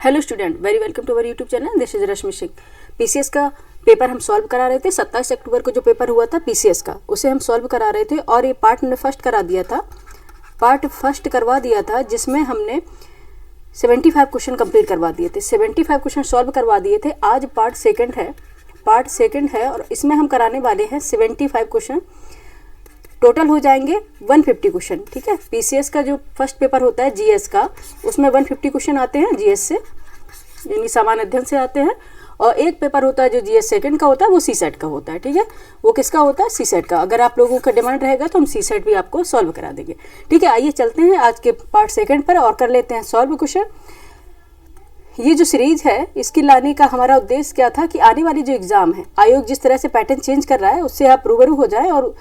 Hello student, very welcome to our YouTube channel. This is Rashmi Singh. PCS का paper हम solve करा रहे थे। 27 अक्टूबर को जो पेपर हुआ था पीसीएस का, उसे हम सॉल्व करा रहे थे और ये पार्ट हमने फर्स्ट करवा दिया था जिसमें हमने 75 क्वेश्चन कंप्लीट करवा दिए थे, 75 क्वेश्चन सॉल्व करवा दिए थे। आज पार्ट सेकंड है और इसमें हम कराने वाले हैं 75 क्वेश्चन। टोटल हो जाएंगे 150 क्वेश्चन। ठीक है, पीसीएस का जो फर्स्ट पेपर होता है जीएस का, उसमें 150 क्वेश्चन आते हैं जीएस से, यानी सामान्य अध्ययन से आते हैं। और एक पेपर होता है जो जीएस सेकंड का होता है, वो सीसेट का होता है। ठीक है, वो किसका होता है? सीसेट का। अगर आप लोगों का डिमांड रहेगा तो हम सीसेट भी आपको सॉल्व करा देंगे। ठीक है, आइए चलते हैं आज के पार्ट सेकंड पर और कर लेते हैं सॉल्व क्वेश्चन। ये जो सीरीज है, इसकी लाने का हमारा उद्देश्य क्या था कि आने वाली जो एग्जाम है, आयोग जिस तरह से पैटर्न चेंज कर रहा है उससे आप रूबरू हो जाए और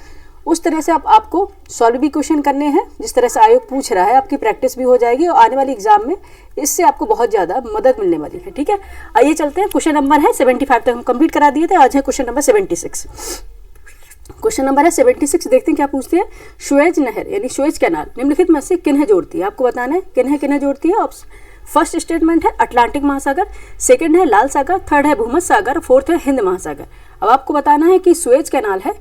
उस तरह से आपको सॉल्व भी क्वेश्चन करने हैं जिस तरह से आयोग पूछ रहा है। आपकी प्रैक्टिस भी हो जाएगी और आने वाली एग्जाम में इससे आपको बहुत ज़्यादा मदद मिलने वाली है। ठीक है, आइए चलते हैं। क्वेश्चन नंबर है 75 तक हम कंप्लीट करा दिए थे। आज है क्वेश्चन नंबर 76। क्वेश्चन नंबर है 76। देखते हैं क्या पूछते हैं। सुएज नहर यानी सुएज कैनाल निम्नलिखित में से किन्हें जोड़ती है? आपको बताना है किन्हें जोड़ती है। फर्स्ट स्टेटमेंट है अटलांटिक महासागर, सेकंड है लाल सागर, थर्ड है भूमध्य सागर, फोर्थ है हिंद महासागर। अब आपको बताना है कि सुएज कैनाल है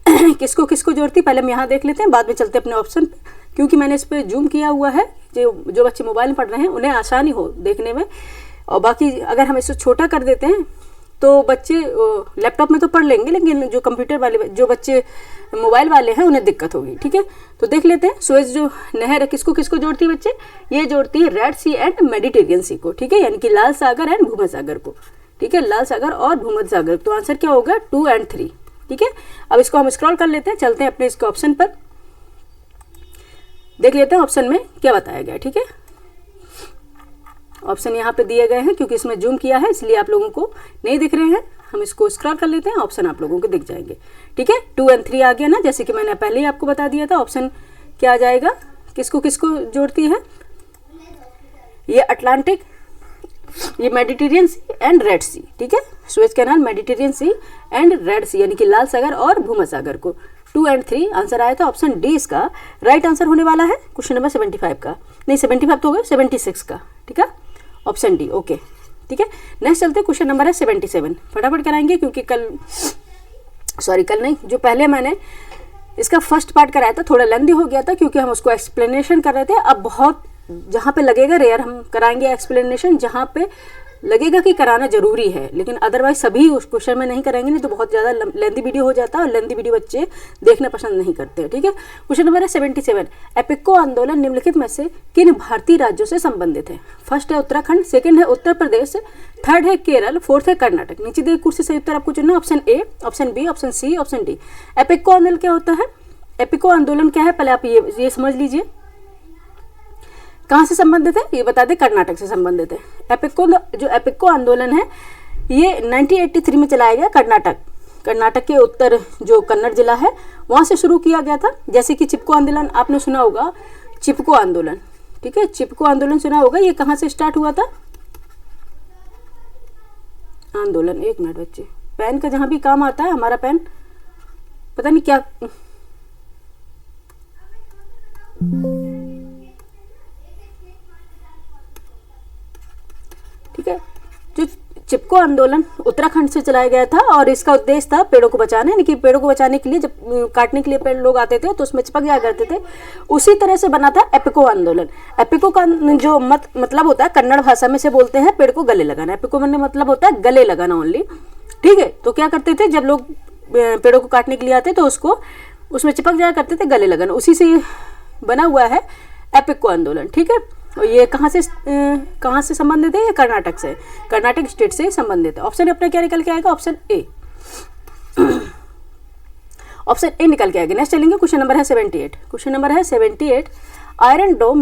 किसको किसको जोड़ती है। पहले हम यहाँ देख लेते हैं, बाद में चलते हैं अपने ऑप्शन पे, क्योंकि मैंने इस पर जूम किया हुआ है। जो बच्चे मोबाइल में पढ़ रहे हैं उन्हें आसानी हो देखने में, और बाकी अगर हम इसे छोटा कर देते हैं तो बच्चे लैपटॉप में तो पढ़ लेंगे, लेकिन जो कंप्यूटर वाले जो बच्चे मोबाइल वाले हैं उन्हें दिक्कत होगी। ठीक है, तो देख लेते हैं। सुएज जो नहर है किसको किसको जोड़ती है बच्चे? ये जोड़ती है रेड सी एंड मेडिटेरियन सी को। ठीक है, यानी कि लाल सागर एंड भूमध्य सागर को। ठीक है, लाल सागर और भूमध्य सागर। तो आंसर क्या होगा? 2 और 3। ठीक है, अब इसको हम स्क्रॉल कर लेते हैं, चलते हैं अपने इसके ऑप्शन पर, देख लेते हैं ऑप्शन में क्या बताया गया है। ठीक है, ऑप्शन यहाँ पे दिए गए हैं, क्योंकि इसमें जूम किया है इसलिए आप लोगों को नहीं दिख रहे हैं। हम इसको स्क्रॉल कर लेते हैं, ऑप्शन आप लोगों को दिख जाएंगे। ठीक है, 2 और 3 आ गया ना, जैसे कि मैंने पहले ही आपको बता दिया था। ऑप्शन क्या आ जाएगा? किसको किसको जोड़ती है? ये अटलांटिक, ये Mediterranean Sea and Red Sea. ठीक है, Suez canal, Mediterranean Sea and Red Sea, यानी कि लाल सागर और भूमध्य सागर को। 2 और 3 आंसर आया था। ऑप्शन डी इसका राइट आंसर होने वाला है क्वेश्चन नंबर 75 का। नहीं, 75 तो हो गया, 76 का। ठीक है, ऑप्शन डी। ओके, ठीक है, नेक्स्ट चलते हैं। क्वेश्चन नंबर है 77। फटाफट कराएंगे क्योंकि कल नहीं, जो पहले मैंने इसका फर्स्ट पार्ट कराया था थोड़ा लेंदी हो गया था, क्योंकि हम उसको एक्सप्लेनेशन कर रहे थे। अब बहुत जहाँ पे लगेगा रेयर हम कराएंगे एक्सप्लेनेशन, जहाँ पे लगेगा कि कराना जरूरी है, लेकिन अदरवाइज सभी उस क्वेश्चन में नहीं कराएंगे, नहीं तो बहुत ज़्यादा लेंदी वीडियो हो जाता है और लेंदी वीडियो बच्चे देखना पसंद नहीं करते हैं। ठीक है, क्वेश्चन नंबर है 77। एपिको आंदोलन निम्नलिखित में से किन भारतीय राज्यों से संबंधित है? फर्स्ट है उत्तराखंड, सेकंड है उत्तर प्रदेश, थर्ड है केरल, फोर्थ है कर्नाटक। नीचे दिए कुर्सी से उत्तर आपको चुनना, option A, option B, option C, option D. Appiko आंदोलन क्या होता है? एपिको आंदोलन क्या है पहले आप ये समझ लीजिए। कहाँ से संबंधित है ये बता दें, कर्नाटक से संबंधित है। एपिको आंदोलन है ये 1983 में चलाया गया। कर्नाटक के उत्तर जो कन्नड़ जिला है वहाँ से शुरू किया गया था। जैसे कि चिपको आंदोलन आपने सुना होगा, चिपको आंदोलन। ठीक है, चिपको आंदोलन सुना होगा। ये कहाँ से स्टार्ट हुआ था आंदोलन? एक मिनट बच्चे, पेन का जहाँ भी काम आता है हमारा पेन पता नहीं क्या। ठीक है, जो चिपको आंदोलन उत्तराखंड से चलाया गया था और इसका उद्देश्य था पेड़ों को बचाना, यानी कि पेड़ों को बचाने के लिए जब काटने के लिए पेड़ लोग आते थे तो उसमें चिपक जाया करते थे। उसी तरह से बना था एपिको आंदोलन। एपिको का जो मतलब होता है, कन्नड़ भाषा में से बोलते हैं पेड़ को गले लगाना। एपिको में मतलब होता है गले लगाना ओनली। ठीक है, तो क्या करते थे जब लोग पेड़ों को काटने के लिए आते तो उसमें चिपक जाया करते थे, गले लगाना। उसी से बना हुआ है एपिको आंदोलन। ठीक है, और ये कहाँ से संबंधित है? ये कर्नाटक से, कर्नाटक स्टेट से संबंधित है। ऑप्शन अपना क्या निकल के आएगा? Option A. ऑप्शन ए निकल के आएगा। नेक्स्ट चलेंगे, क्वेश्चन नंबर है 78। क्वेश्चन नंबर है 78। आयरन डोम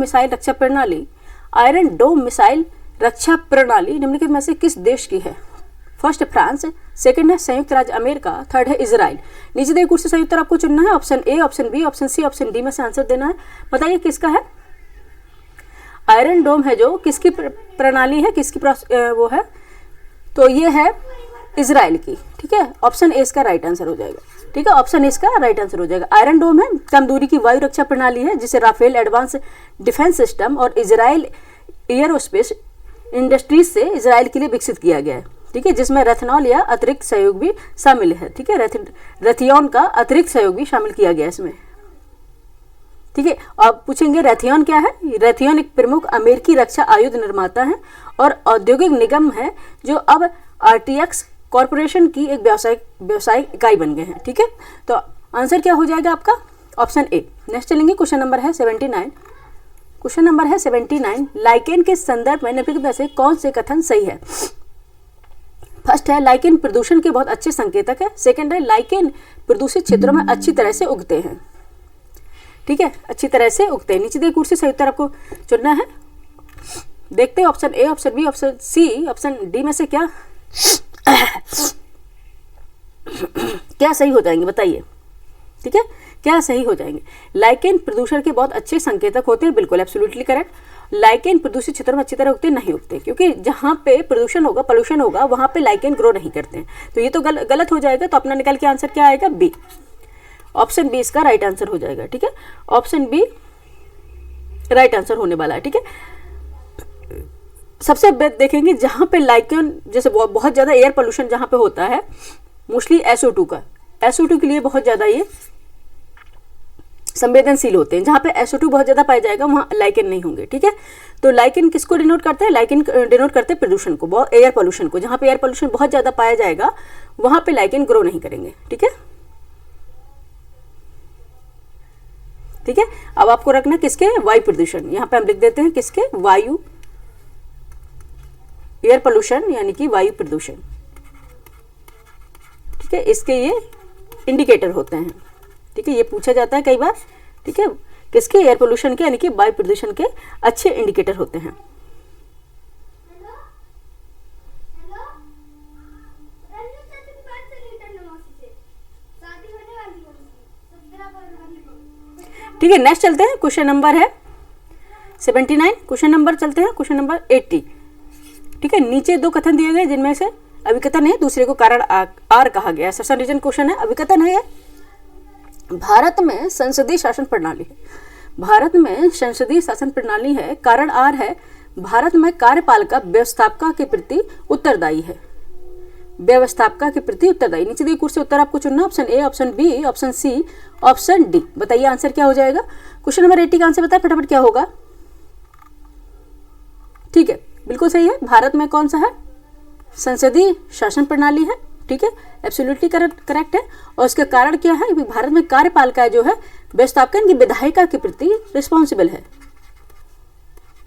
मिसाइल रक्षा प्रणाली निम्नलिखित में से किस देश की है? फर्स्ट फ्रांस, सेकंड है संयुक्त राज्य अमेरिका, थर्ड है इजराइल। नीचे दिए कुछ सही उत्तर आपको चुनना है, option A, option B, option C, option D में से आंसर देना है। बताइए किसका है? आयरन डोम है जो किसकी प्रणाली है, किसकी वो है? तो ये है इजराइल की। ठीक है, ऑप्शन ए इसका राइट आंसर हो जाएगा। ठीक है, ऑप्शन ए इसका राइट आंसर हो जाएगा। आयरन डोम है कम दूरी की वायु रक्षा प्रणाली है जिसे राफेल एडवांस डिफेंस सिस्टम और इजराइल एयरोस्पेस इंडस्ट्रीज से इजराइल के लिए विकसित किया गया है, ठीक है, जिसमें रेथनॉल या अतिरिक्त सहयोग भी शामिल है, ठीक है, रेथियोन का अतिरिक्त सहयोग भी शामिल किया गया इसमें, ठीक है। अब पूछेंगे रेथियोन क्या है। रेथियोन एक प्रमुख अमेरिकी रक्षा आयुध निर्माता है और औद्योगिक निगम है जो अब आरटीएक्स कॉरपोरेशन की एक व्यावसायिक इकाई बन गए हैं, ठीक है। तो आंसर क्या हो जाएगा आपका ऑप्शन ए। नेक्स्ट चलेंगे, क्वेश्चन नंबर है 79। क्वेश्चन नंबर है 79, लाइकेन के संदर्भ में निम्नलिखित में से कौन से कथन सही है। फर्स्ट है लाइकेन प्रदूषण के बहुत अच्छे संकेतक है। सेकंड है लाइकेन प्रदूषित क्षेत्रों में अच्छी तरह से उगते हैं, ठीक है, अच्छी तरह से उगते हैं। नीचे दिए कुर्सी सही उत्तर आपको चुनना है। देखते हैं option A, option B, option C, option D में से क्या क्या सही हो जाएंगे बताइए, ठीक है, क्या सही हो जाएंगे। लाइकेन प्रदूषण के बहुत अच्छे संकेतक होते हैं, बिल्कुल एब्सोल्युटली करेक्ट। लाइकेन प्रदूषित क्षेत्रों में अच्छी तरह उगते नहीं उगते, क्योंकि जहाँ पे प्रदूषण होगा, पोल्यूशन होगा, वहाँ पे लाइकेन ग्रो नहीं करते हैं, तो ये तो गलत हो जाएगा। तो अपना निकल के आंसर क्या आएगा, बी। ऑप्शन बी इसका राइट आंसर हो जाएगा, ठीक है, ऑप्शन बी राइट आंसर होने वाला है, ठीक है। सबसे देखेंगे जहाँ पे लाइकेन, जैसे बहुत ज़्यादा एयर पोल्यूशन जहाँ पे होता है, मोस्टली SO2 का, SO2 के लिए बहुत ज़्यादा ये संवेदनशील होते हैं। जहाँ पे SO2 बहुत ज़्यादा पाया जाएगा वहाँ लाइकेन नहीं होंगे, ठीक है। तो लाइकेन किसको डिनोट करते हैं, लाइकेन डिनोट करते हैं प्रदूषण को, बहुत एयर पोल्यूशन को। जहाँ पे एयर पोल्यूशन बहुत ज़्यादा पाया जाएगा वहाँ पे लाइकेन ग्रो नहीं करेंगे, ठीक है, ठीक है। अब आपको रखना किसके, वायु प्रदूषण, यहाँ पे हम लिख देते हैं किसके, वायु, एयर पोल्यूशन यानी कि वायु प्रदूषण, ठीक है, इसके ये इंडिकेटर होते हैं, ठीक है, ये पूछा जाता है कई बार, ठीक है, किसके, एयर पोल्यूशन के यानी कि वायु प्रदूषण के अच्छे इंडिकेटर होते हैं। ठीक है, नेक्स्ट चलते हैं, क्वेश्चन नंबर है 79। क्वेश्चन नंबर चलते हैं क्वेश्चन नंबर 80, ठीक है। नीचे दो कथन दिए गए जिनमें से अभिकथन है, दूसरे को कारण आर कहा गया। सेशन रीजन क्वेश्चन है, अभिकथन है भारत में संसदीय शासन प्रणाली है, भारत में संसदीय शासन प्रणाली है। कारण आर है भारत में कार्यपालिका व्यवस्थापिका के प्रति उत्तरदायी है, व्यवस्थापिका के प्रति उत्तरदायी। नीचे दिए कुर्सी उत्तर आपको चुनना, option A, option B, option C, option D. बताइए आंसर क्या हो जाएगा। क्वेश्चन नंबर 80 का आंसर बताए फटाफट, क्या होगा, ठीक है, बिल्कुल सही है। भारत में कौन सा है, संसदीय शासन प्रणाली है, ठीक है, एब्सोल्युटली करेक्ट है। और इसका कारण क्या है, भारत में कार्यपालिका जो है व्यवस्थापिका की विधायिका के प्रति रिस्पॉन्सिबल है,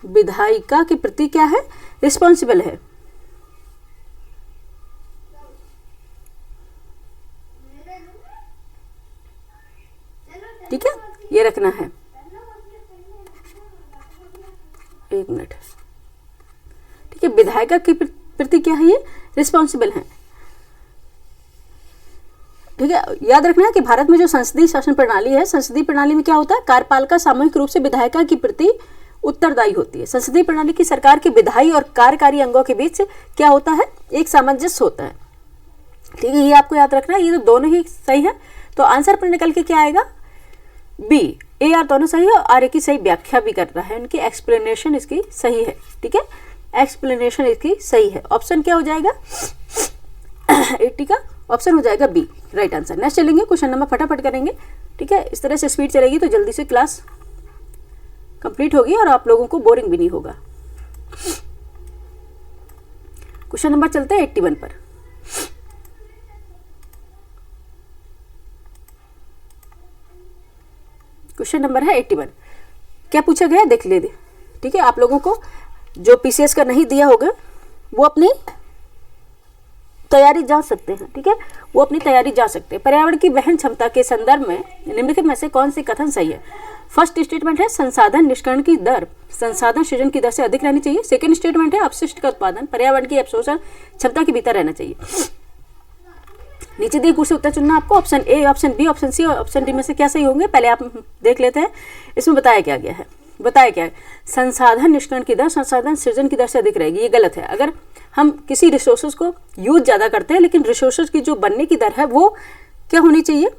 विधायिका के प्रति क्या है, रिस्पॉन्सिबल है, ठीक है, ये रखना है। एक मिनट, ठीक है, विधायिका के प्रति क्या है, ये रिस्पॉन्सिबल है, ठीक है। याद रखना है कि भारत में जो संसदीय शासन प्रणाली है, संसदीय प्रणाली में क्या होता है, कार्यपालिका सामूहिक रूप से विधायिका के प्रति उत्तरदायी होती है। संसदीय प्रणाली की सरकार के विधायी और कार्यकारी अंगों के बीच क्या होता है, एक सामंजस्य होता है, ठीक है, ये आपको याद रखना है। ये तो दोनों ही सही है, तो आंसर पर निकल के क्या आएगा, बी। ए आर दोनों सही है और आर की सही व्याख्या भी कर रहा है, उनकी एक्सप्लेनेशन इसकी सही है, ठीक है, एक्सप्लेनेशन इसकी सही है। ऑप्शन क्या हो जाएगा 80 का ऑप्शन हो जाएगा बी, राइट आंसर। नेक्स्ट चलेंगे, क्वेश्चन नंबर फटाफट करेंगे, ठीक है, इस तरह से स्पीड चलेगी तो जल्दी से क्लास कंप्लीट होगी और आप लोगों को बोरिंग भी नहीं होगा। क्वेश्चन नंबर चलते हैं 81 पर। क्वेश्चन नंबर है 81, क्या पूछा गया देख ले, ठीक है। आप लोगों को जो पीसीएस का नहीं दिया होगा वो अपनी तैयारी जा सकते हैं, ठीक है, वो अपनी तैयारी जा सकते हैं। पर्यावरण की वहन क्षमता के संदर्भ में निम्नलिखित में से कौन सी कथन सही है। फर्स्ट स्टेटमेंट है संसाधन निष्करण की दर संसाधन सृजन की दर से अधिक रहनी चाहिए। सेकंड स्टेटमेंट है अपशिष्ट का उत्पादन पर्यावरण की अवशोषण क्षमता के भीतर रहना चाहिए। नीचे दिए कुछ उत्तर चुनना आपको, option A, option B, option C और ऑप्शन डी में से क्या सही होंगे। पहले आप देख लेते हैं इसमें बताया क्या गया है। बताया क्या है, संसाधन निष्करण की दर संसाधन सृजन की दर से अधिक रहेगी, ये गलत है। अगर हम किसी रिसोर्सेज को यूज ज़्यादा करते हैं लेकिन रिसोर्सेज की जो बनने की दर है वो क्या होनी चाहिए,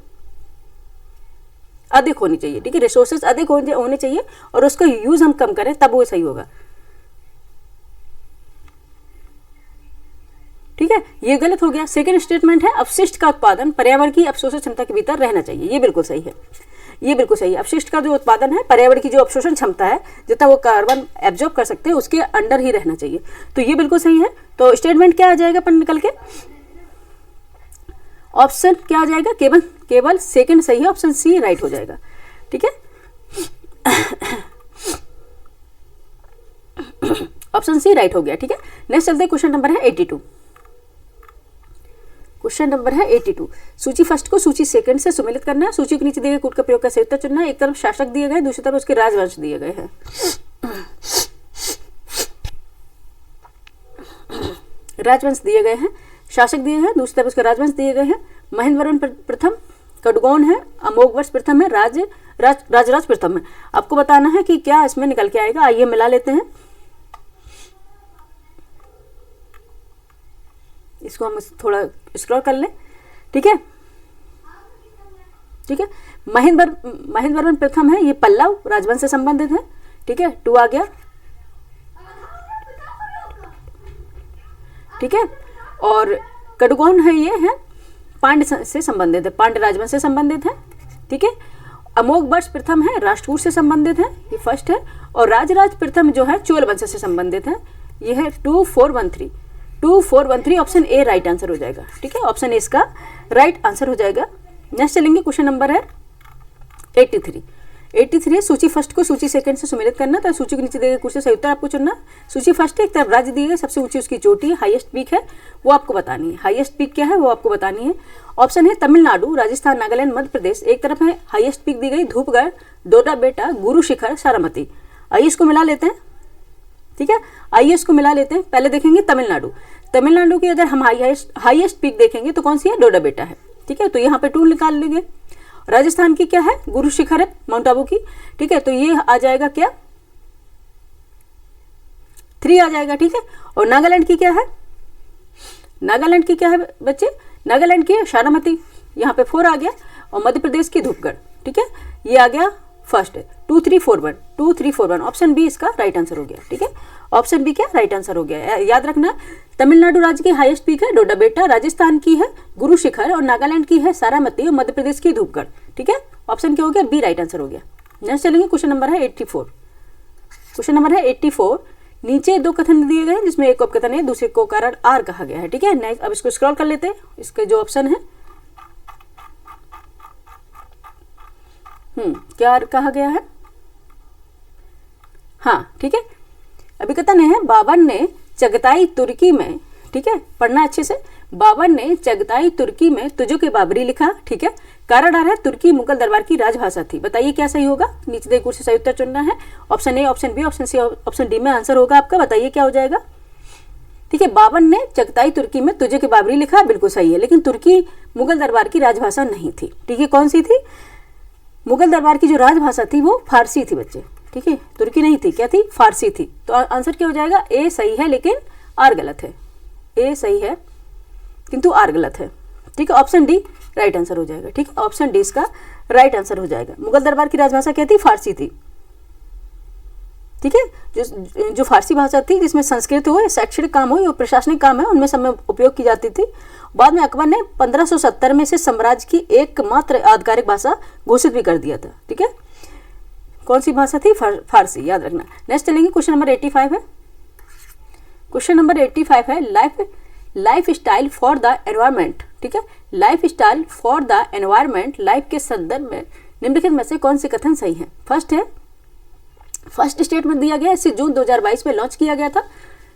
अधिक होनी चाहिए, ठीक है, रिसोर्सेज अधिक होने चाहिए और उसका यूज हम कम करें तब वो सही होगा। ठीक है, ये गलत हो गया। सेकंड स्टेटमेंट है अपशिष्ट का उत्पादन पर्यावरण की अवशोषण क्षमता के भीतर रहना चाहिए, ये बिल्कुल सही है, ये बिल्कुल सही है। अपशिष्ट का जो उत्पादन है पर्यावरण की जो अवशोषण क्षमता है, जितना वो कार्बन एब्जॉर्ब कर सकते हैं उसके अंडर ही रहना चाहिए, तो ये बिल्कुल सही है। तो स्टेटमेंट क्या आ जाएगा अपन निकल के, ऑप्शन क्या आ जाएगा, केवल सेकंड सही है, ऑप्शन सी राइट हो जाएगा। ठीक है, ऑप्शन सी राइट हो गया। ठीक है, नेक्स्ट चलते हैं, क्वेश्चन नंबर है 82। क्वेश्चन नंबर है 82। सूची फर्स्ट को सूची सेकंड से सुमेलित करना है। सूची के नीचे दिए गए कूट का प्रयोग का सही उत्तर चुनना है। एक तरफ शासक दिए गए, दूसरी तरफ उसके राजवंश दिए गए हैं। राजवंश दिए गए हैं, शासक दिए हैं, दूसरी तरफ उसके राजवंश दिए गए हैं। महेंद्र वर्मन प्रथम, कडगोन है, अमोघवर्ष प्रथम है, राजराज प्रथम है। आपको बताना है कि क्या इसमें निकल के आएगा। आइए मिला लेते हैं, इसको हम थोड़ा स्क्रॉल कर लें। ठीक है, ठीक है, महेंद्र वर्मन प्रथम है, ये पल्लव राजवंश से संबंधित है। ठीक है, 2 आ गया। ठीक है, और कडगोन है, ये है पांड्य से संबंधित है, पांड्य राजवंश से संबंधित है। ठीक है, अमोघवर्ष प्रथम है, राष्ट्रकूट से संबंधित है, ये फर्स्ट है। और राजराज प्रथम जो है चोल वंश से संबंधित है, ये है 2413 ऑप्शन ए राइट आंसर हो जाएगा। ठीक है, ऑप्शन ए इसका राइट आंसर हो जाएगा। नेक्स्ट चलेंगे, क्वेश्चन नंबर है 83 है, सूची फर्स्ट को सूची सेकंड से सुमेलित करना। तो सूची के नीचे दिए गए कुछ सही उत्तर आपको चुनना। सूची फर्स्ट है, एक तरफ राज्य दिए गए, सबसे ऊंची उसकी चोटी है, हाईएस्ट पीक है, वो आपको बतानी है। हाईएस्ट पीक क्या है वो आपको बतानी है। ऑप्शन है तमिलनाडु, राजस्थान, नागालैंड, मध्य प्रदेश। एक तरफ है हाईएस्ट पीक दी गई धूपगढ़, डोडा बेटा, गुरु शिखर, सारामती। आइए इसको मिला लेते हैं। ठीक है, आइए इसको मिला लेते हैं। पहले देखेंगे तमिलनाडु की अगर हम हाईएस्ट पीक देखेंगे तो कौन सी है, डोडा बेटा है। ठीक है, तो यहाँ पे 2 निकाल लेंगे। राजस्थान की क्या है, गुरु शिखर है, माउंट आबू की। ठीक है, तो ये आ जाएगा क्या, 3 आ जाएगा। ठीक है, और नागालैंड की क्या है, नागालैंड की क्या है बच्चे, नागालैंड की सारामती, यहाँ पे 4 आ गया। और मध्य प्रदेश की धूपगढ़। ठीक है, ये आ गया फर्स्ट है, 2341 ऑप्शन बी इसका राइट आंसर हो गया। ठीक है, ऑप्शन बी क्या राइट आंसर हो गया। याद रखना, तमिलनाडु राज्य की हाईएस्ट पीक है डोडा बेटा, राजस्थान की है गुरु शिखर, और नागालैंड की है सारामती, और मध्य प्रदेश की धूपगढ़। ठीक है, ऑप्शन क्या हो गया, बी राइट आंसर हो गया। नेक्स्ट चलेंगे, क्वेश्चन नंबर है 84। क्वेश्चन नंबर है 84। नीचे 2 कथन दिए गए हैं, जिसमें एक उपकथन है, दूसरे को कारण आर कहा गया है। ठीक है, नेक्स्ट अब इसको स्क्रॉल कर लेते हैं। इसके जो ऑप्शन है, क्या कहा गया है, हाँ ठीक है। अभी कथन है, बाबर ने चगताई तुर्की में, ठीक है पढ़ना अच्छे से, बाबर ने चगताई तुर्की में तुजो के बाबरी लिखा। ठीक है, कारण आ रहा है तुर्की मुगल दरबार की राजभाषा थी। बताइए क्या सही होगा, नीचे दे कुछ सही उत्तर चुनना है। Option A, option B, option C, option D में आंसर होगा आपका। बताइए क्या हो जाएगा। ठीक है, बाबर ने चगताई तुर्की में तुजो के बाबरी लिखा, बिल्कुल सही है, लेकिन तुर्की मुगल दरबार की राजभाषा नहीं थी। ठीक है, कौन सी थी, मुगल दरबार की जो राजभाषा थी वो फारसी थी बच्चे। ठीक है, तुर्की नहीं थी, क्या थी, फारसी थी। तो आंसर क्या हो जाएगा, ए सही है लेकिन आर गलत है। ए सही है किंतु आर गलत है। ठीक है, ऑप्शन डी राइट आंसर हो जाएगा। ठीक है, ऑप्शन डी इसका राइट आंसर हो जाएगा। मुगल दरबार की राजभाषा क्या थी, फारसी थी। ठीक है, जो फारसी भाषा थी, जिसमें संस्कृत हो, शैक्षणिक काम हो या प्रशासनिक काम है, उनमें सब में उपयोग की जाती थी। बाद में अकबर ने 1570 में से साम्राज्य की एकमात्र आधिकारिक भाषा घोषित भी कर दिया था। ठीक है, कौन सी भाषा थी, फारसी, याद रखना। नेक्स्ट चलेंगे, क्वेश्चन नंबर 85 है। क्वेश्चन नंबर 85 है, life style for the environment. ठीक है, life style for the environment, life के संदर्भ में निम्नलिखित में से कौन से कथन सही है। फर्स्ट है, फर्स्ट स्टेटमेंट दिया गया, इसे जून 2022 में लॉन्च किया गया था।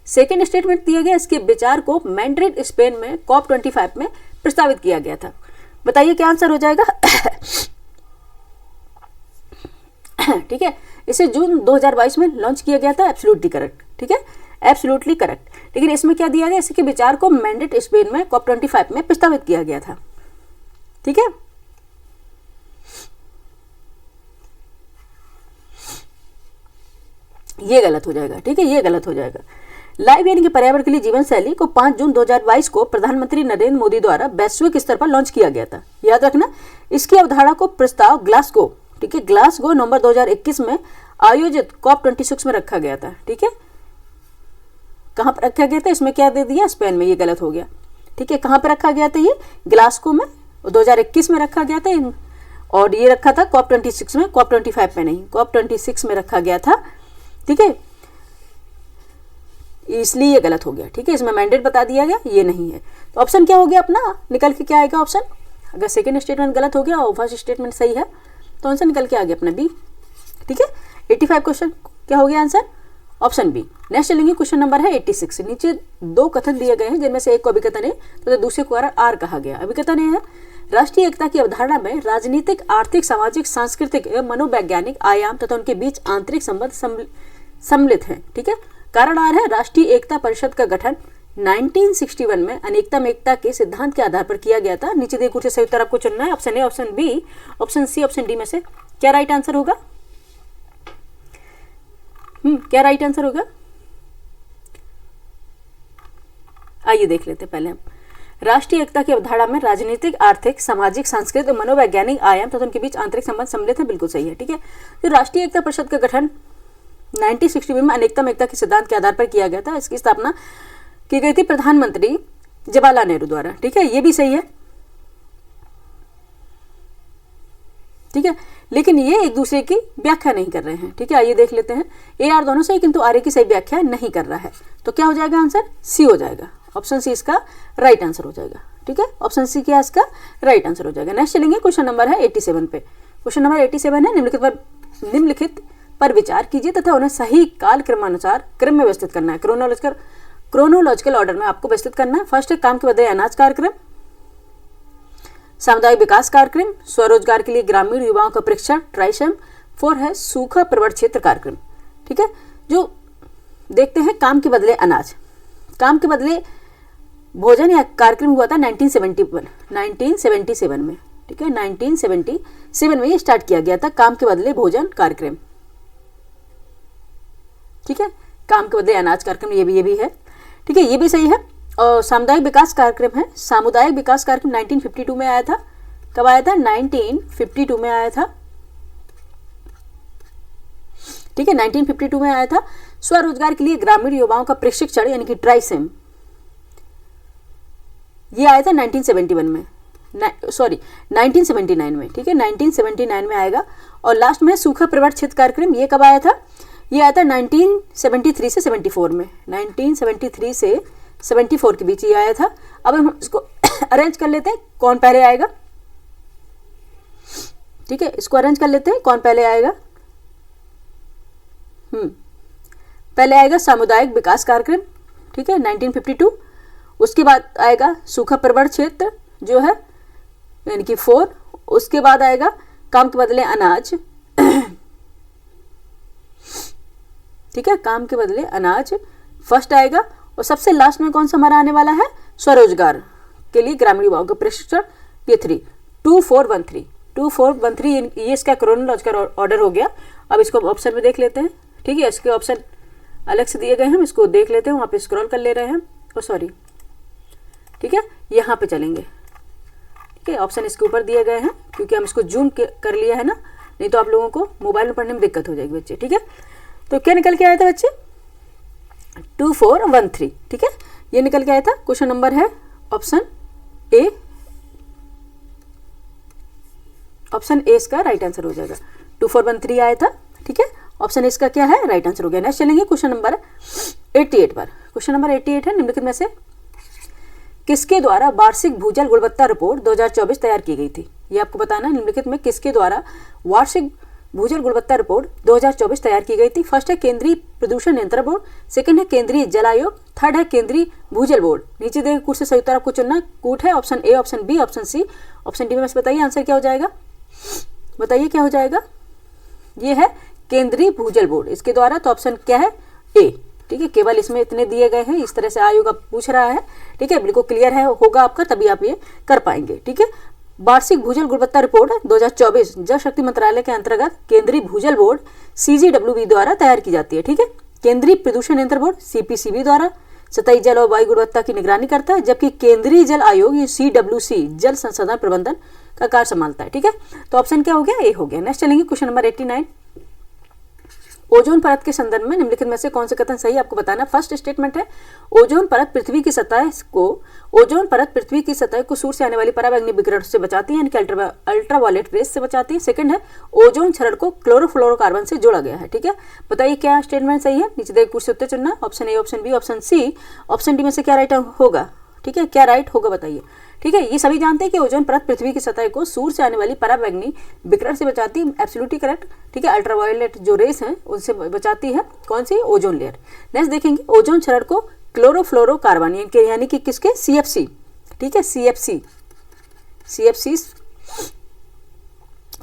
सेकेंड स्टेटमेंट दिया गया, इसके विचार को मैड्रिड स्पेन में COP25 में प्रस्तावित किया गया था। बताइए क्या आंसर हो जाएगा। ठीक है, इसे जून 2022 में लॉन्च किया गया था, एब्सोल्युटली करेक्ट। ठीक है, एब्सोल्युटली करेक्ट। लेकिन इसमें क्या दिया गया, इसके विचार को मैड्रिड स्पेन में COP25 में प्रस्तावित किया गया था। ठीक है, ये गलत हो जाएगा। ठीक है, ये गलत हो जाएगा। लाइव यानी कि पर्यावरण के लिए जीवन शैली को 5 जून 2022 को प्रधानमंत्री नरेंद्र मोदी द्वारा वैश्विक स्तर पर लॉन्च किया गया था। याद रखना, इसकी अवधारणा को प्रस्ताव ग्लासगो, ठीक है, ग्लासगो नवंबर 2021 में आयोजित COP26 में रखा गया था। ठीक है, कहाँ पर रखा गया था, इसमें क्या दे दिया, स्पेन में, ये गलत हो गया। ठीक है, कहाँ पर रखा गया था, ये ग्लासगो में 2021 में रखा गया था, और ये रखा था COP 26 में, COP 25 में नहीं, COP 26 में रखा गया था। ठीक है, इसलिए ये गलत हो गया। ठीक है, इसमें मैंडेट बता दिया गया, ये नहीं है। तो ऑप्शन क्या हो गया अपना, निकल के क्या आएगा ऑप्शन, अगर सेकंड स्टेटमेंट गलत हो गया और फर्स्ट स्टेटमेंट सही है तो आंसर निकल के आ गया अपना बी। ठीक है, 85 क्वेश्चन क्या हो गया आंसर, ऑप्शन बी। नेक्स्ट चलेंगे, क्वेश्चन नंबर है 86। नीचे दो कथन दिए गए हैं जिनमें से एक को अभिकथन है तो दूसरे को आर कहा गया। अभिकथन है राष्ट्रीय एकता की अवधारणा में राजनीतिक, आर्थिक, सामाजिक, सांस्कृतिक एवं मनोवैज्ञानिक आयाम तथा उनके बीच आंतरिक संबंध सम्मिलित हैं। ठीक है, कारण आर है राष्ट्रीय एकता परिषद का गठन 1961 में अनेकता में एकता के सिद्धांत के आधार पर किया गया था। नीचे दिए कुछ सही उत्तर आपको चुनना है, option A, option B, option C, option D में से क्या राइट आंसर होगा। क्या राइट आंसर होगा, आइए देख लेते हैं। पहले हम राष्ट्रीय एकता की अवधारणा में राजनीतिक, आर्थिक, सामाजिक, सांस्कृतिक और मनोवैज्ञानिक आयाम तथा उनके बीच आंतरिक संबंध सम्मिलित है, बिल्कुल सही है। ठीक है, तो राष्ट्रीय एकता परिषद का गठन 1960 में अनेकता में एकता के सिद्धांत के आधार पर किया गया था। इसकी स्थापना की गई थी प्रधानमंत्री जवाहरलाल नेहरू द्वारा। ठीक है, ये भी सही है। ठीक है, लेकिन ये एक दूसरे की व्याख्या नहीं कर रहे हैं। ठीक है, आइए देख लेते हैं। ए आर दोनों सही, किंतु आर की सही व्याख्या नहीं कर रहा है, तो क्या हो जाएगा आंसर, सी हो जाएगा। ऑप्शन सी इसका राइट आंसर हो जाएगा। ठीक है, ऑप्शन सी क्या इसका राइट आंसर हो जाएगा। नेक्स्ट चलेंगे, क्वेश्चन नंबर है 87 पे। क्वेश्चन नंबर 87 है, निम्नलिखित पर विचार कीजिए तथा उन्हें सही काल क्रमानुसार क्रम में व्यवस्थित करना है। क्रोनोलॉजिकल ऑर्डर में आपको व्यवस्थित करना है। फर्स्ट है काम के बदले अनाज कार्यक्रम, सामुदायिक विकास कार्यक्रम, स्वरोजगार के लिए ग्रामीण युवाओं का प्रशिक्षण ट्राइशम, 4 है सूखा प्रवण क्षेत्र कार्यक्रम। ठीक है, जो देखते हैं काम के बदले अनाज, काम के बदले भोजन या कार्यक्रम हुआ था 1977 में। ठीक है, 1977 में ये स्टार्ट किया गया था काम के बदले भोजन कार्यक्रम। ठीक है, काम के बदले अनाज कार्यक्रम, ये भी है। ठीक है, ये भी सही है। और सामुदायिक विकास कार्यक्रम है, सामुदायिक विकास कार्यक्रम 1952 में आया था। कब आया था, 1952 में आया था। ठीक है, 1952 में आया था। स्वरोजगार के लिए ग्रामीण युवाओं का प्रशिक्षण यानी कि ट्राइसेम, ये आया था 1979 में, 1979 में। ठीक है, 1979 में आएगा। और लास्ट में सूखा प्रवण क्षेत्र कार्यक्रम, ये कब आया था, ये आया था 1973 से 74 में, 1973 से 74 के बीच ये आया था। अब हम इसको अरेंज कर लेते हैं, कौन पहले आएगा। ठीक है, इसको अरेंज कर लेते हैं, कौन पहले आएगा। पहले आएगा सामुदायिक विकास कार्यक्रम, ठीक है, 1952। उसके बाद आएगा सूखा प्रवण क्षेत्र जो है यानी कि 4। उसके बाद आएगा काम के बदले अनाज। ठीक है, काम के बदले अनाज फर्स्ट आएगा। और सबसे लास्ट में कौन सा हमारा आने वाला है, स्वरोजगार के लिए ग्रामीण युवाओं का प्रशिक्षण, ये 3, 2413 ये इसका क्रोनोलॉजिकल ऑर्डर हो गया। अब इसको ऑप्शन में देख लेते हैं। ठीक है, इसके ऑप्शन अलग से दिए गए हैं, हम इसको देख लेते हैं, वहाँ पे स्क्रॉल कर ले रहे हैं। सॉरी, ठीक है, यहाँ पे चलेंगे। ठीक है, ऑप्शन इसके ऊपर दिए गए हैं क्योंकि हम इसको जूम कर लिया है ना, नहीं तो आप लोगों को मोबाइल में पढ़ने में दिक्कत हो जाएगी बच्चे। ठीक है, तो क्या निकल के आया था बच्चे, 2413। ठीक है, ये निकल के आया था। क्वेश्चन नंबर है ऑप्शन ए, ऑप्शन ए इसका राइट आंसर हो जाएगा। 2413 आया था। ठीक है, ऑप्शन इसका क्या है, राइट आंसर हो गया। नेक्स्ट चलेंगे क्वेश्चन नंबर 88 पर। क्वेश्चन नंबर 88 है, निम्नलिखित में से किसके द्वारा वार्षिक भूजल गुणवत्ता रिपोर्ट 2024 तैयार की गई थी। ये आपको बताना है, निम्नलिखित में किसके द्वारा वार्षिक भूजल गुणवत्ता रिपोर्ट 2024 तैयार की गई थी। फर्स्ट है केंद्रीय प्रदूषण नियंत्रण बोर्ड, सेकंड है केंद्रीय जल आयोग, थर्ड है केंद्रीय भूजल बोर्ड। नीचे देखे कुछ से सही उत्तर आपको चुनना कूट है, option A, option B, option C, option D में से बताइए आंसर क्या हो जाएगा, बताइए क्या हो जाएगा। ये है केंद्रीय भूजल बोर्ड, इसके द्वारा। तो ऑप्शन क्या है, ए। ठीक है, केवल इसमें इतने दिए गए हैं, इस तरह से आयोग आप पूछ रहा है। ठीक है, बिल्कुल क्लियर है होगा आपका, तभी आप ये कर पाएंगे। ठीक है, वार्षिक भूजल गुणवत्ता रिपोर्ट 2024 जल शक्ति मंत्रालय के अंतर्गत केंद्रीय भूजल बोर्ड CGWB द्वारा तैयार की जाती है। ठीक है, केंद्रीय प्रदूषण नियंत्रण बोर्ड CPCB द्वारा सतही जल और वायु गुणवत्ता की निगरानी करता है, जबकि केंद्रीय जल आयोग CWC जल संसाधन प्रबंधन का कार्य संभालता है। ठीक है, तो ऑप्शन क्या हो गया, ए हो गया। नेक्स्ट चलेंगे क्वेश्चन नंबर 89। ओजोन परत के संदर्भ में निम्नलिखित में से कौन सा कथन सही है आपको बताना। फर्स्ट स्टेटमेंट है ओजोन परत पृथ्वी की सतह को सूर्य से आने वाली पराबैंगनी विकिरण से बचाती है, यानी कि अल्ट्रावायलेट रेस से बचाती है। सेकंड है ओजोन क्षरण को क्लोरोफ्लोरोकार्बन से जोड़ा गया है। ठीक है, बताइए क्या स्टेटमेंट सही है। नीचे देखिए कुछ उत्तर चुनना, option A, option B, option C, option D में से क्या राइट होगा। ठीक है, क्या राइट होगा बताइए। ठीक है, ये सभी जानते हैं कि ओजोन परत पृथ्वी की सतह को सूर्य से आने वाली पराबैंगनी विकिरण से बचाती है, एब्सोल्युटली करेक्ट। ठीक है, अल्ट्रावायलेट जो रेस हैं उनसे बचाती है कौन सी, ओजोन लेयर। नेक्स्ट देखेंगे ओजोन क्षरण को क्लोरोफ्लोरोकार्बन यानी कि किसके, सीएफसी। ठीक है, सीएफसी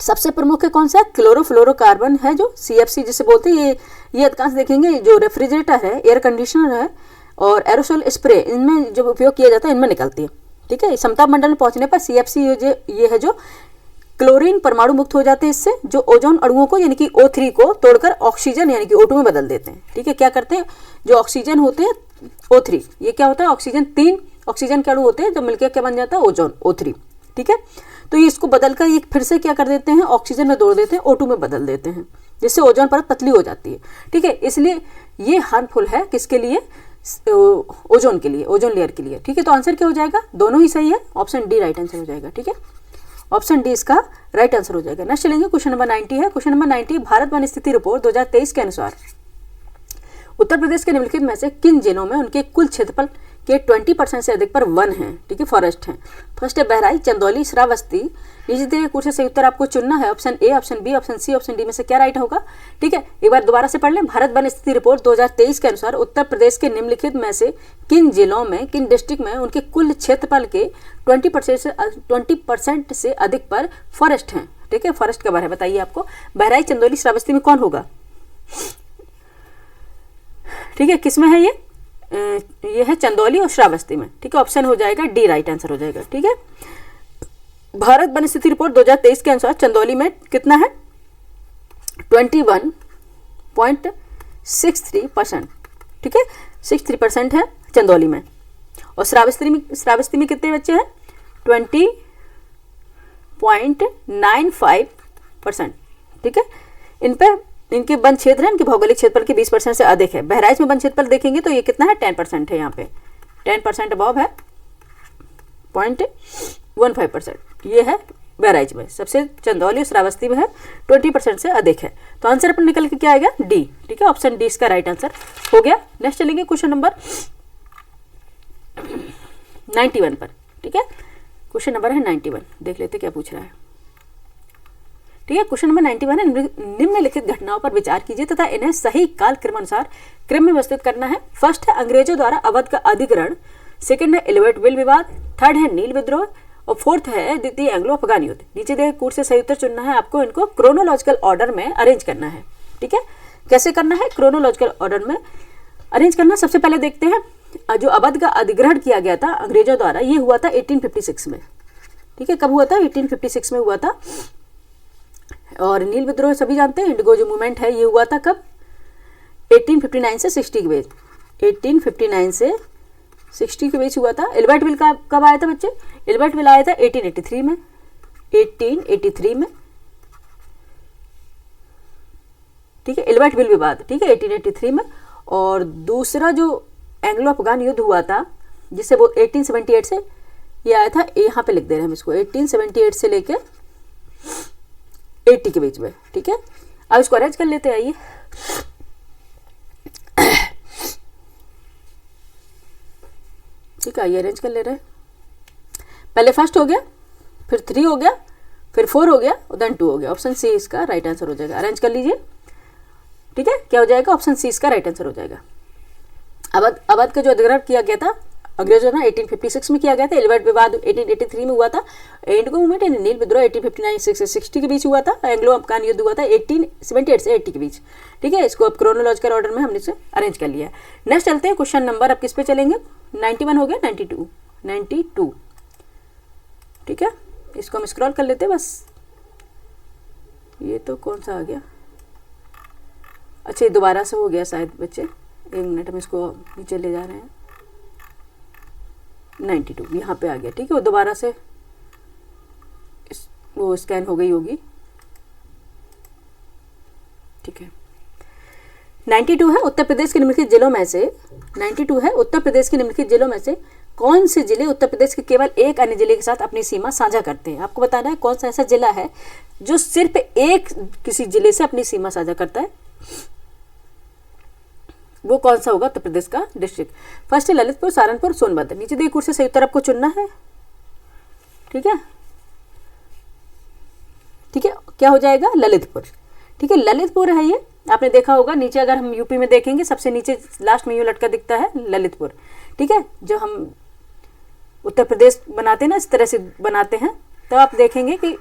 सबसे प्रमुख है कौन सा, क्लोरोफ्लोरोकार्बन है जो सीएफसी जिसे बोलते हैं। ये अधिकांश देखेंगे जो रेफ्रिजरेटर है, एयर कंडीशनर है और एरोसोल स्प्रे, इनमें जो उपयोग किया जाता है इनमें निकलती है। ठीक है, समताप मंडल में पहुंचने पर सीएफसी ये है जो क्लोरीन परमाणु मुक्त हो जाते हैं, इससे जो ओजोन अणुओं को यानी कि O3 को तोड़कर ऑक्सीजन यानी कि O2 में बदल देते हैं। ठीक है, क्या करते हैं, जो ऑक्सीजन होते हैं O3, ये क्या होता है, ऑक्सीजन 3 ऑक्सीजन के अणु होते हैं जो मिलकर क्या बन जाता है, ओजोन O3। ठीक है, तो ये इसको बदलकर ये फिर से क्या कर देते हैं, ऑक्सीजन में तोड़ देते हैं, O2 में बदल देते हैं, जिससे ओजोन परत पतली हो जाती है। ठीक है, इसलिए ये हार्मफुल है किसके लिए, ओजोन के लिए, ओजोन लेयर के लिए। ठीक है, तो आंसर क्या हो जाएगा, दोनों ही सही है, ऑप्शन डी राइट आंसर हो जाएगा। ठीक है, ऑप्शन डी इसका राइट आंसर हो जाएगा। नेक्स्ट चलेंगे, क्वेश्चन नंबर 90 है। क्वेश्चन नंबर 90 भारत वन स्थिति रिपोर्ट 2023 के अनुसार उत्तर प्रदेश के निम्नलिखित में से किन जिलों में उनके कुल क्षेत्रफल के 20% से अधिक पर वन हैं, ठीक है, फॉरेस्ट हैं। फर्स्ट है बहराइच, चंदौली, श्रावस्ती। नीचे दिए कुछ से सही उत्तर आपको चुनना है, option A, option B, option C, option D में से क्या राइट होगा। ठीक है, एक बार दोबारा से पढ़ लें। भारत वन स्थिति रिपोर्ट 2023 के अनुसार उत्तर प्रदेश के निम्नलिखित में से किन जिलों में, किन डिस्ट्रिक्ट में उनके कुल क्षेत्रफल के 20% से अधिक पर फॉरेस्ट हैं। ठीक है, फॉरेस्ट कवर है, बताइए आपको बहराइच, चंदौली, श्रावस्ती में कौन होगा। ठीक है, किसमें है ये है चंदौली और श्रावस्ती में। ठीक है, ऑप्शन हो जाएगा डी राइट आंसर हो जाएगा। ठीक है, भारत वन स्थिति रिपोर्ट 2023 के अनुसार चंदौली में कितना है, 21.63%। ठीक है, 63% है चंदौली में। और श्रावस्ती में कितने बच्चे हैं, 20.95%। ठीक है, इन पे इनके वन क्षेत्र है, इनके भौगोलिक क्षेत्रफल के 20% से अधिक है। बहराइच में वन क्षेत्रफल देखेंगे तो ये कितना है, 10% है, यहाँ पे 10% अबव है, 0.15% ये है बहराइच में। सबसे चंदौली और श्रावस्ती में है 20% से अधिक है। तो आंसर अपन निकल के क्या आएगा, डी। ठीक है, ऑप्शन डी इसका राइट आंसर हो गया। नेक्स्ट चलेंगे क्वेश्चन नंबर 91 पर। ठीक है, क्वेश्चन नंबर है 91, देख लेते क्या पूछ रहा है। ठीक है, क्वेश्चन नंबर 91 है, निम्नलिखित घटनाओं पर विचार कीजिए तथा इन्हें सही काल क्रमानुसार क्रम में व्यवस्थित करना है। फर्स्ट है अंग्रेजों द्वारा अवध का अधिग्रहण, सेकंड है एलिवेट विल विवाद, थर्ड है नील विद्रोह और फोर्थ है द्वितीय एंग्लो अफगान युद्ध। नीचे दिए कोड से सही उत्तर चुनना है आपको, इनको क्रोनोलॉजिकल ऑर्डर में अरेंज करना है। ठीक है, कैसे करना है, क्रोनोलॉजिकल ऑर्डर में अरेंज करना। सबसे पहले देखते हैं जो अवध का अधिग्रहण किया गया था अंग्रेजों द्वारा, ये हुआ था 1856 में। ठीक है, कब हुआ था, 1856 में हुआ था। और नील विद्रोह सभी जानते हैं, इंडिगो जो मूवमेंट है ये हुआ था कब, 1859 से 60 के बीच, 1859 से 60 के बीच हुआ था। एलिवेट विल कब आया था बच्चे, एलिवेट विल आया था 1883 में, 1883 में। ठीक है, एलिवेट विल विवाद, ठीक है, 1883 में। और दूसरा जो एंग्लो अफगान युद्ध हुआ था जिसे वो 1878 से ये आया था, यहाँ पे लिख दे रहे हैं हम इसको, 1878 से लेके 80 के बीच में। ठीक है, अब इसको अरेंज कर लेते हैं, आइए। ठीक है, ये अरेंज कर ले रहे हैं। पहले फर्स्ट हो गया, फिर 3 हो गया, फिर 4 हो गया और देन 2 हो गया। ऑप्शन सी इसका राइट आंसर हो जाएगा। अरेंज कर लीजिए। ठीक है, क्या हो जाएगा, ऑप्शन सी इसका राइट आंसर हो जाएगा। अवध का जो अधिग्रहण किया गया था अंग्रेजों ने 1856 में किया गया था। एलिवेट विवाद 1883 में हुआ था। इंडिगो मूवमेंट यानी नील विद्रोह 1859 से 60 के बीच हुआ था। एंग्लो अफगान युद्ध हुआ था 1878 से 80 के बीच। ठीक है, इसको अब क्रोनोलॉजिकल ऑर्डर में हमने इसे अरेंज कर लिया है। नेक्स्ट चलते हैं क्वेश्चन नंबर, अब किस पे चलेंगे, 91 हो गया, 92। ठीक है, इसको हम स्क्रॉल कर लेते हैं बस। ये तो कौन सा आ गया, अच्छा ये दोबारा से हो गया शायद बच्चे, 1 मिनट हम इसको नीचे ले जा रहे हैं। 92 यहाँ पे आ गया। ठीक है, वो दोबारा से वो स्कैन हो गई होगी। ठीक है, 92 है उत्तर प्रदेश के निम्नलिखित जिलों में से 92 है उत्तर प्रदेश के निम्नलिखित जिलों में से कौन से जिले उत्तर प्रदेश के केवल एक अन्य जिले के साथ अपनी सीमा साझा करते हैं। आपको बताना है कौन सा ऐसा जिला है जो सिर्फ एक किसी जिले से अपनी सीमा साझा करता है, वो कौन सा होगा उत्तर प्रदेश का डिस्ट्रिक्ट। फर्स्ट है ललितपुर, सहारनपुर, सोनभद्र। नीचे दिए कुछ से सही उत्तर आपको चुनना है। ठीक है, ठीक है, क्या हो जाएगा ललितपुर। ठीक है, ललितपुर है ये, आपने देखा होगा नीचे अगर हम यूपी में देखेंगे सबसे नीचे लास्ट में यूं लटका दिखता है ललितपुर। ठीक है, जो हम उत्तर प्रदेश बनाते हैं ना इस तरह से बनाते हैं, तो आप देखेंगे कि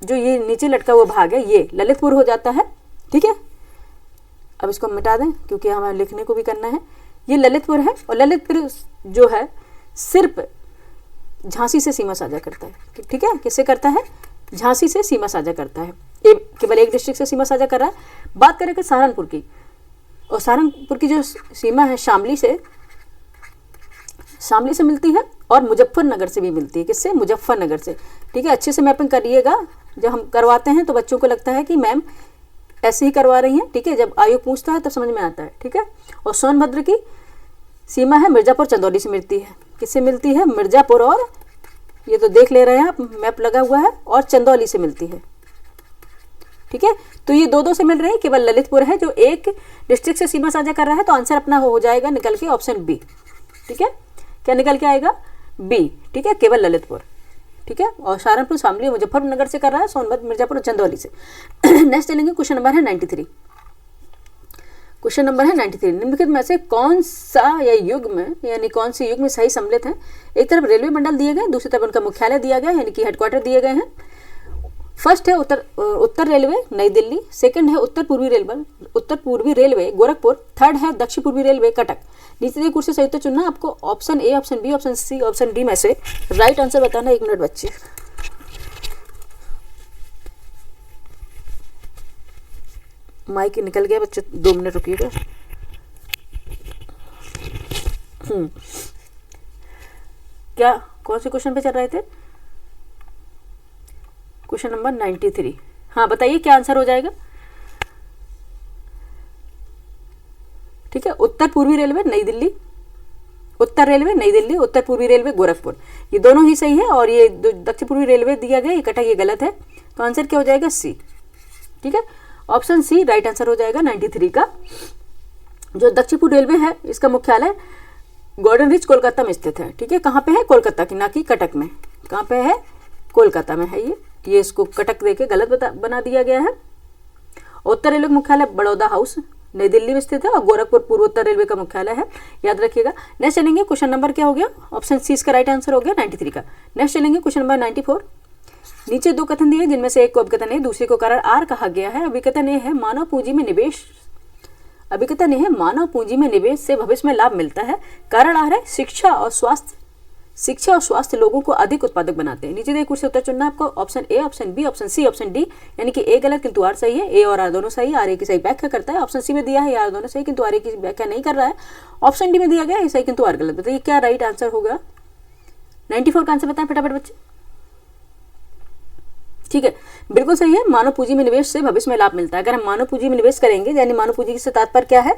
जो ये नीचे लटका हुआ भाग है ये ललितपुर हो जाता है। ठीक है, अब इसको मिटा दें क्योंकि हमें लिखने को भी करना है। ये ललितपुर है और ललितपुर जो है सिर्फ झांसी से सीमा साझा करता है। ठीक है, किससे करता है, झांसी से सीमा साझा करता है, केवल एक डिस्ट्रिक्ट से सीमा साझा कर रहा है। बात करें कि सहारनपुर की, और सहारनपुर की जो सीमा है शामली से मिलती है और मुजफ्फरनगर से भी मिलती है। किससे, मुजफ्फरनगर से। ठीक है, अच्छे से मैपिंग करिएगा, जब हम करवाते हैं तो बच्चों को लगता है कि मैम ऐसे ही करवा रही हैं। ठीक है, जब आयोग पूछता है तब समझ में आता है। ठीक है, और सोनभद्र की सीमा है मिर्जापुर चंदौली से मिलती है। किससे मिलती है, मिर्जापुर, और ये तो देख ले रहे हैं आप मैप लगा हुआ है, और चंदौली से मिलती है। ठीक है, तो ये दो से मिल रहे हैं, केवल ललितपुर है जो एक डिस्ट्रिक्ट से सीमा साझा कर रहा है। तो आंसर अपना हो जाएगा निकल के ऑप्शन बी। ठीक है, क्या निकल के आएगा, बी। ठीक है, केवल ललितपुर। ठीक है, और सहारनपुर, शामली, मुजफ्फरनगर से कर रहा है, सोनभद्र, मिर्जापुर और चंदौली से। नेक्स्ट चलेंगे, क्वेश्चन नंबर है 93। क्वेश्चन नंबर है 93, निम्नलिखित में से कौन सा या युग में यानी कौन सी युग में सही सम्मिलित है। एक तरफ रेलवे मंडल दिए गए, दूसरी तरफ उनका मुख्यालय दिया गया यानी कि हेडक्वार्टर दिए गए हैं। फर्स्ट है उत्तर रेलवे नई दिल्ली, सेकंड है उत्तर पूर्वी रेलवे गोरखपुर, थर्ड है दक्षिण पूर्वी रेलवे कटक। नीचे दिए कुछ से सही उत्तर चुनना, आपको option A, option B, option C, option D में से राइट आंसर बताना। 1 मिनट बच्चे, माइक निकल गया बच्चे, 2 मिनट रुकिएगा। क्या कौन से क्वेश्चन पे चल रहे थे, क्वेश्चन नंबर 93। हाँ बताइए क्या आंसर हो जाएगा। ठीक है, उत्तर पूर्वी रेलवे नई दिल्ली, उत्तर रेलवे नई दिल्ली, उत्तर पूर्वी रेलवे गोरखपुर, ये दोनों ही सही है। और ये दक्षिण पूर्वी रेलवे दिया गया, ये कटक, ये गलत है। तो आंसर क्या हो जाएगा, सी। ठीक है, ऑप्शन सी राइट आंसर हो जाएगा 93 का। जो दक्षिण पूर्व रेलवे है इसका मुख्यालय गोल्डन रिच कोलकाता में स्थित है। ठीक है, कहाँ पे है, कोलकाता की, ना कि कटक में। कहाँ पे है, कोलकाता में है ये इसको कटक देके गलत बना दिया गया है। उत्तर रेलवे का मुख्यालय बड़ौदा हाउस नई दिल्ली में स्थित है और गोरखपुर पूर्वोत्तर रेलवे का मुख्यालय है, याद रखिएगा। नेक्स्ट चलेंगे, क्वेश्चन नंबर क्या हो गया, ऑप्शन सी इसका राइट आंसर हो गया 93 का। नेक्स्ट चलेंगे क्वेश्चन नंबर 94। नीचे 2 कथन दिए जिनमें से एक को अभिकथन ए, दूसरे को कारण आर कहा गया है। अभिकथन ए है मानव पूंजी में निवेश, अभिकथन ए है मानव पूंजी में निवेश से भविष्य में लाभ मिलता है। कारण आर है शिक्षा और स्वास्थ्य लोगों को अधिक उत्पादक बनाते हैं। नीचे दिए कुछ से उत्तर चुनना आपको, option A, option B, option C, option D. यानी कि ए गलत किंतु आर सही है, ए और आर दोनों सही, आर ए की सही व्याख्या करता है। ऑप्शन सी में दिया है आर दोनों सही किंतु आर ए की व्याख्या नहीं कर रहा है। ऑप्शन डी में दिया गया है सही किंतु आर गलत। बताइए क्या राइट आंसर होगा। 94 का आंसर बताएं फटाफट बच्चे। ठीक है, बिल्कुल सही है, मानव पूंजी में निवेश से भविष्य में लाभ मिलता है। अगर हम मानव पूंजी में निवेश करेंगे, यानी मानव पूंजी से तात्पर्य क्या है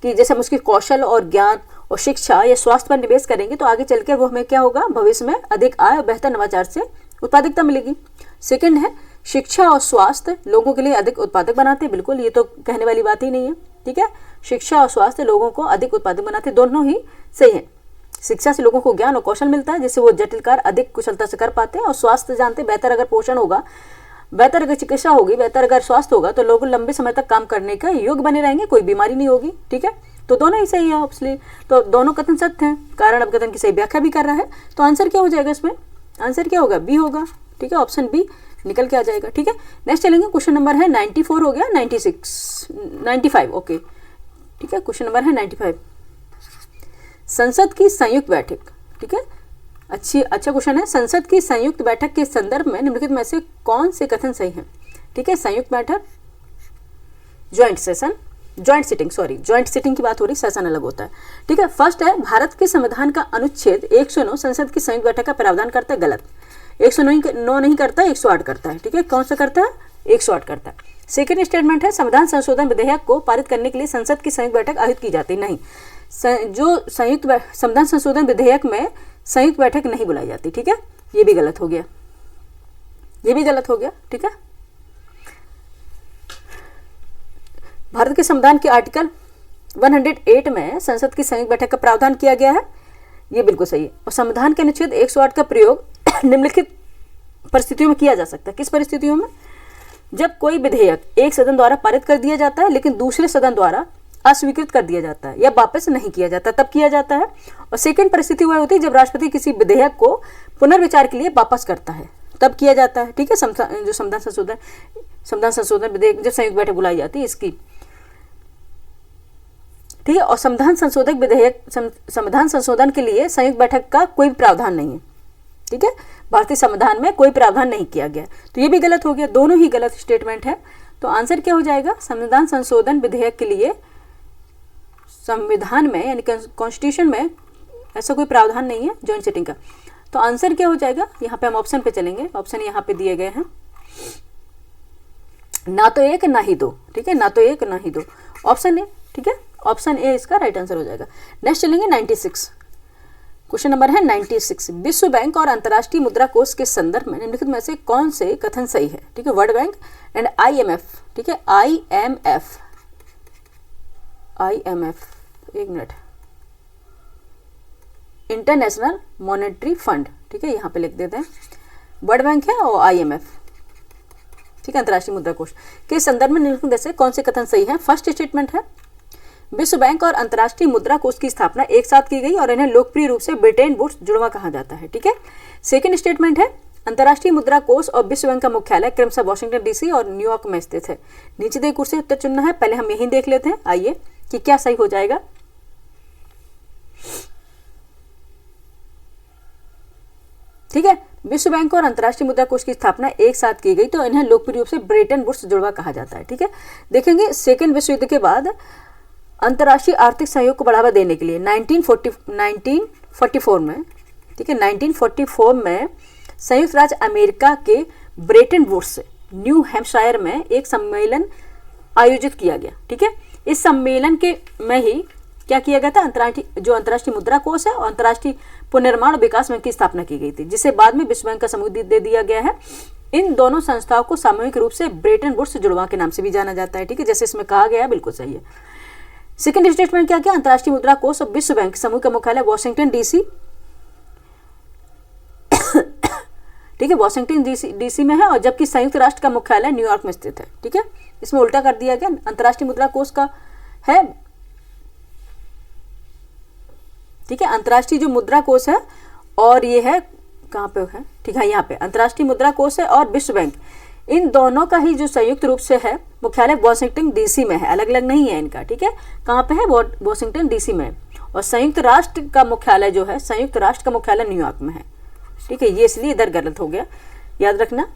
कि जैसे हम उसके कौशल और ज्ञान और शिक्षा या स्वास्थ्य पर निवेश करेंगे तो आगे चलकर वो हमें क्या होगा, भविष्य में अधिक आय और बेहतर नवाचार से उत्पादकता मिलेगी। सेकंड है शिक्षा और स्वास्थ्य लोगों के लिए अधिक उत्पादक बनाते हैं। बिल्कुल, ये तो कहने वाली बात ही नहीं है। ठीक है, शिक्षा और स्वास्थ्य लोगों को अधिक उत्पादक बनाते, दोनों ही सही है। शिक्षा से लोगों को ज्ञान और कौशल मिलता है जिससे वो जटिल कार्य अधिक कुशलता से कर पाते हैं। और स्वास्थ्य जानते हैं, बेहतर अगर पोषण होगा, बेहतर अगर चिकित्सा होगी, बेहतर अगर स्वास्थ्य होगा तो लोग लंबे समय तक काम करने का योग्य बने रहेंगे, कोई बीमारी नहीं होगी। ठीक है, तो दोनों ही सही है ऑब्वियसली, तो दोनों कथन सत्य हैं। कारण अब कथन की सही व्याख्या भी कर रहा है, तो आंसर क्या हो जाएगा इसमें, आंसर क्या होगा, बी होगा। ठीक है, ऑप्शन बी निकल के आ जाएगा। ठीक है, नेक्स्ट चलेंगे, क्वेश्चन नंबर है 94 हो गया, 95 ओके। ठीक है, क्वेश्चन नंबर है 95, संसद की संयुक्त बैठक। ठीक है, अच्छा क्वेश्चन है। संसद की संयुक्त बैठक के संदर्भ में निम्नलिखित में से कौन से कथन सही हैं। ठीक है, संयुक्त बैठक, ज्वाइंट सिटिंग की बात हो रही, सेशन अलग होता है। ठीक है, फर्स्ट है भारत के संविधान का अनुच्छेद 109 संसद की संयुक्त बैठक का प्रावधान करता है, गलत। 109 नहीं करता है, 108 करता है। ठीक है, कौन सा करता है, 108 करता है। सेकेंड स्टेटमेंट है संविधान संशोधन विधेयक को पारित करने के लिए संसद की संयुक्त बैठक आयोजित की जाती नहीं। जो संविधान संशोधन विधेयक में संयुक्त बैठक नहीं बुलाई जाती, ठीक है, ये भी गलत हो गया, ये भी गलत हो गया, ठीक है। भारत के संविधान के आर्टिकल 108 में संसद की संयुक्त बैठक का प्रावधान किया गया है, ये बिल्कुल सही है। और संविधान के अनुच्छेद 108 का प्रयोग निम्नलिखित परिस्थितियों में किया जा सकता है। किस परिस्थितियों में? जब कोई विधेयक एक सदन द्वारा पारित कर दिया जाता है लेकिन दूसरे सदन द्वारा अस्वीकृत कर दिया जाता है या वापस नहीं किया जाता, तब किया जाता है। और सेकंड परिस्थिति वह होती है जब राष्ट्रपति किसी विधेयक को पुनर्विचार के लिए वापस करता है, तब किया जाता है, ठीक है। जो संविधान संशोधन विधेयक जब संयुक्त बैठक बुलाई जाती है इसकी, ठीक है। और संविधान संशोधन के लिए संयुक्त बैठक का कोई प्रावधान नहीं है, ठीक है। भारतीय संविधान में कोई प्रावधान नहीं किया गया, तो ये भी गलत हो गया, दोनों ही गलत स्टेटमेंट है। तो आंसर क्या हो जाएगा? संविधान संशोधन विधेयक के लिए संविधान में यानी कॉन्स्टिट्यूशन में ऐसा कोई प्रावधान नहीं है जॉइंट सिटिंग का। तो आंसर क्या हो जाएगा? यहाँ पे हम ऑप्शन पे चलेंगे, ऑप्शन यहाँ पे दिए गए हैं, ना तो एक ना ही दो, ठीक है, ना तो एक ना ही दो, ऑप्शन ए, ठीक है, ऑप्शन ए इसका राइट आंसर हो जाएगा। नेक्स्ट चलेंगे 96, क्वेश्चन नंबर है 96। विश्व बैंक और अंतर्राष्ट्रीय मुद्रा कोष के संदर्भ में निम्नलिखित में से कौन से कथन सही है? ठीक है, वर्ल्ड बैंक एंड IMF, ठीक है, IMF, एक मिनट, इंटरनेशनल मॉनेटरी फंड, ठीक है, यहाँ पे लिख देते हैं, वर्ल्ड बैंक है और IMF, ठीक है, अंतर्राष्ट्रीय मुद्रा कोष के संदर्भ में निम्नलिखित में से कौन से कथन सही है? फर्स्ट स्टेटमेंट है विश्व बैंक और अंतर्राष्ट्रीय मुद्रा कोष की स्थापना एक साथ की गई और इन्हें लोकप्रिय रूप से ब्रिटेन वुड्स जुड़वा कहा जाता है, ठीक है। सेकंड स्टेटमेंट है अंतर्राष्ट्रीय मुद्रा कोष और विश्व बैंक का मुख्यालय क्रमशः वॉशिंगटन DC और न्यूयॉर्क में स्थित है। नीचे दिए कुर्सी उत्तर चुनना है, पहले हम यही देख लेते हैं, आइए कि क्या सही हो जाएगा। ठीक है, विश्व बैंक और अंतर्राष्ट्रीय मुद्रा कोष की स्थापना एक साथ की गई तो इन्हें लोकप्रिय रूप से ब्रिटेन वुड्स जुड़वा कहा जाता है, ठीक है। देखेंगे सेकेंड विश्व युद्ध के बाद अंतर्राष्ट्रीय आर्थिक सहयोग को बढ़ावा देने के लिए 1944 में, ठीक है, 1944 में संयुक्त राज्य अमेरिका के ब्रेटन वुड्स न्यू हैम्पशायर में एक सम्मेलन आयोजित किया गया, ठीक है। इस सम्मेलन के में ही क्या किया गया था? अंतर्राष्ट्रीय मुद्रा कोष है और अंतर्राष्ट्रीय पुनर्निर्माण और विकास बैंक की स्थापना की गई थी, जिसे बाद में विश्व बैंक का समूह दे दिया गया है। इन दोनों संस्थाओं को सामूहिक रूप से ब्रेटन वुड्स जुड़वा के नाम से भी जाना जाता है, ठीक है, जैसे इसमें कहा गया, बिल्कुल सही है। सेकंड स्टेटमेंट क्या किया? अंतर्राष्ट्रीय मुद्रा कोष और विश्व बैंक समूह का मुख्यालय वॉशिंगटन DC, ठीक है, वॉशिंगटन DC में है और जबकि संयुक्त राष्ट्र का मुख्यालय न्यूयॉर्क में स्थित है, ठीक है। इसमें उल्टा कर दिया गया, अंतर्राष्ट्रीय मुद्रा कोष का है, ठीक है, अंतर्राष्ट्रीय जो मुद्रा कोष है और ये है कहाँ पे है, ठीक है, यहाँ पे अंतर्राष्ट्रीय मुद्रा कोष है और विश्व बैंक, इन दोनों का ही जो संयुक्त रूप से है मुख्यालय वॉशिंगटन DC में है, अलग अलग नहीं है इनका, ठीक है। कहाँ पे है? वॉशिंगटन DC में। और संयुक्त राष्ट्र का मुख्यालय जो है, संयुक्त राष्ट्र का मुख्यालय न्यूयॉर्क में है, ठीक है, ये इसलिए इधर गलत हो गया, याद रखना।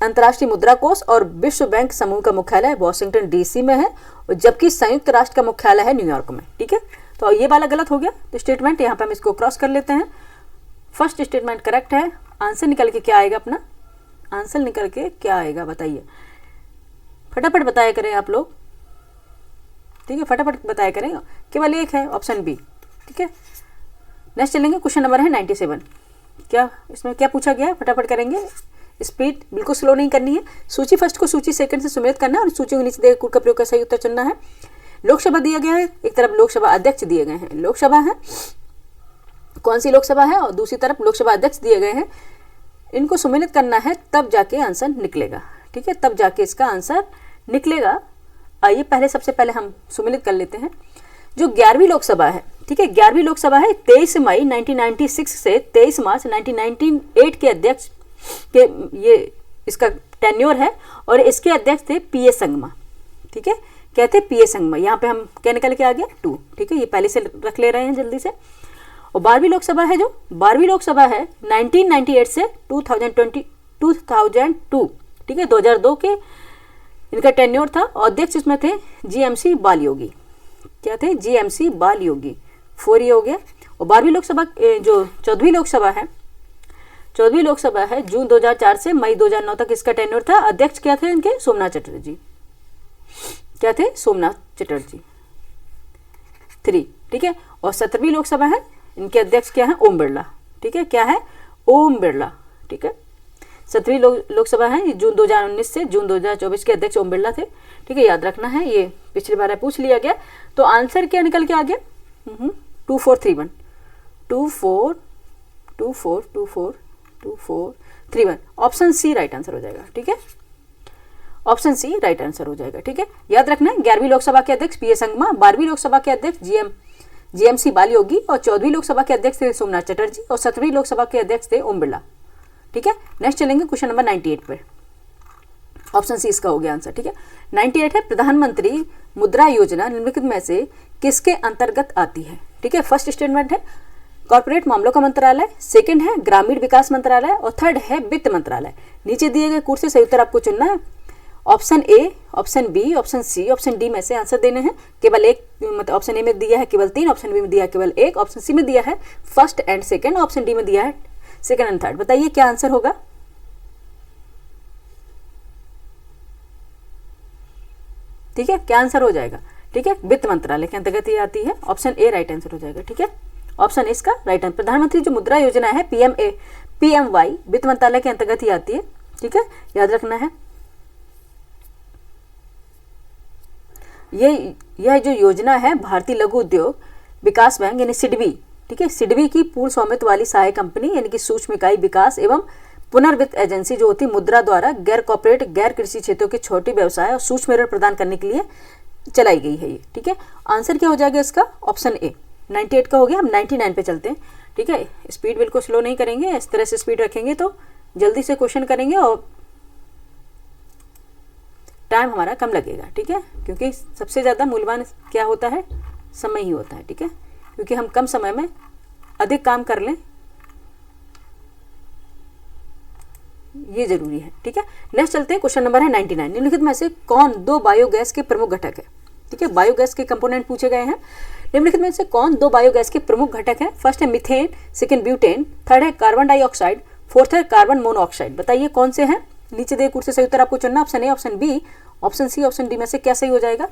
अंतर्राष्ट्रीय मुद्रा कोष और विश्व बैंक समूह का मुख्यालय वॉशिंगटन DC में है और जबकि संयुक्त राष्ट्र का मुख्यालय है न्यूयॉर्क में, ठीक है। तो ये वाला गलत हो गया, तो स्टेटमेंट यहाँ पे हम इसको क्रॉस कर लेते हैं। फर्स्ट स्टेटमेंट करेक्ट है। आंसर निकल के क्या आएगा? अपना आंसर निकल के क्या आएगा बताइए, फटाफट बताया करें आप लोग, ठीक है, फटाफट बताया करें, केवल एक है ऑप्शन बी, ठीक है। नेक्स्ट चलेंगे, क्वेश्चन नंबर है 97। क्या इसमें क्या पूछा गया है? फटाफट करेंगे, स्पीड बिल्कुल स्लो नहीं करनी है। सूची फर्स्ट को सूची सेकंड से सुमेलित करना है और सूची को नीचे दिए कोड का प्रयोग कर सही उत्तर चुनना है। लोकसभा दिया गया है, एक तरफ लोकसभा अध्यक्ष दिए गए हैं, लोकसभा है, कौन सी लोकसभा है, और दूसरी तरफ लोकसभा अध्यक्ष दिए गए हैं, इनको सुमेलित करना है तब जाके आंसर निकलेगा, ठीक है, तब जाके इसका आंसर निकलेगा। आइए पहले सबसे पहले हम सुमेलित कर लेते हैं। जो 11वीं लोकसभा है, ठीक है, 11वीं लोकसभा है, 23 मई 1996 से 23 मार्च 1998 के अध्यक्ष के ये इसका टेन्योर है और इसके अध्यक्ष थे पीए संगमा, ठीक है, कहते पीए संगमा। यहाँ पे हम क्या निकल के आ गया? 2, ठीक है, ये पहले से रख ले रहे हैं जल्दी से। और 12वीं लोकसभा है, जो 12वीं लोकसभा है 1998 से 2002, ठीक है, 2002 के इनका टेन्योर था और अध्यक्ष इसमें थे GMC बाल योगी। क्या थे? GMC बाल योगी। 4 ये हो गया। और 12वीं लोकसभा जो 14वीं लोकसभा है, 14वीं लोकसभा है, जून 2004 से मई 2009 तक इसका टेन्योर था। अध्यक्ष क्या थे इनके? सोमनाथ चटर्जी। क्या थे? सोमनाथ चटर्जी 3, ठीक है। और 17वीं लोकसभा है, इनके अध्यक्ष क्या है? ओम बिरला, ठीक है। क्या है? ओम बिरला, ठीक है। 17वीं लोकसभा है, जून 2019 से जून 2024 के अध्यक्ष ओम बिरला थे, ठीक है, याद रखना है। ये पिछली बार पूछ लिया गया। तो आंसर क्या निकल के आ गया? 2431, 2431। ऑप्शन सी राइट आंसर हो जाएगा, ठीक है। ऑप्शन सी राइट आंसर हो जाएगा, ठीक है। याद रखना है 11वीं लोकसभा के अध्यक्ष पी ए संगमा, 12वीं लोकसभा के अध्यक्ष जीएमसी बालयोगी और 14वीं लोकसभा के अध्यक्ष थे सोमनाथ चटर्जी और 17वीं लोकसभा के अध्यक्ष थे ओम बिरला, ठीक है। नेक्स्ट चलेंगे क्वेश्चन नंबर 98 पे। ऑप्शन सी इसका हो गया आंसर, ठीक है। 98 है, प्रधानमंत्री मुद्रा योजना निम्नलिखित में से किसके अंतर्गत आती है? ठीक है। फर्स्ट स्टेटमेंट है कॉर्पोरेट मामलों का मंत्रालय, सेकंड है ग्रामीण विकास मंत्रालय और थर्ड है वित्त मंत्रालय। नीचे दिए गए कोड से सही उत्तर आपको चुनना है। Option A, option B, option C, option D में से आंसर देने हैं। केवल एक, मतलब ऑप्शन ए में दिया है केवल 3, ऑप्शन बी में दिया है केवल 1, ऑप्शन सी में दिया है first and second, option D में दिया है सेकंड एंड थर्ड। बताइए क्या आंसर होगा? ठीक है, क्या आंसर हो जाएगा? ठीक है, वित्त मंत्रालय के अंतर्गत ये आती है। ऑप्शन ए राइट आंसर हो जाएगा, ठीक है। ऑप्शन इसका राइट आंसर। प्रधानमंत्री जो मुद्रा योजना है पीएमवाई वित्त मंत्रालय के अंतर्गत ही आती है, ठीक है, याद रखना है। यह जो योजना है भारतीय लघु उद्योग विकास बैंक यानी सिडबी, ठीक है, सिडबी की पूर्ण स्वामित्व वाली सहायक कंपनी यानी कि सूक्ष्म इकाई विकास एवं पुनर्वित्त एजेंसी जो होती मुद्रा द्वारा गैर कॉर्पोरेट गैर कृषि क्षेत्रों के छोटे व्यवसाय और सूक्ष्म ऋण प्रदान करने के लिए चलाई गई है ये, ठीक है। आंसर क्या हो जाएगा इसका? ऑप्शन ए 98 का हो गया। हम 99 पे चलते हैं, ठीक है। स्पीड बिल्कुल स्लो नहीं करेंगे, इस तरह से स्पीड रखेंगे तो जल्दी से क्वेश्चन करेंगे और टाइम हमारा कम लगेगा, ठीक है, क्योंकि सबसे ज़्यादा मूल्यवान क्या होता है? समय ही होता है, ठीक है, क्योंकि हम कम समय में अधिक काम कर लें, ये जरूरी है, ठीक है। नेक्स्ट चलते हैं, क्वेश्चन नंबर है 99। निम्नलिखित में से कौन दो बायोगैस के प्रमुख घटक है? ठीक है, बायोगैस के कंपोनेंट पूछे गए हैं। निम्नलिखित में से कौन दो बायोगैस के प्रमुख घटक है? फर्स्ट है मीथेन, सेकंड ब्यूटेन, थर्ड है कार्बन डाइऑक्साइड, फोर्थ है कार्बन मोनोऑक्साइड। बताइए कौन से हैं? नीचे दिए कोड से सही उत्तर आपको चुनना। Option A, option B, option C, option D में से क्या सही हो जाएगा?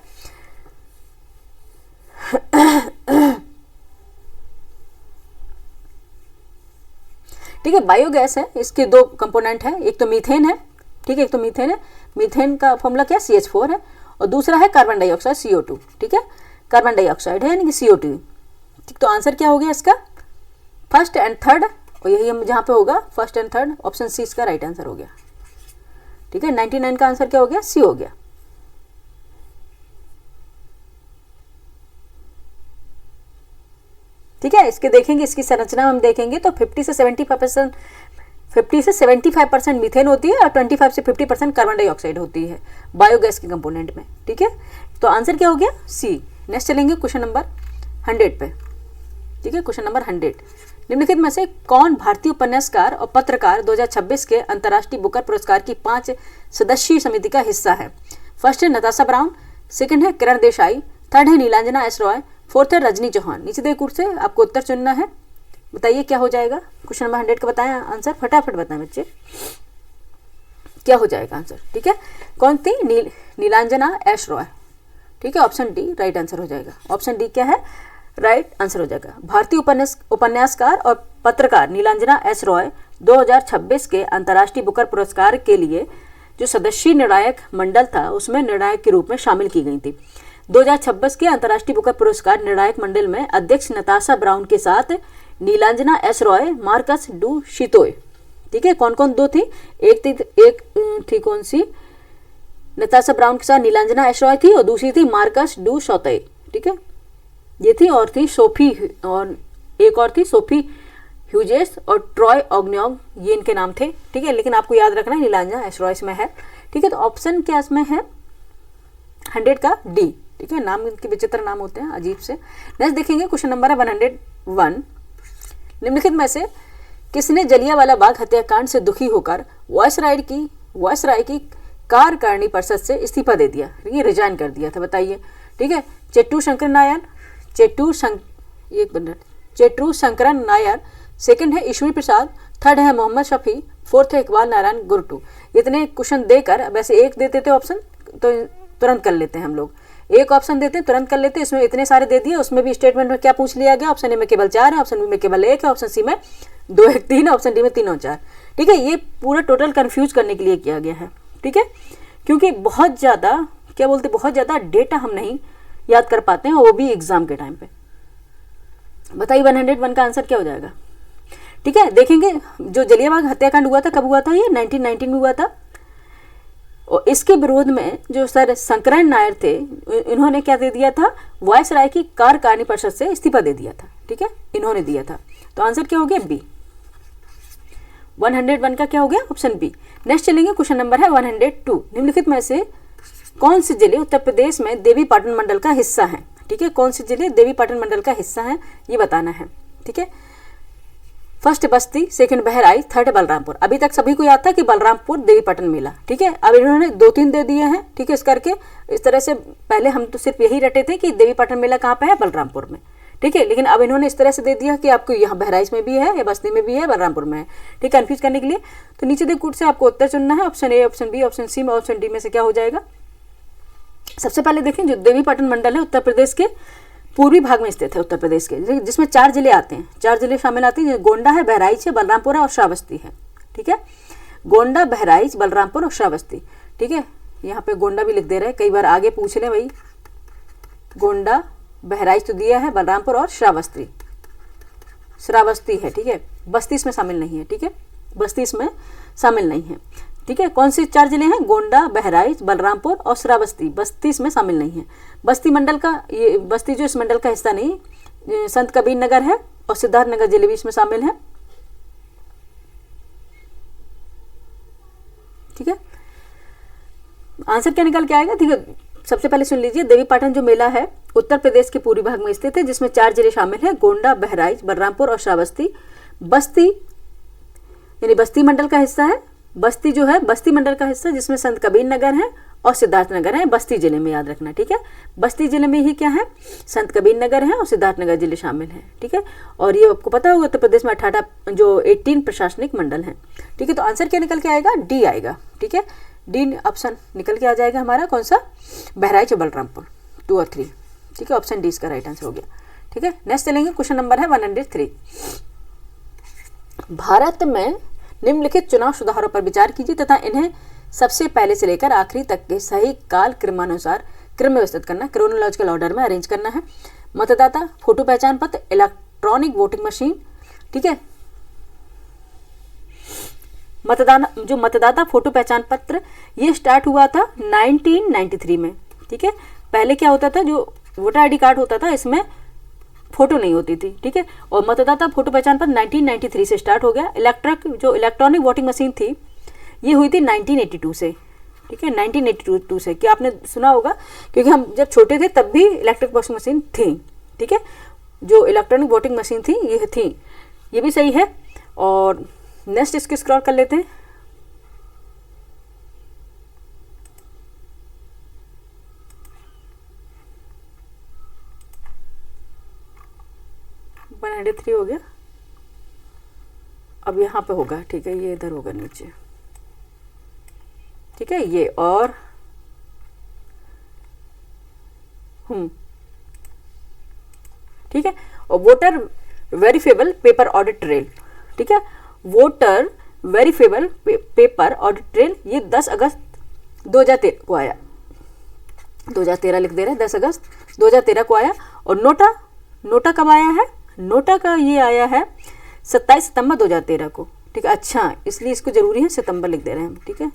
ठीक है, बायोगैस है, इसके दो कंपोनेंट है, एक तो मीथेन है, ठीक है, एक तो मीथेन है, मीथेन का फॉर्मूला क्या? CH4 है, और दूसरा है कार्बन डाइऑक्साइड CO2, ठीक है, कार्बन डाइऑक्साइड है यानी कि CO2, ठीक। तो आंसर क्या हो गया इसका? फर्स्ट एंड थर्ड, और यही हम जहाँ पे होगा first and third, option C इसका राइट आंसर हो गया, ठीक है। 99 का आंसर क्या हो गया? सी हो गया। ठीक है, इसके देखेंगे, इसकी संरचना हम देखेंगे तो 50 से 75% मीथेन होती है और 25 से 50% कार्बन डाइऑक्साइड होती है बायोगैस के कंपोनेंट में, ठीक है। तो आंसर क्या हो गया? सी। नेक्स्ट चलेंगे क्वेश्चन नंबर 100 पे, ठीक है, क्वेश्चन नंबर 100। निम्नलिखित में से कौन भारतीय उपन्यासकार और पत्रकार 2026 के अंतर्राष्ट्रीय बुकर पुरस्कार की 5 सदस्यीय समिति का हिस्सा है? फर्स्ट है नताशा ब्राउन, सेकंड है किरण देसाई, थर्ड है नीलांजना एस रॉय, फोर्थ है रजनी चौहान। नीचे दिए कोड से आपको उत्तर चुनना है। बताइए क्या हो जाएगा? क्वेश्चन नंबर 100 का बताएं आंसर, फटाफट बताएं बच्चे, क्या हो जाएगा आंसर? ठीक है, कौन थी? नीलांजना एस रॉय, ठीक है, ऑप्शन डी राइट आंसर हो जाएगा। ऑप्शन डी क्या है? राइट आंसर हो जाएगा। भारतीय उपन्यासकार और पत्रकार नीलांजना एस रॉय 2026 के अंतर्राष्ट्रीय बुकर पुरस्कार के लिए जो सदस्यीय निर्णायक मंडल था उसमें निर्णायक के रूप में शामिल की गई थी। 2026 के अंतर्राष्ट्रीय बुकर पुरस्कार निर्णायक मंडल में अध्यक्ष नताशा ब्राउन के साथ Nilanjana S Roy, Marcus du Sautoy, ठीक है। कौन कौन दो थी? एक थी कौन सी? नताशा ब्राउन के साथ नीलांजना एस रॉय थी और दूसरी थी मार्कस डू शितोय, ठीक है, ये थी। और थी सोफी, और एक और थी सोफी ह्यूजेस और ट्रॉय ऑग्न्योग, ये इनके नाम थे, ठीक है। लेकिन आपको याद रखना है नीलांजना एस रॉय इसमें है, ठीक है। तो ऑप्शन क्या इसमें है? 100 का डी, ठीक है। नाम इनके विचित्र नाम होते हैं, अजीब से। नेक्स्ट देखेंगे, क्वेश्चन नंबर है 101। निम्नलिखित में से किसने जलियांवाला बाग हत्याकांड से दुखी होकर वायसराय की कार्यकारिणी परिषद से इस्तीफा दे दिया, ये रिजाइन कर दिया था? बताइए, ठीक है। चेट्टू शंकरन नायर, सेकंड है ईश्वरी प्रसाद, थर्ड है मोहम्मद शफी, फोर्थ है इकबाल नारायण गुरटू। इतने क्वेश्चन देकर, वैसे एक देते थे ऑप्शन तो तुरंत कर लेते हैं हम लोग, एक ऑप्शन देते हैं तुरंत कर लेते हैं, इसमें इतने सारे दे दिए। उसमें भी स्टेटमेंट में क्या पूछ लिया गया, ऑप्शन ए में केवल 4 है, ऑप्शन बी में केवल 1 है, ऑप्शन सी में 2 1 3 है, ऑप्शन डी में 3 और 4। ठीक है, ये पूरा टोटल कंफ्यूज करने के लिए किया गया है। ठीक है, क्योंकि बहुत ज़्यादा क्या बोलते, बहुत ज़्यादा डेटा हम नहीं याद कर पाते हैं, वो भी एग्जाम के टाइम पे। बताइए 101 का आंसर क्या हो जाएगा। ठीक है, देखेंगे जो जलियांवाला हत्याकांड हुआ था, कब हुआ था, ये 1919 में हुआ था। और इसके विरोध में जो सर शंकरन नायर थे, इन्होंने क्या दे दिया था, वायसराय की कार्यकारिणी परिषद से इस्तीफा दे दिया था। ठीक है, इन्होंने दिया था। तो आंसर क्या हो गया, बी। 101 का क्या हो गया, ऑप्शन बी। नेक्स्ट चलेंगे, क्वेश्चन नंबर है 102। निम्नलिखित में से कौन से जिले उत्तर प्रदेश में देवी पाटन मंडल का हिस्सा है। ठीक है, कौन से जिले देवी पाटन मंडल का हिस्सा है, ये बताना है। ठीक है, फर्स्ट बस्ती, सेकंड बहराइच, थर्ड बलरामपुर। अभी तक सभी को याद था कि बलरामपुर देवी पाटन मेला। ठीक है, अब इन्होंने 2-3 दे दिए हैं। ठीक है, इस करके इस तरह से पहले हम तो सिर्फ यही रटे थे कि देवी पाटन मेला कहाँ पे है, बलरामपुर में। ठीक है, लेकिन अब इन्होंने इस तरह से दे दिया कि आपको यहाँ बहराइच में भी है, या बस्ती में भी है, बलरामपुर में है। ठीक है, कन्फ्यूज करने के लिए। तो नीचे दे कूट से आपको उत्तर चुनना है, option A, option B, option C में, ऑप्शन डी में से क्या हो जाएगा। सबसे पहले देखें, जो देवी पाटन मंडल है उत्तर प्रदेश के पूर्वी भाग में स्थित है, उत्तर प्रदेश के, जिसमें 4 जिले आते हैं, 4 जिले शामिल आते हैं। गोंडा है, बहराइच है, बलरामपुर है और श्रावस्ती है। ठीक है, गोंडा, बहराइच, बलरामपुर और श्रावस्ती। ठीक है, यहाँ पे गोंडा भी लिख दे रहे हैं, कई बार आगे पूछ लें भाई। गोंडा, बहराइच तो दिया है, बलरामपुर और श्रावस्ती, श्रावस्ती है। ठीक है, बस्ती इसमें शामिल नहीं है। ठीक है, बस्ती इसमें शामिल नहीं है। ठीक है, कौन से 4 जिले हैं, गोंडा, बहराइच, बलरामपुर और श्रावस्ती। बस्ती इसमें शामिल नहीं है। बस्ती मंडल का, ये बस्ती जो इस मंडल का हिस्सा नहीं, संत कबीर नगर है और सिद्धार्थ नगर जिले भी इसमें शामिल है। ठीक है, आंसर क्या निकल के आएगा। ठीक है, सबसे पहले सुन लीजिए, देवी पाटन जो मेला है उत्तर प्रदेश के पूर्वी भाग में स्थित है, जिसमें 4 जिले शामिल है, गोंडा, बहराइच, बलरामपुर और श्रावस्ती। बस्ती यानी बस्ती मंडल का हिस्सा है। बस्ती जो है बस्ती मंडल का हिस्सा, जिसमें संत कबीर नगर है और सिद्धार्थ नगर है, बस्ती जिले में, याद रखना। ठीक है, बस्ती जिले में ही क्या है, संत कबीर नगर है और सिद्धार्थ नगर जिले शामिल है। ठीक है, और ये आपको पता होगा उत्तर प्रदेश में 18 प्रशासनिक मंडल हैं। ठीक है, तो आंसर क्या निकल के आएगा, डी आएगा। ठीक है, डी ऑप्शन निकल के आ जाएगा हमारा, कौन सा, बहराइच और बलरामपुर, 2 और 3। ठीक है, ऑप्शन डी इसका राइट आंसर हो गया। ठीक है, नेक्स्ट चलेंगे, क्वेश्चन नंबर है 103। भारत में निम्नलिखित चुनाव सुधारों पर विचार कीजिए तथा इन्हें सबसे पहले से लेकर आखिरी तक के सही काल क्रमानुसार क्रम में व्यवस्थित करना, क्रोनोलॉजिकल ऑर्डर में अरेंज करना है। मतदाता फोटो पहचान पत्र, इलेक्ट्रॉनिक वोटिंग मशीन। ठीक है, जो मतदाता फोटो पहचान पत्र, ये स्टार्ट हुआ था 1993 में। ठीक है, पहले क्या होता था, जो वोटर आईडी कार्ड होता था इसमें फोटो नहीं होती थी। ठीक है, और मतदाता फोटो पहचान पत्र 1993 से स्टार्ट हो गया। इलेक्ट्रॉनिक वोटिंग मशीन थी, ये हुई थी 1982 से। ठीक है, 1982 से, क्या आपने सुना होगा, क्योंकि हम जब छोटे थे तब भी इलेक्ट्रिक वोटिंग मशीन थी। ठीक है, जो इलेक्ट्रॉनिक वोटिंग मशीन थी ये थी, ये भी सही है। और नेक्स्ट इसको स्क्रॉल कर लेते हैं। थ्री हो गया, अब यहाँ पे होगा। ठीक है, ये इधर होगा नीचे। ठीक है, ये और ठीक है, और voter verifiable paper audit trail. ठीक है, voter verifiable paper audit trail, ये 10 अगस्त 2013 को आया। 2013 लिख दे रहे हैं, 10 अगस्त 2013 को आया। और नोटा कब आया है, नोटा का ये आया है 27 सितंबर 2013 को। ठीक है, अच्छा इसलिए इसको जरूरी है सितंबर लिख दे रहे हैं हम। ठीक है,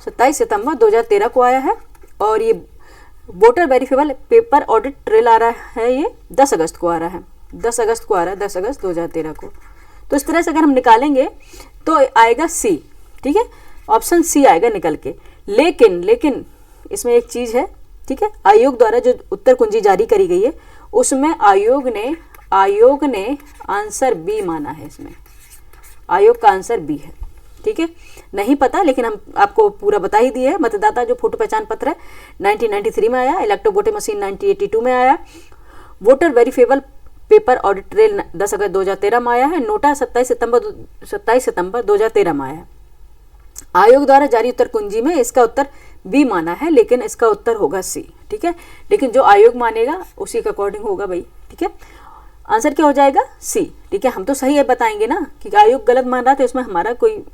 27 सितंबर 2013 को आया है। और ये voter verifiable paper audit trail आ रहा है, ये 10 अगस्त को आ रहा है, 10 अगस्त को आ रहा है, 10 अगस्त 2013 को। तो इस तरह से अगर हम निकालेंगे तो आएगा सी। ठीक है, ऑप्शन सी आएगा निकल के। लेकिन इसमें एक चीज़ है। ठीक है, आयोग द्वारा जो उत्तर कुंजी जारी करी गई है उसमें आयोग ने आंसर बी माना है। इसमें आयोग का आंसर बी है। ठीक है, नहीं पता लेकिन हम आपको पूरा बता ही दिए है। मतदाता जो फोटो पहचान पत्र है 1993 में आया, इलेक्ट्रो वोटिंग मशीन 1982 में आया, voter verifiable paper audit trail 10 अगस्त 2013 में आया है। नोटा 27 सितंबर 2013 में आया है। आयोग द्वारा जारी उत्तर कुंजी में इसका उत्तर बी माना है, लेकिन इसका उत्तर होगा सी। ठीक है, लेकिन जो आयोग मानेगा उसी के अकॉर्डिंग होगा भाई। ठीक है, आंसर क्या हो जाएगा? सी। ठीक है, हम तो सही है बताएंगे ना, कि आयोग गलत मान रहा है तो इसमें हमारा कोई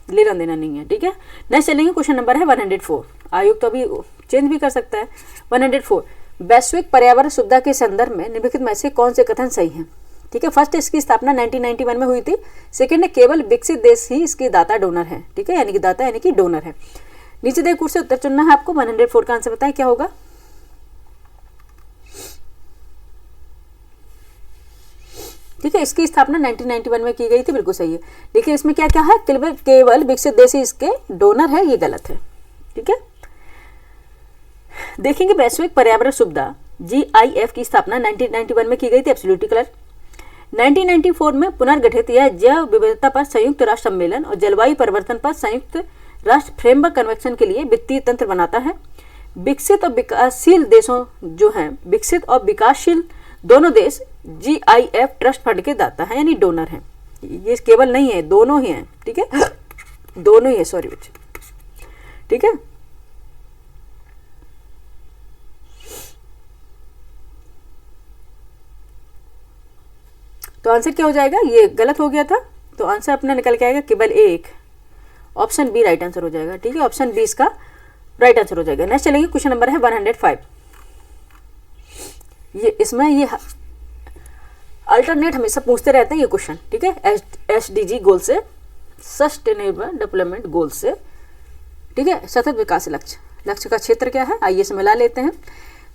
लेना देना नहीं है। ठीक है, नेक्स्ट चलेंगे, क्वेश्चन नंबर है 104। आयोग तो अभी चेंज भी कर सकता है। 104, वैश्विक पर्यावरण सुविधा के संदर्भ में निम्नलिखित में से कौन से कथन सही हैं? ठीक है, फर्स्ट इसकी स्थापना 1991 में हुई थी। सेकंड है केवल विकसित देश ही इसके दाता डोनर है। ठीक है, यानी कि दाता यानी कि डोनर है। नीचे दिए कुछ से उत्तर चुनना है आपको। 104 का आंसर बताएं क्या होगा? ठीक है, इसकी स्थापना 1991 में की गई थी, बिल्कुल सही है। लेकिन इसमें क्या क्या है? केवल विकसित देश ही इसके डोनर है, ये गलत है। ठीक है, देखेंगे वैश्विक पर्यावरण सुविधा GIF की स्थापना 1991 में की गई थी, एब्सोल्युटली कलर। 1994 में पुनर्गठित यह जैव विविधता पर संयुक्त राष्ट्र सम्मेलन और जलवायु परिवर्तन पर संयुक्त राष्ट्र फ्रेमवर्क कन्वेंशन के लिए वित्तीय तंत्र बनाता है। विकसित और विकासशील देशों जो हैं, विकसित और विकासशील दोनों देश GIF ट्रस्ट फंड के दाता है, यानी डोनर हैं। ये केवल नहीं है, दोनों ही हैं। ठीक है, दोनों ही है, सॉरी बच्चे। ठीक है, तो आंसर क्या हो जाएगा? ये गलत हो गया था, तो आंसर अपना निकल के आएगा केवल एक, ऑप्शन बी राइट आंसर हो जाएगा। ठीक है, ऑप्शन बी इसका राइट आंसर हो जाएगा। नेक्स्ट चलेंगे, क्वेश्चन नंबर है 105। ये इसमें ये अल्टरनेट हमेशा पूछते रहते हैं ये क्वेश्चन। ठीक है, SDG गोल से, सस्टेनेबल डेवलपमेंट गोल से। ठीक है, सतत विकास लक्ष्य का क्षेत्र क्या है? आइए इसे मिला लेते हैं।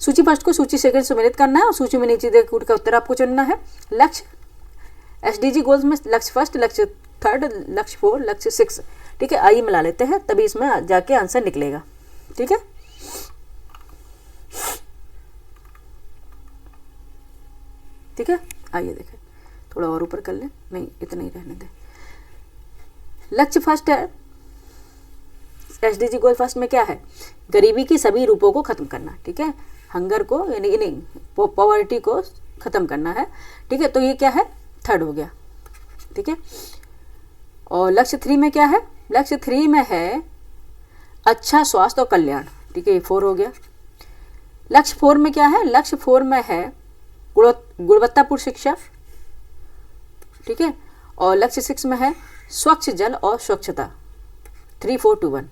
सूची फर्स्ट को सूची सेकंड सम्मिलित करना है और सूची में नीचे दिए कूट का उत्तर आपको चुनना है। लक्ष्य SDG गोल्स में लक्ष्य फर्स्ट, लक्ष्य थर्ड, लक्ष्य 4, लक्ष्य 6। ठीक है, आइए मिला लेते हैं, तभी इसमें जाके आंसर निकलेगा। ठीक है, ठीक है, आइए देखें, थोड़ा और ऊपर कर लें, नहीं इतना ही रहने दें। लक्ष्य फर्स्ट है, SDG गोल फर्स्ट में क्या है? गरीबी की सभी रूपों को खत्म करना। ठीक है, हंगर को यानी नहीं पॉवर्टी को खत्म करना है। ठीक है, तो ये क्या है? थर्ड हो गया। ठीक है, और लक्ष्य 3 में क्या है? लक्ष्य 3 में है अच्छा स्वास्थ्य और कल्याण। ठीक है, ये 4 हो गया। लक्ष्य 4 में क्या है? लक्ष्य 4 में है गुणवत्तापूर्ण शिक्षा। ठीक है, और लक्ष्य 6 में है स्वच्छ जल और स्वच्छता। 3, 4, 2, 1।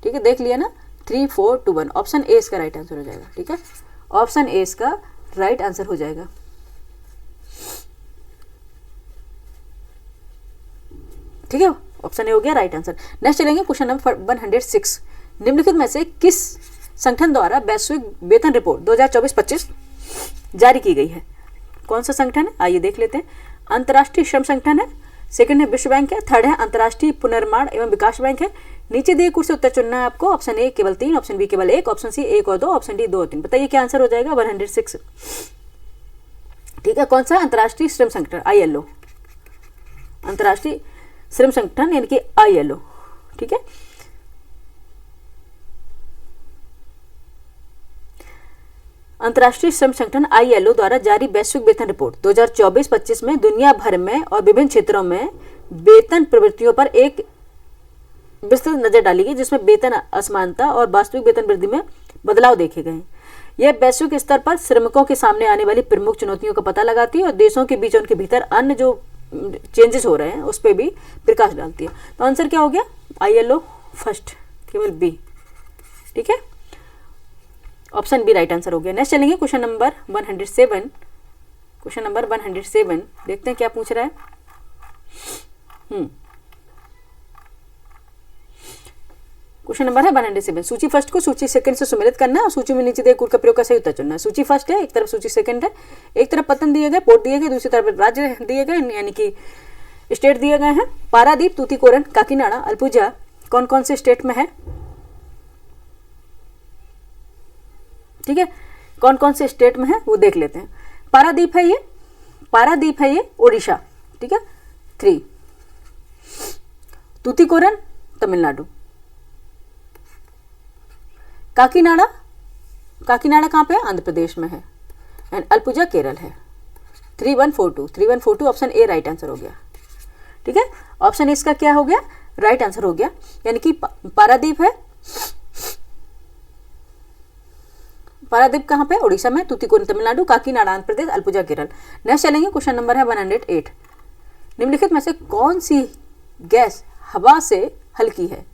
ठीक है, देख लिया ना, 3, 4, 2, 1। ऑप्शन ए इसका राइट आंसर हो जाएगा। ठीक है, ऑप्शन ए इसका राइट आंसर हो जाएगा। ठीक है, ऑप्शन ए हो गया राइट आंसर। नेक्स्ट चलेंगे, क्वेश्चन नंबर 106। निम्नलिखित में से किस संगठन द्वारा वैश्विक वेतन रिपोर्ट 2024-25 जारी की गई है? कौन सा संगठन है? आइए देख लेते हैं। अंतर्राष्ट्रीय श्रम संगठन है, सेकंड है विश्व बैंक है, थर्ड है अंतर्राष्ट्रीय पुनर्निर्माण एवं विकास बैंक है। नीचे दिए कुछ से उत्तर चुनना है आपको। ऑप्शन ए केवल 3, ऑप्शन बी केवल 1, ऑप्शन सी 1 और 2, ऑप्शन डी 2 और 3। बताइए क्या आंसर हो जाएगा? 106। ठीक है, कौन सा? अंतर्राष्ट्रीय श्रम संगठन, ILO, अंतर्राष्ट्रीय श्रम संगठन यानी कि ILO। ठीक है, अंतर्राष्ट्रीय श्रम संगठन ILO द्वारा जारी वैश्विक वेतन रिपोर्ट 2024-25 में दुनिया भर में और विभिन्न क्षेत्रों में वेतन प्रवृत्तियों पर एक विस्तृत नजर डाली गई, जिसमें वेतन असमानता और वास्तविक वेतन वृद्धि में बदलाव देखे गए। यह वैश्विक स्तर पर श्रमिकों के सामने आने वाली प्रमुख चुनौतियों का पता लगाती है और देशों के बीच उनके भीतर अन्य जो चेंजेस हो रहे हैं उस पर भी प्रकाश डालती है। तो आंसर क्या हो गया? ILO फर्स्ट, केवल बी। ठीक है, ऑप्शन बी राइट आंसर हो गया। नेक्स्ट चलेंगे, क्वेश्चन नंबर 107। क्वेश्चन नंबर 107 देखते हैं क्या पूछ रहा है। क्वेश्चन नंबर है 107। सूची फर्स्ट को सूची सेकंड से सम्मिलित करना है और सूची में नीचे दिए कूट का प्रयोग का सही उत्तर चुनना है। सूची फर्स्ट है, एक तरफ सूची सेकंड है, एक तरफ पतन दिए गए, पोर्ट दिए गए, दूसरी तरफ राज्य दिए गए यानी कि स्टेट दिए गए हैं। पारादीप, तूतीकोरन, काकीनाडा, अल्पुजा कौन कौन से स्टेट में है? ठीक है, कौन कौन से स्टेट में है वो देख लेते हैं। पारादीप है ये उड़ीसा। ठीक है, 3। तूतीकोरन तमिलनाडु। काकीनाडा कहाँ पे है? आंध्र प्रदेश में है। एंड अल्पुजा केरल है। 3142 ऑप्शन ए राइट आंसर हो गया। ठीक है, ऑप्शन इसका क्या हो गया, राइट आंसर हो गया। यानी कि पारादीप है, पारादीप कहाँ पे, उड़ीसा में, तूतीकोरिन तमिलनाडु, काकीनाडा आंध्र प्रदेश, अल्पुजा केरल। नेक्स्ट चलेंगे, क्वेश्चन नंबर है 108। निम्नलिखित में से कौन सी गैस हवा से हल्की है।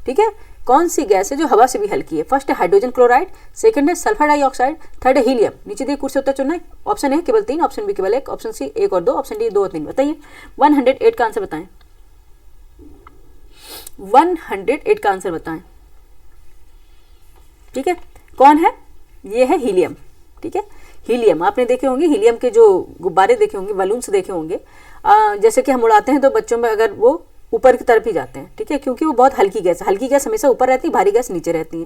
ठीक है, कौन सी गैस है जो हवा से भी हल्की है। फर्स्ट है हाइड्रोजन क्लोराइड, सेकंड है सल्फर डाइऑक्साइड, थर्ड है हीलियम। नीचे दिए कुछ से उत्तर चुनना है। ऑप्शन ए केवल 3, ऑप्शन बी केवल 1, ऑप्शन सी 1 और 2, ऑप्शन डी 2 और 3। बताइए 108 का आंसर बताएं। 108 का आंसर बताएं। ठीक है, कौन है, ये है हीलियम। ठीक है, हीलियम आपने देखे होंगे, हीलियम के जो गुब्बारे देखे होंगे, बलून्स देखे होंगे, जैसे कि हम उड़ाते हैं तो बच्चों में अगर वो ऊपर की तरफ ही जाते हैं। ठीक है, क्योंकि वो बहुत हल्की गैस है, हल्की गैस हमेशा ऊपर रहती है, भारी गैस नीचे रहती है।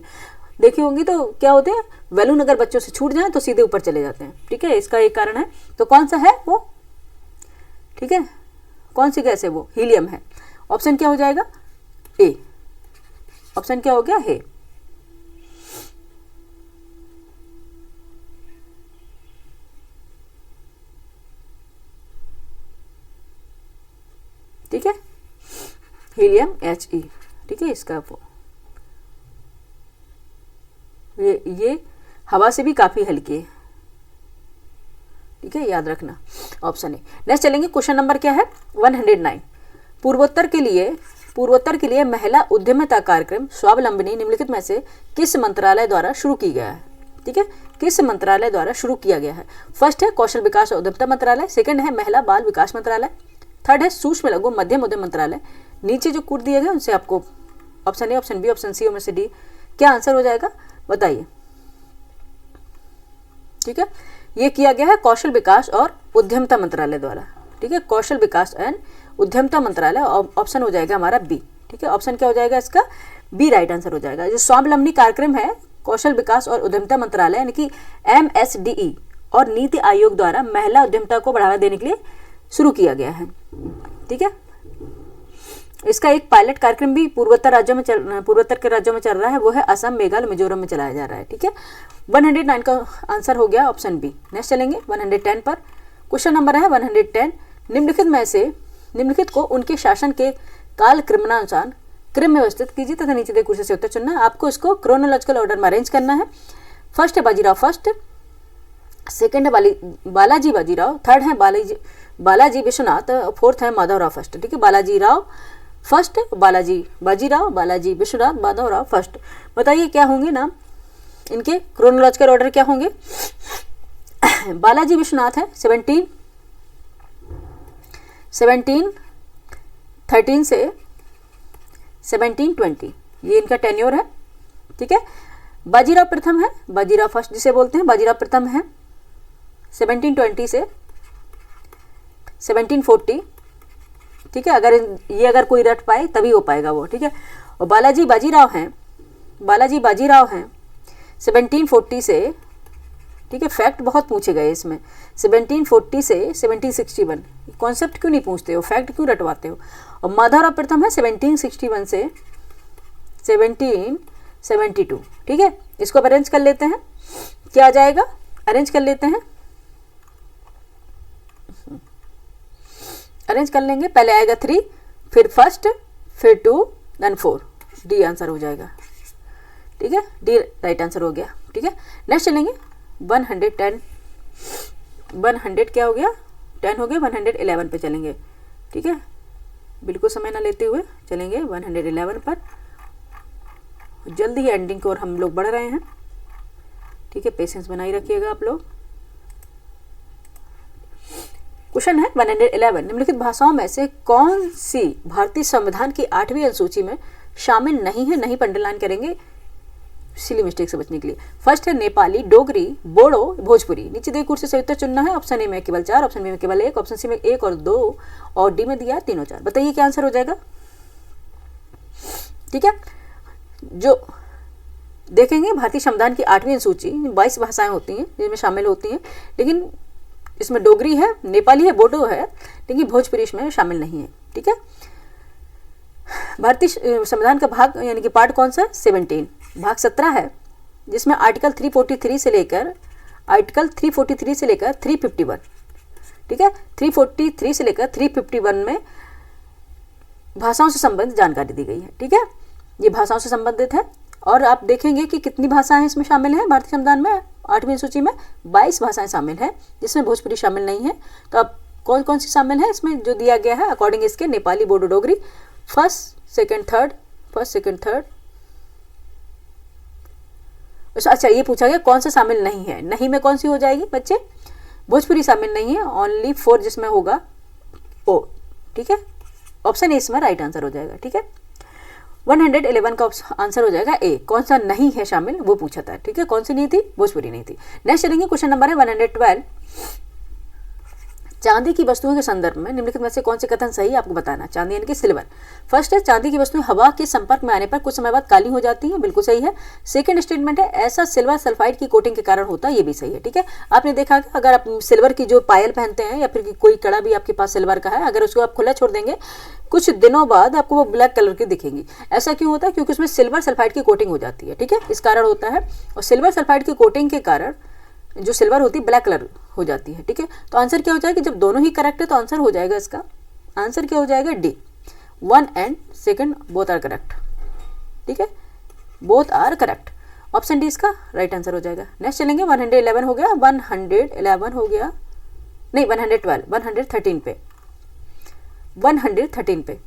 देखी होंगी तो क्या होते हैं, बैलून अगर बच्चों से छूट जाए तो सीधे ऊपर चले जाते हैं। ठीक है, इसका एक कारण है। तो कौन सा है वो, ठीक है, कौन सी गैस है वो, हीलियम है। ऑप्शन क्या हो जाएगा, ए। ऑप्शन क्या हो गया, है। ठीक है, हीलियम He। ठीक है, इसका वो ये हवा से भी काफी हल्की है। ठीक है, याद रखना, ऑप्शन ए। नेक्स्ट चलेंगे, क्वेश्चन नंबर क्या है 109। पूर्वोत्तर के लिए महिला उद्यमिता कार्यक्रम स्वावलंबनी निम्नलिखित में से किस मंत्रालय द्वारा शुरू की गया है। ठीक है, किस मंत्रालय द्वारा शुरू किया गया है। फर्स्ट है कौशल विकास और उद्यमिता मंत्रालय, सेकंड है महिला बाल विकास मंत्रालय, थर्ड है सूक्ष्म लघु मध्यम उद्यम मंत्रालय। नीचे जो कोड दिए गए उनसे आपको option A, option B, option C और में से डी क्या आंसर हो जाएगा बताइए। ठीक है, ये किया गया है कौशल विकास और उद्यमिता मंत्रालय द्वारा। ठीक है, कौशल विकास एंड उद्यमिता मंत्रालय, ऑप्शन हो जाएगा हमारा बी। ठीक है, ऑप्शन क्या हो जाएगा इसका, बी राइट आंसर हो जाएगा। जो स्वावलंबनी कार्यक्रम है कौशल विकास और उद्यमिता मंत्रालय यानी कि MSDE और नीति आयोग द्वारा महिला उद्यमिता को बढ़ावा देने के लिए शुरू किया गया है। ठीक है, इसका एक पायलट कार्यक्रम भी पूर्वोत्तर के राज्यों में चल रहा है, वो है असम, मेघालय, मिजोरम में चलाया जा रहा है। ठीक है, 109 का आंसर हो गया ऑप्शन बी। नेक्स्ट चलेंगे 110 पर। क्वेश्चन नंबर है 110। निम्नलिखित को उनके शासन के काल क्रमानुसार क्रम में व्यवस्थित कीजिए तथा नीचे दिए कुर्सी से उत्तर चुनना है। आपको इसको क्रोनोलॉजिकल ऑर्डर में अरेंज करना है। फर्स्ट है बाजीराव फर्स्ट, सेकंड है बालाजी बाजीराव, थर्ड है बालाजी विश्वनाथ, फोर्थ है माधवराव फर्स्ट। ठीक है, बालाजी राव फर्स्ट, बालाजी बाजीराव, बालाजी विश्वनाथ, माधवराव फर्स्ट। बताइए क्या होंगे नाम इनके, क्रोनोलॉजिकल ऑर्डर क्या होंगे। बालाजी विश्वनाथ है 1713 से 1720, ये इनका टेन्योर है। ठीक है, बाजीराव प्रथम है, बाजीराव फर्स्ट जिसे बोलते हैं, बाजीराव प्रथम है 1720 से 1740। ठीक है, अगर कोई रट पाए तभी हो पाएगा वो। ठीक है, और बालाजी बाजीराव हैं 1740 से, ठीक है, फैक्ट बहुत पूछे गए इसमें, 1740 से 1761। कॉन्सेप्ट क्यों नहीं पूछते हो, फैक्ट क्यों रटवाते हो। और माधवराव प्रथम है 1761 से 1772। ठीक है, इसको अरेंज कर लेते हैं, क्या आ जाएगा, अरेंज कर लेते हैं, अरेंज कर लेंगे। पहले आएगा 3, फिर फर्स्ट, फिर 2, देन 4। डी आंसर हो जाएगा। ठीक है, डी राइट आंसर हो गया। ठीक है, नेक्स्ट चलेंगे 110 क्या हो गया, 10 हो गया, 111 पे चलेंगे। ठीक है, बिल्कुल समय ना लेते हुए चलेंगे 111 पर, जल्दी ही एंडिंग की ओर हम लोग बढ़ रहे हैं। ठीक है, पेशेंस बनाई रखिएगा आप लोग। क्वेश्चन है 111। निम्नलिखित भाषाओं में से कौन सी भारतीय संविधान की 8वीं अनुसूची में शामिल नहीं है, नहीं अंडरलाइन करेंगे सिली मिस्टेक से बचने के लिए। फर्स्ट है नेपाली, डोगरी, बोडो, भोजपुरी। नीचे दिए कुर्सी से उत्तर चुनना है। ऑप्शन ए में केवल 4, ऑप्शन बी में केवल 1, ऑप्शन सी में 1 और 2 और डी में दिया 3 और 4। बताइए क्या आंसर हो जाएगा। ठीक है, जो देखेंगे भारतीय संविधान की 8वीं अनुसूची 22 भाषाएं होती हैं जिनमें शामिल होती हैं, लेकिन इसमें डोगरी है, नेपाली है, बोडो है, लेकिन भोजपुरी इसमें शामिल नहीं है। ठीक है, भारतीय संविधान का भाग यानी कि पार्ट कौन सा है, 17। भाग 17 है जिसमें आर्टिकल 343 से लेकर आर्टिकल 343 से लेकर 351, ठीक है, 343 से लेकर 351 में भाषाओं से संबंधित जानकारी दी गई है, ठीक है, ये भाषाओं से संबंधित है। और आप देखेंगे कि कितनी भाषाएं इसमें शामिल हैं भारतीय संविधान में, 8वीं सूची में 22 भाषाएं शामिल हैं, जिसमें भोजपुरी शामिल नहीं है। तो अब कौन कौन सी शामिल है इसमें जो दिया गया है अकॉर्डिंग इसके, Nepali, Bodo, Dogri, first second third. अच्छा, ये पूछा गया कौन सा शामिल नहीं है, नहीं में कौन सी हो जाएगी बच्चे, भोजपुरी शामिल नहीं है, ओनली 4 जिसमें होगा ओ, ठीक है, ऑप्शन ए इसमें राइट आंसर हो जाएगा, ठीक है। 111 का आंसर हो जाएगा ए, कौन सा नहीं है शामिल वो पूछा था, ठीक है, कौन सी नहीं थी, भोजपुरी नहीं थी। नेक्स्ट चलेंगे, क्वेश्चन नंबर है 112, चांदी की वस्तुओं के संदर्भ में निम्नलिखित में से कौन से कथन सही है आपको बताना। चांदी यानी कि सिल्वर। फर्स्ट है, चांदी की वस्तुएं हवा के संपर्क में आने पर कुछ समय बाद काली हो जाती हैं, बिल्कुल सही है। सेकंड स्टेटमेंट है, ऐसा सिल्वर सल्फाइड की कोटिंग के कारण होता है, ये भी सही है, ठीक है। आपने देखा कि अगर आप सिल्वर की जो पायल पहनते हैं या फिर कोई कड़ा भी आपके पास सिल्वर का है, अगर उसको आप खुला छोड़ देंगे कुछ दिनों बाद आपको वो ब्लैक कलर की दिखेंगी। ऐसा क्यों होता है, क्योंकि उसमें सिल्वर सल्फाइड की कोटिंग हो जाती है, ठीक है, इस कारण होता है। और सिल्वर सल्फाइड की कोटिंग के कारण जो सिल्वर होती है ब्लैक कलर हो जाती है, ठीक है। तो आंसर क्या हो जाएगा, जब दोनों ही करेक्ट है तो आंसर हो जाएगा, इसका आंसर क्या हो जाएगा, D, 1 and 2 both are correct, ठीक है, both are correct, option D इसका राइट आंसर हो जाएगा। नेक्स्ट चलेंगे, 111 हो गया, 111 हो गया, नहीं 112, 113 पे, 113 पे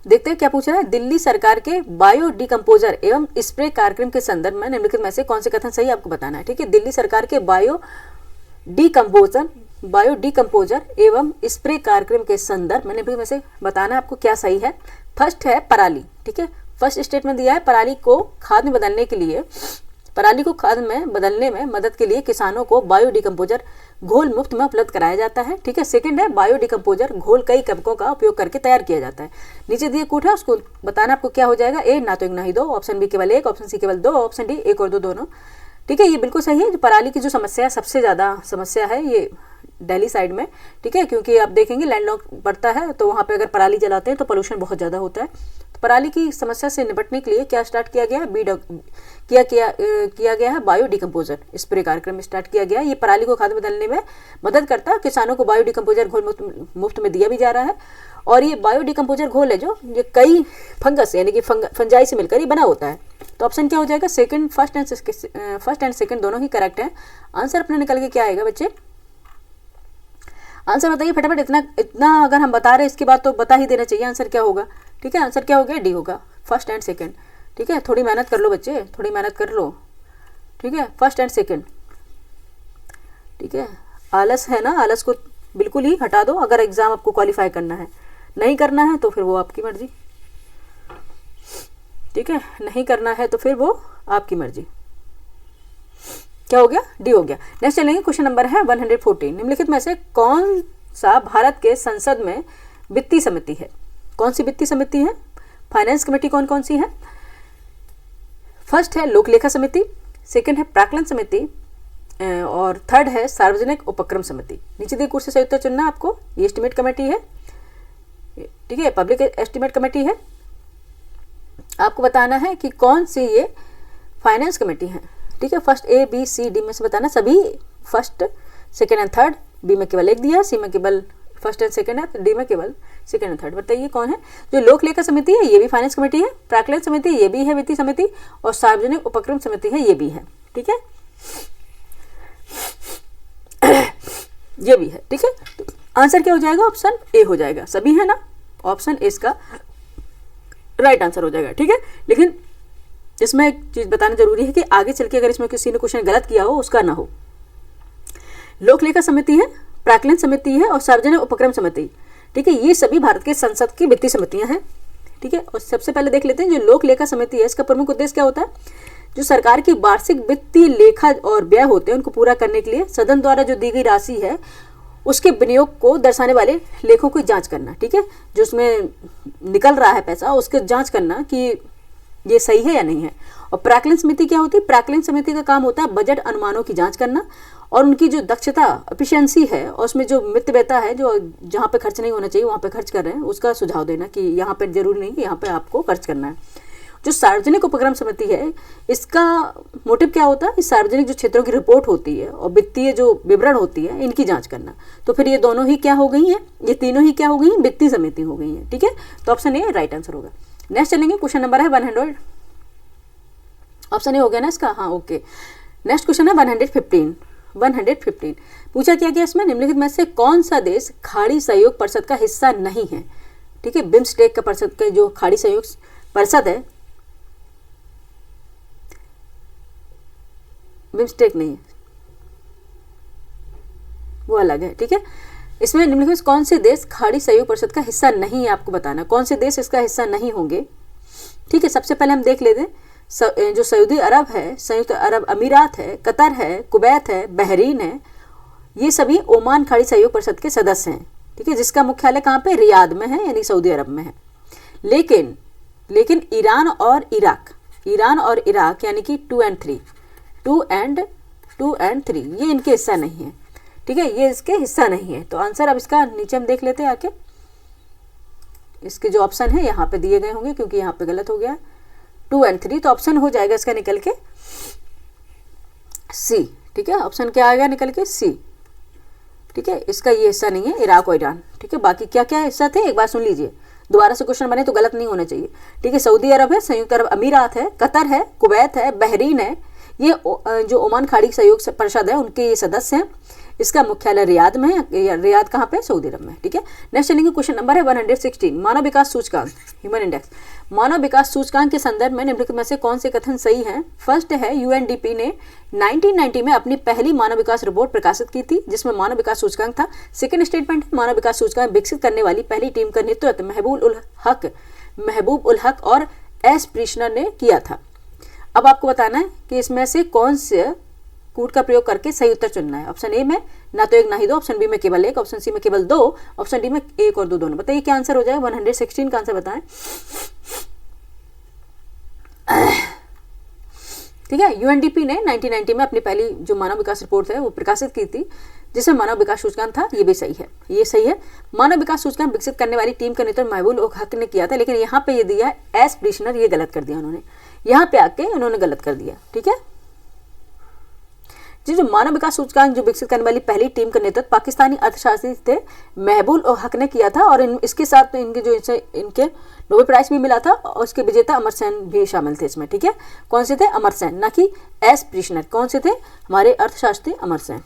देखते हैं क्या पूछ रहा है। दिल्ली सरकार के बायो डिकम्पोजर एवं स्प्रे कार्यक्रम के संदर्भ में निम्नलिखित में से कौन से कथन सही आपको बताना है, ठीक है। दिल्ली सरकार के बायो डिकम्पोजर एवं स्प्रे कार्यक्रम के संदर्भ में निम्नलिखित में से बताना आपको क्या सही है। फर्स्ट है पराली, ठीक है, फर्स्ट स्टेटमेंट दिया है, पराली को खाद में बदलने के लिए, पराली को खाद में बदलने में मदद के लिए किसानों को बायो डिकम्पोजर घोल मुफ्त में उपलब्ध कराया जाता है, ठीक है। सेकंड है, बायो डिकम्पोजर घोल कई कवकों का उपयोग करके तैयार किया जाता है। नीचे दिए कूट है, उसको बताना आपको क्या हो जाएगा, ए ना तो एक ना ही दो, ऑप्शन बी केवल एक, ऑप्शन सी केवल दो, ऑप्शन डी एक और दो दोनों, ठीक है। ये बिल्कुल सही है। जो पराली की जो समस्या सबसे ज़्यादा समस्या है ये दिल्ली साइड में, ठीक है, क्योंकि आप देखेंगे लैंडलॉक पड़ता है तो वहाँ पे अगर पराली जलाते हैं तो पोल्यूशन बहुत ज़्यादा होता है। तो पराली की समस्या से निपटने के लिए क्या स्टार्ट किया गया है, किया गया है बायो डिकम्पोजर स्प्रे कार्यक्रम स्टार्ट किया गया है। ये पराली को खाद बदलने में मदद करता है, किसानों को बायो डिकम्पोजर घोल मुफ्त में दिया भी जा रहा है। और ये बायो डिकम्पोजर घोल है जो ये कई फंगस यानी कि फंजाई से मिलकर ये बना होता है। तो ऑप्शन क्या हो जाएगा, सेकंड, फर्स्ट एंड सेकंड दोनों ही करेक्ट है। आंसर अपने निकल के क्या आएगा बच्चे, आंसर बताइए फटाफट। इतना अगर हम बता रहे हैं इसके बाद तो बता ही देना चाहिए आंसर क्या होगा, ठीक है। आंसर क्या हो गया, डी होगा, फर्स्ट एंड सेकंड, ठीक है। थोड़ी मेहनत कर लो बच्चे, थोड़ी मेहनत कर लो, ठीक है, फर्स्ट एंड सेकंड, ठीक है। आलस है ना, आलस को बिल्कुल ही हटा दो अगर एग्जाम आपको क्वालिफाई करना है। नहीं करना है तो फिर वो आपकी मर्जी, ठीक है, नहीं करना है तो फिर वो आपकी मर्जी। क्या हो गया, डी हो गया। नेक्स्ट चलेंगे, क्वेश्चन नंबर है 114, निम्नलिखित में से कौन सा भारत के संसद में वित्तीय समिति है। कौन सी वित्तीय समिति है, फाइनेंस कमेटी कौन कौन सी है। फर्स्ट है लोक लेखा समिति, सेकंड है प्राक्कलन समिति और थर्ड है सार्वजनिक उपक्रम समिति। नीचे दिए कुर्सी से उत्तर चुनना आपको। ये एस्टिमेट कमेटी है, ठीक है, पब्लिक एस्टिमेट कमेटी है। आपको बताना है कि कौन सी ये फाइनेंस कमेटी है, ठीक है। First A B C D में से बताना, सभी first second and third, B में केवल एक दिया, सी में केवल फर्स्ट एंड सेकंड है, डी में केवल सेकंड एंड थर्ड। बताइए कौन है। जो लोक लेखा समिति है ये भी फाइनेंस कमेटी है, प्राक्कलन समिति ये भी है वित्तीय समिति, और सार्वजनिक उपक्रम समिति है ये भी है, ठीक है, ये भी है, ठीक है। तो आंसर क्या हो जाएगा, ऑप्शन ए हो जाएगा, सभी है ना, ऑप्शन ए इसका राइट आंसर हो जाएगा, ठीक है। लेकिन इसमें एक चीज बताना जरूरी है कि आगे चल के अगर इसमें किसी ने क्वेश्चन गलत किया हो उसका ना हो। लोक लेखा समिति है, प्राक्कलन समिति है और सार्वजनिक उपक्रम समिति, ठीक है, ये सभी भारत के संसद की वित्तीय समितियां हैं, ठीक है। और सबसे पहले देख लेते हैं जो लोक लेखा समिति है इसका प्रमुख उद्देश्य क्या होता है। जो सरकार की वार्षिक वित्तीय लेखा और व्यय होते हैं उनको पूरा करने के लिए सदन द्वारा जो दी गई राशि है उसके विनियोग को दर्शाने वाले लेखों की जांच करना, ठीक है, जो उसमें निकल रहा है पैसा उसकी जांच करना कि ये सही है या नहीं है। और प्राक्कलन समिति क्या होती है, प्राक्कलन समिति का काम होता है बजट अनुमानों की जांच करना और उनकी जो दक्षता एफिशिएंसी है और उसमें जो मितव्ययता है, जो जहाँ पे खर्च नहीं होना चाहिए वहाँ पे खर्च कर रहे हैं, उसका सुझाव देना कि यहाँ पे जरूरी नहीं कि यहाँ पे आपको खर्च करना है। जो सार्वजनिक उपक्रम समिति है, इसका मोटिव क्या होता है? इस सार्वजनिक जो क्षेत्रों की रिपोर्ट होती है और वित्तीय जो विवरण होती है, इनकी जांच करना। तो फिर ये दोनों ही क्या हो गई हैं? ये तीनों ही क्या हो गई हैं? वित्तीय समिति हो गई हैं। ठीक है, तो ऑप्शन ए राइट आंसर होगा। नेक्स्ट चलेंगे, क्वेश्चन नंबर है 100, ऑप्शन ए हो गया ना इसका, हाँ ओके। नेक्स्ट क्वेश्चन है 115 पूछा क्या गया इसमें? निम्नलिखित में से कौन सा देश खाड़ी सहयोग परिषद का हिस्सा नहीं है? ठीक है, बिम्स्टेक का परिषद का जो खाड़ी सहयोग परिषद है, बिम्स्टेक नहीं है, वो अलग है। ठीक है, इसमें निम्नलिखित कौन से देश खाड़ी सहयोग परिषद का हिस्सा नहीं है, आपको बताना कौन से देश इसका हिस्सा नहीं होंगे। ठीक है, सबसे पहले हम देख लेते हैं जो सऊदी अरब है, संयुक्त अरब अमीरात है, कतर है, कुवैत है, बहरीन है, ये सभी ओमान खाड़ी सहयोग परिषद के सदस्य हैं। ठीक है, जिसका मुख्यालय कहाँ पे? रियाद में है, यानी सऊदी अरब में है। लेकिन ईरान और इराक यानी कि 2 और 3 ये इनके हिस्सा नहीं है। ठीक है, ये इसके हिस्सा नहीं है। तो आंसर अब इसका नीचे हम देख लेते हैं आके, इसके जो ऑप्शन है यहाँ पे दिए गए होंगे, क्योंकि यहाँ पे गलत हो गया 2 और 3, तो ऑप्शन हो जाएगा इसका निकल के सी। ठीक है, ऑप्शन क्या आएगा निकल के? सी। ठीक है, इसका ये हिस्सा नहीं है, इराक और ईरान। ठीक है, बाकी क्या क्या हिस्सा थे एक बार सुन लीजिए, दोबारा से क्वेश्चन बने तो गलत नहीं होना चाहिए। ठीक है, सऊदी अरब है, संयुक्त अरब अमीरात है, कतर है, कुवैत है, बहरीन है, ये जो ओमान खाड़ी सहयोग परिषद है उनके ये सदस्य हैं। इसका मुख्यालय रियाद में है। रियाद कहाँ पे? सऊदी अरब में। ठीक है, नेक्स्ट चलेंगे, क्वेश्चन नंबर है 116, मानव विकास सूचकांक, ह्यूमन इंडेक्स। मानव विकास सूचकांक के संदर्भ में निम्नलिखित में से कौन से कथन सही हैं? फर्स्ट है, यूएनडीपी ने 1990 में अपनी पहली मानव विकास रिपोर्ट प्रकाशित की थी, जिसमें मानव विकास सूचकांक था। सेकंड स्टेटमेंट, मानव विकास सूचकांक विकसित करने वाली पहली टीम का नेतृत्व महबूब उल हक और एस प्रीशनर ने किया था। अब आपको बताना है कि इसमें से कौन से कूट का प्रयोग करके सही उत्तर चुनना है। ऑप्शन ए में ना तो 1 ना ही 2, ऑप्शन बी में केवल 1, ऑप्शन सी में केवल 2, ऑप्शन डी में 1 और 2 दोनों। बताइए क्या आंसर हो जाएगा? 116 का आंसर बताएं। ठीक है, यूएनडीपी ने 1990 में अपनी पहली जो मानव विकास रिपोर्ट है वो प्रकाशित की थी, जिसमें मानव विकास सूचकांक था। ये भी सही है, ये सही है। मानव विकास सूचकांक विकसित करने वाली टीम का नेतृत्व महबूब उल हक ने किया था, लेकिन यहाँ पे ये दिया है एस प्रीशनर, ये गलत कर दिया उन्होंने, यहाँ पे आके उन्होंने गलत कर दिया। ठीक है, जो मानव विकास सूचकांक जो विकसित करने वाली पहली टीम का नेतृत्व पाकिस्तानी अर्थशास्त्री थे महबूब उल हक ने किया था, और इसके साथ इनके नोबेल प्राइज भी मिला था, और उसके विजेता अमर सेन भी शामिल थे इसमें। ठीक है, कौन से थे? अमर सेन, ना कि एस प्रीशनर। कौन से थे? हमारे अर्थशास्त्री अमर सेन।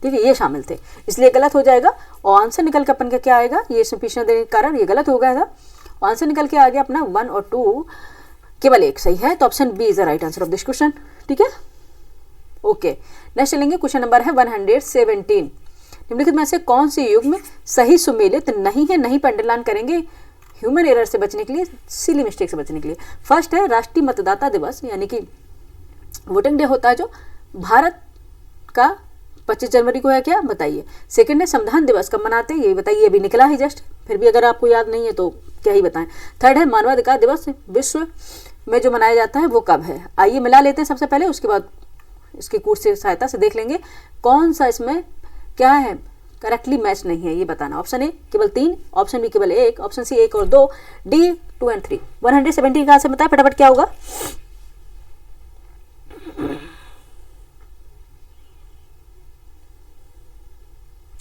ठीक है, ये शामिल थे, इसलिए गलत हो जाएगा। और आंसर निकल के अपन का क्या आएगा? ये प्रीशनर देने के कारण ये गलत हो गया था। आंसर निकल के आ गया अपना 1 और 2, केवल 1 सही है। तो option B is the right answer of this question. ठीक है, ओके। नेक्स्ट चलेंगे, क्वेश्चन नंबर है 117, निम्नलिखित में से कौन से युग में सही सुमेलित नहीं है? नहीं पर अंडरलाइन करेंगे ह्यूमन एरर से बचने के लिए, सिली मिस्टेक से बचने के लिए। फर्स्ट है राष्ट्रीय मतदाता दिवस, यानी कि वोटिंग डे होता है जो भारत का 25 जनवरी को है, क्या बताइए। सेकंड है संविधान दिवस, कब मनाते हैं ये बताइए, अभी निकला है जस्ट, फिर भी अगर आपको याद नहीं है तो क्या ही बताएं। थर्ड है मानवाधिकार दिवस, विश्व में जो मनाया जाता है वो कब है। आइए मिला लेते हैं सबसे पहले, उसके बाद इसके कोर्स से सहायता से देख लेंगे कौन सा इसमें क्या है करेक्टली मैच नहीं है, ये बताना। ऑप्शन ए केवल 3, ऑप्शन बी केवल 1, ऑप्शन सी 1 और 2, डी 2 और 3। 117 का आंसर बताए फटाफट, क्या होगा?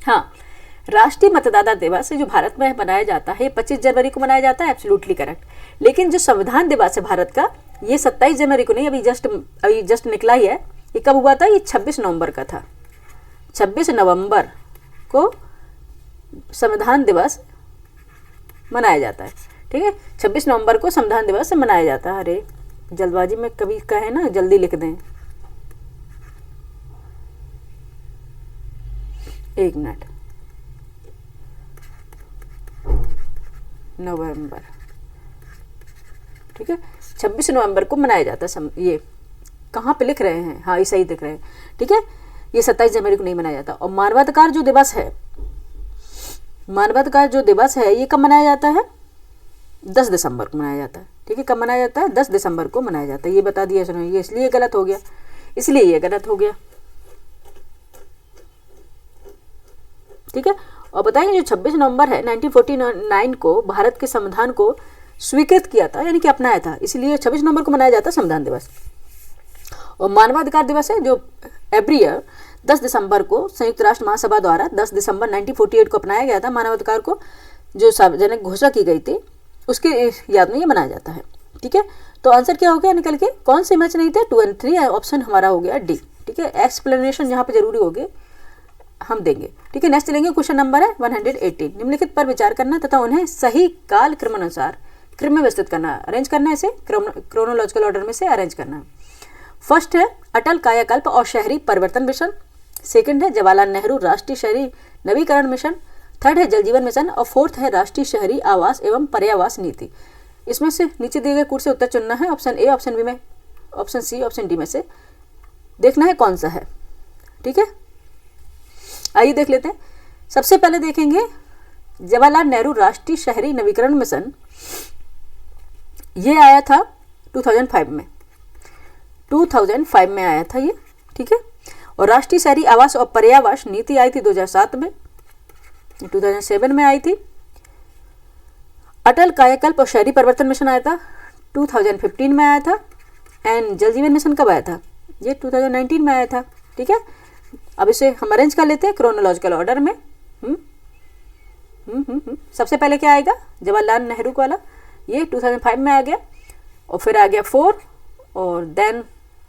हाँ, राष्ट्रीय मतदाता दिवस जो भारत में मनाया जाता है 25 जनवरी को मनाया जाता है, एब्सोल्युटली करेक्ट। लेकिन जो संविधान दिवस है भारत का, ये 27 जनवरी को नहीं, अभी जस्ट निकला ही है। ये कब हुआ था? ये 26 नवंबर का था। 26 नवंबर को संविधान दिवस मनाया जाता है। ठीक है, 26 नवंबर को संविधान दिवस मनाया जाता है। अरे जल्दबाजी में कभी कहे ना, जल्दी लिख दें, 1 मिनट। नवंबर, ठीक है, 26 नवंबर को मनाया जाता है। ये कहाँ पे लिख रहे हैं? हाँ, ये सही दिख रहे हैं। ठीक है, ये 27 जनवरी को नहीं मनाया जाता। और मानवाधिकार जो दिवस है, मानवाधिकार जो दिवस है ये कब मनाया जाता है? 10 दिसंबर को मनाया जाता है। ठीक है, कब मनाया जाता है? 10 दिसंबर को मनाया जाता है। ये बता दिया सुनो, ये इसलिए गलत हो गया, इसलिए ये गलत हो गया। ठीक है, और बताएंगे जो 26 नवंबर है 1949 को भारत के संविधान को स्वीकृत किया था, यानी कि अपनाया था, इसलिए 26 नवंबर को मनाया जाता है संविधान दिवस। और मानवाधिकार दिवस है जो एवरी ईयर 10 दिसंबर को संयुक्त राष्ट्र महासभा द्वारा 10 दिसंबर 1948 को अपनाया गया था। मानवाधिकार को जो सार्वजनिक घोषणा की गई थी उसके याद में ये मनाया जाता है। ठीक है, तो आंसर क्या हो गया निकल के, कौन से मैच नहीं थे, 2 और 3, ऑप्शन हमारा हो गया डी। ठीक है, एक्सप्लेनेशन यहाँ पे जरूरी होगी हम देंगे। ठीक है, नेक्स्ट चलेंगे, क्वेश्चन नंबर है 118। निम्नलिखित पर विचार करना तथा उन्हें सही काल क्रमानुसार क्रम में विस्तृत करना, अरेंज करना है, इसे क्रोनोलॉजिकल ऑर्डर में से अरेंज करना है। फर्स्ट है अटल कायाकल्प और शहरी परिवर्तन मिशन, सेकंड है जवाहरलाल नेहरू राष्ट्रीय शहरी नवीकरण मिशन, थर्ड है जल जीवन मिशन और फोर्थ है राष्ट्रीय शहरी आवास एवं पर्यावास नीति। इसमें से नीचे दिए गए कूट से उत्तर चुनना है, ऑप्शन ए, ऑप्शन बी में, ऑप्शन सी, ऑप्शन डी में से देखना है कौन सा है। ठीक है, आइए देख लेते हैं। सबसे पहले देखेंगे जवाहरलाल नेहरू राष्ट्रीय शहरी नवीकरण मिशन, ये आया था 2005 में, 2005 में आया था ये। ठीक है, और राष्ट्रीय शहरी आवास और पर्यावास नीति आई थी 2007 में, 2007 में आई थी। अटल कायाकल्प और शहरी परिवर्तन मिशन आया था 2015 में आया था। एंड जल जीवन मिशन कब आया था, ये 2019 में आया था। ठीक है, अब इसे हम अरेंज कर लेते हैं क्रोनोलॉजिकल ऑर्डर में। सबसे पहले क्या आएगा, जवाहरलाल नेहरू वाला, ये 2005 में आ गया, और फिर आ गया 4, और देन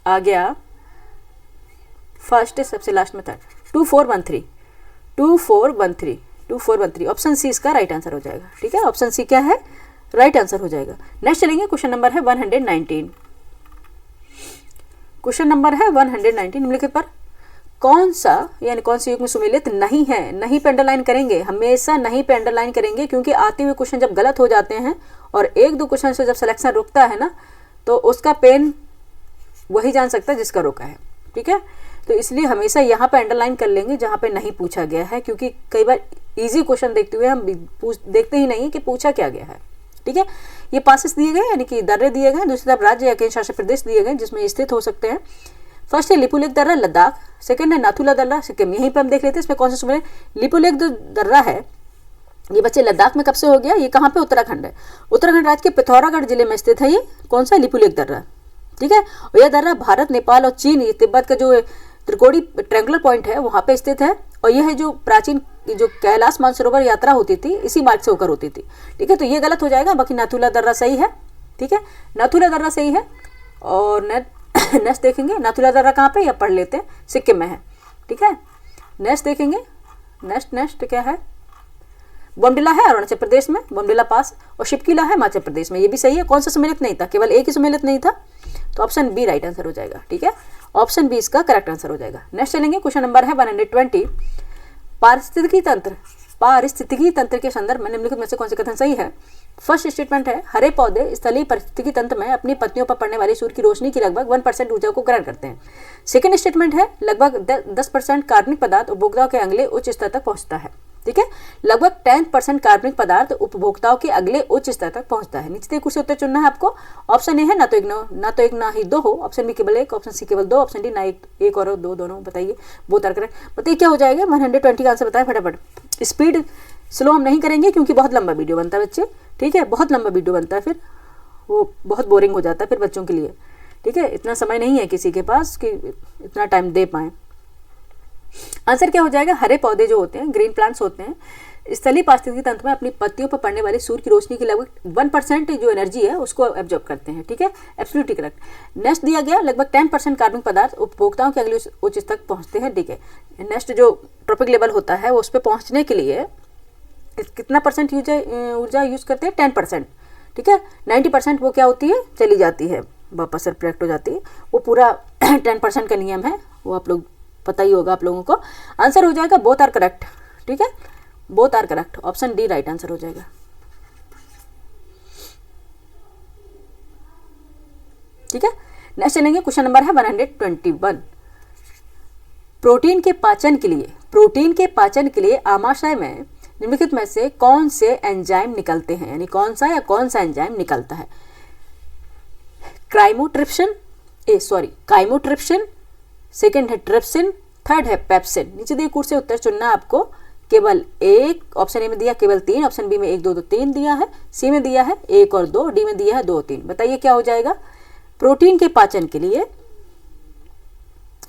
आ गया फर्स्ट, सबसे लास्ट में 3rd, 2413, 2413, 2413, ऑप्शन सी इसका राइट आंसर हो जाएगा। ठीक है, ऑप्शन सी क्या है, राइट आंसर हो जाएगा। नेक्स्ट चलेंगे, क्वेश्चन नंबर है 119। क्वेश्चन नंबर है 119, निम्नलिखित पर कौन सा यानी कौन से युग में सुमेलित नहीं है। नहीं पे अंडरलाइन करेंगे, हमेशा नहीं पे अंडरलाइन करेंगे, क्योंकि आते हुए क्वेश्चन जब गलत हो जाते हैं और 1-2 क्वेश्चन से जब सिलेक्शन रुकता है ना, तो उसका पेन वही जान सकता है जिसका रुका है। ठीक है, तो इसलिए हमेशा यहाँ पे अंडरलाइन कर लेंगे जहाँ पे नहीं पूछा गया है, क्योंकि कई बार इजी क्वेश्चन देखते हुए हम देखते ही नहीं कि पूछा क्या गया है। ठीक है, ये पासेस दिए गए यानी कि दर्रे दिए गए, दूसरी तरफ राज्य या केंद्र शासित प्रदेश दिए गए जिसमें स्थित हो सकते हैं। फर्स्ट है लिपुलेख दर्रा लद्दाख, सेकंड है नाथुला दर्रा सिक्किम। यहीं पे हम देख लेते हैं इसमें कौन सा सुमेलित। लिपुलेख जो दर्रा है ये बच्चे लद्दाख में कब से हो गया, ये कहाँ पे, उत्तराखंड है। उत्तराखंड राज्य के पिथौरागढ़ जिले में स्थित है ये कौन सा, लिपुलेख दर्रा। ठीक है, और यह दर्रा भारत, नेपाल और चीन, तिब्बत का जो त्रिकोणी ट्रैंगुलर पॉइंट है वहाँ पे स्थित है, और यह है जो प्राचीन जो कैलाश मानसरोवर यात्रा होती थी इसी मार्ग से होकर होती थी। ठीक है, तो ये गलत हो जाएगा, बाकी नाथुला दर्रा सही है। ठीक है, नाथुला दर्रा सही है। और नेक्स्ट देखेंगे नाथुला दर्रा कहाँ पे, या पढ़ लेते हैं, सिक्किम में है। ठीक है, नेक्स्ट देखेंगे, नेक्स्ट क्या है, बोमडिला है अरुणाचल प्रदेश में, बोमडिला पास, और शिपकिला है हिमाचल प्रदेश में, ये भी सही है। कौन सा सम्मिलित नहीं था, केवल एक ही सम्मिलित नहीं था, तो ऑप्शन बी राइट आंसर हो जाएगा। ठीक है, ऑप्शन बी इसका करेक्ट आंसर हो जाएगा। नेक्स्ट चलेंगे, क्वेश्चन नंबर है 120। पारिस्थितिकी तंत्र के संदर्भ में निम्नलिखित में से कौन से कथन सही है। फर्स्ट स्टेटमेंट है हरे पौधे स्थलीय पारिस्थितिकी तंत्र में अपनी पत्तियों पर पड़ने वाली सूर्य की रोशनी की लगभग 1% ऊर्जा को ग्रहण करते हैं। सेकंड स्टेटमेंट है लगभग 10% कार्बनिक पदार्थ उपभोक्ताओं के अगले उच्च स्तर तक पहुंचता है। ठीक है, लगभग 10% कार्बनिक पदार्थ उपभोक्ताओं के अगले उच्च स्तर तक पहुंचता है। नीचे दिए कुछ उत्तर चुनना है आपको। ऑप्शन ए है ना तो एक ना ही 2 हो, ऑप्शन बी केवल 1, ऑप्शन सी केवल 2, ऑप्शन डी ना एक और 2 दोनों। बताइए, बोथ आर करेक्ट। बताइए क्या हो जाएगा, 120 का आंसर बताएं फटाफट। स्पीड स्लो हम नहीं करेंगे क्योंकि बहुत लंबा वीडियो बनता है बच्चे। ठीक है, बहुत लंबा वीडियो बनता है, फिर वो बहुत बोरिंग हो जाता है फिर बच्चों के लिए। ठीक है, इतना समय नहीं है किसी के पास कि इतना टाइम दे पाएँ। आंसर क्या हो जाएगा, हरे पौधे जो होते हैं, ग्रीन प्लांट्स होते हैं, स्थलीय पारिस्थितिकी तंत्र में अपनी पत्तियों पर पड़ने वाली सूर्य की रोशनी की लगभग 1% जो एनर्जी है उसको एब्जॉर्ब करते हैं। ठीक है, एब्सोल्युटली करेक्ट। नेक्स्ट दिया गया लगभग 10% कार्बनिक पदार्थ उपभोक्ताओं के अगले उच्च तक पहुंचते हैं। ठीक है, नेक्स्ट जो ट्रॉपिक लेवल होता है उस पर पहुंचने के लिए कितना परसेंट ऊर्जा यूज करते हैं, 10%। ठीक है, 90% वो क्या होती है, चली जाती है, वापस रिफ्लेक्ट हो जाती है। वो पूरा 10% का नियम है, वो आप लोग पता ही होगा आप लोगों को। आंसर हो जाएगा बोथ आर करेक्ट। ठीक है, both are correct, option D right answer हो जाएगा। ठीक है, नेक्स्ट चलेंगे, क्वेश्चन नंबर है 121। प्रोटीन के पाचन के लिए आमाशय में निम्नलिखित में से कौन से एंजाइम निकलते हैं, यानी कौन सा एंजाइम निकलता है। काइमोट्रिप्सिन, सेकंड है ट्रिप्सिन, थर्ड है पेप्सिन। नीचे दिए कूट से उत्तर चुनना आपको केवल एक, ऑप्शन ए में दिया केवल 3, ऑप्शन बी में 1 2 3 दिया है, सी में दिया है 1 और 2, डी में दिया है 2 3। बताइए क्या हो जाएगा। प्रोटीन के पाचन के लिए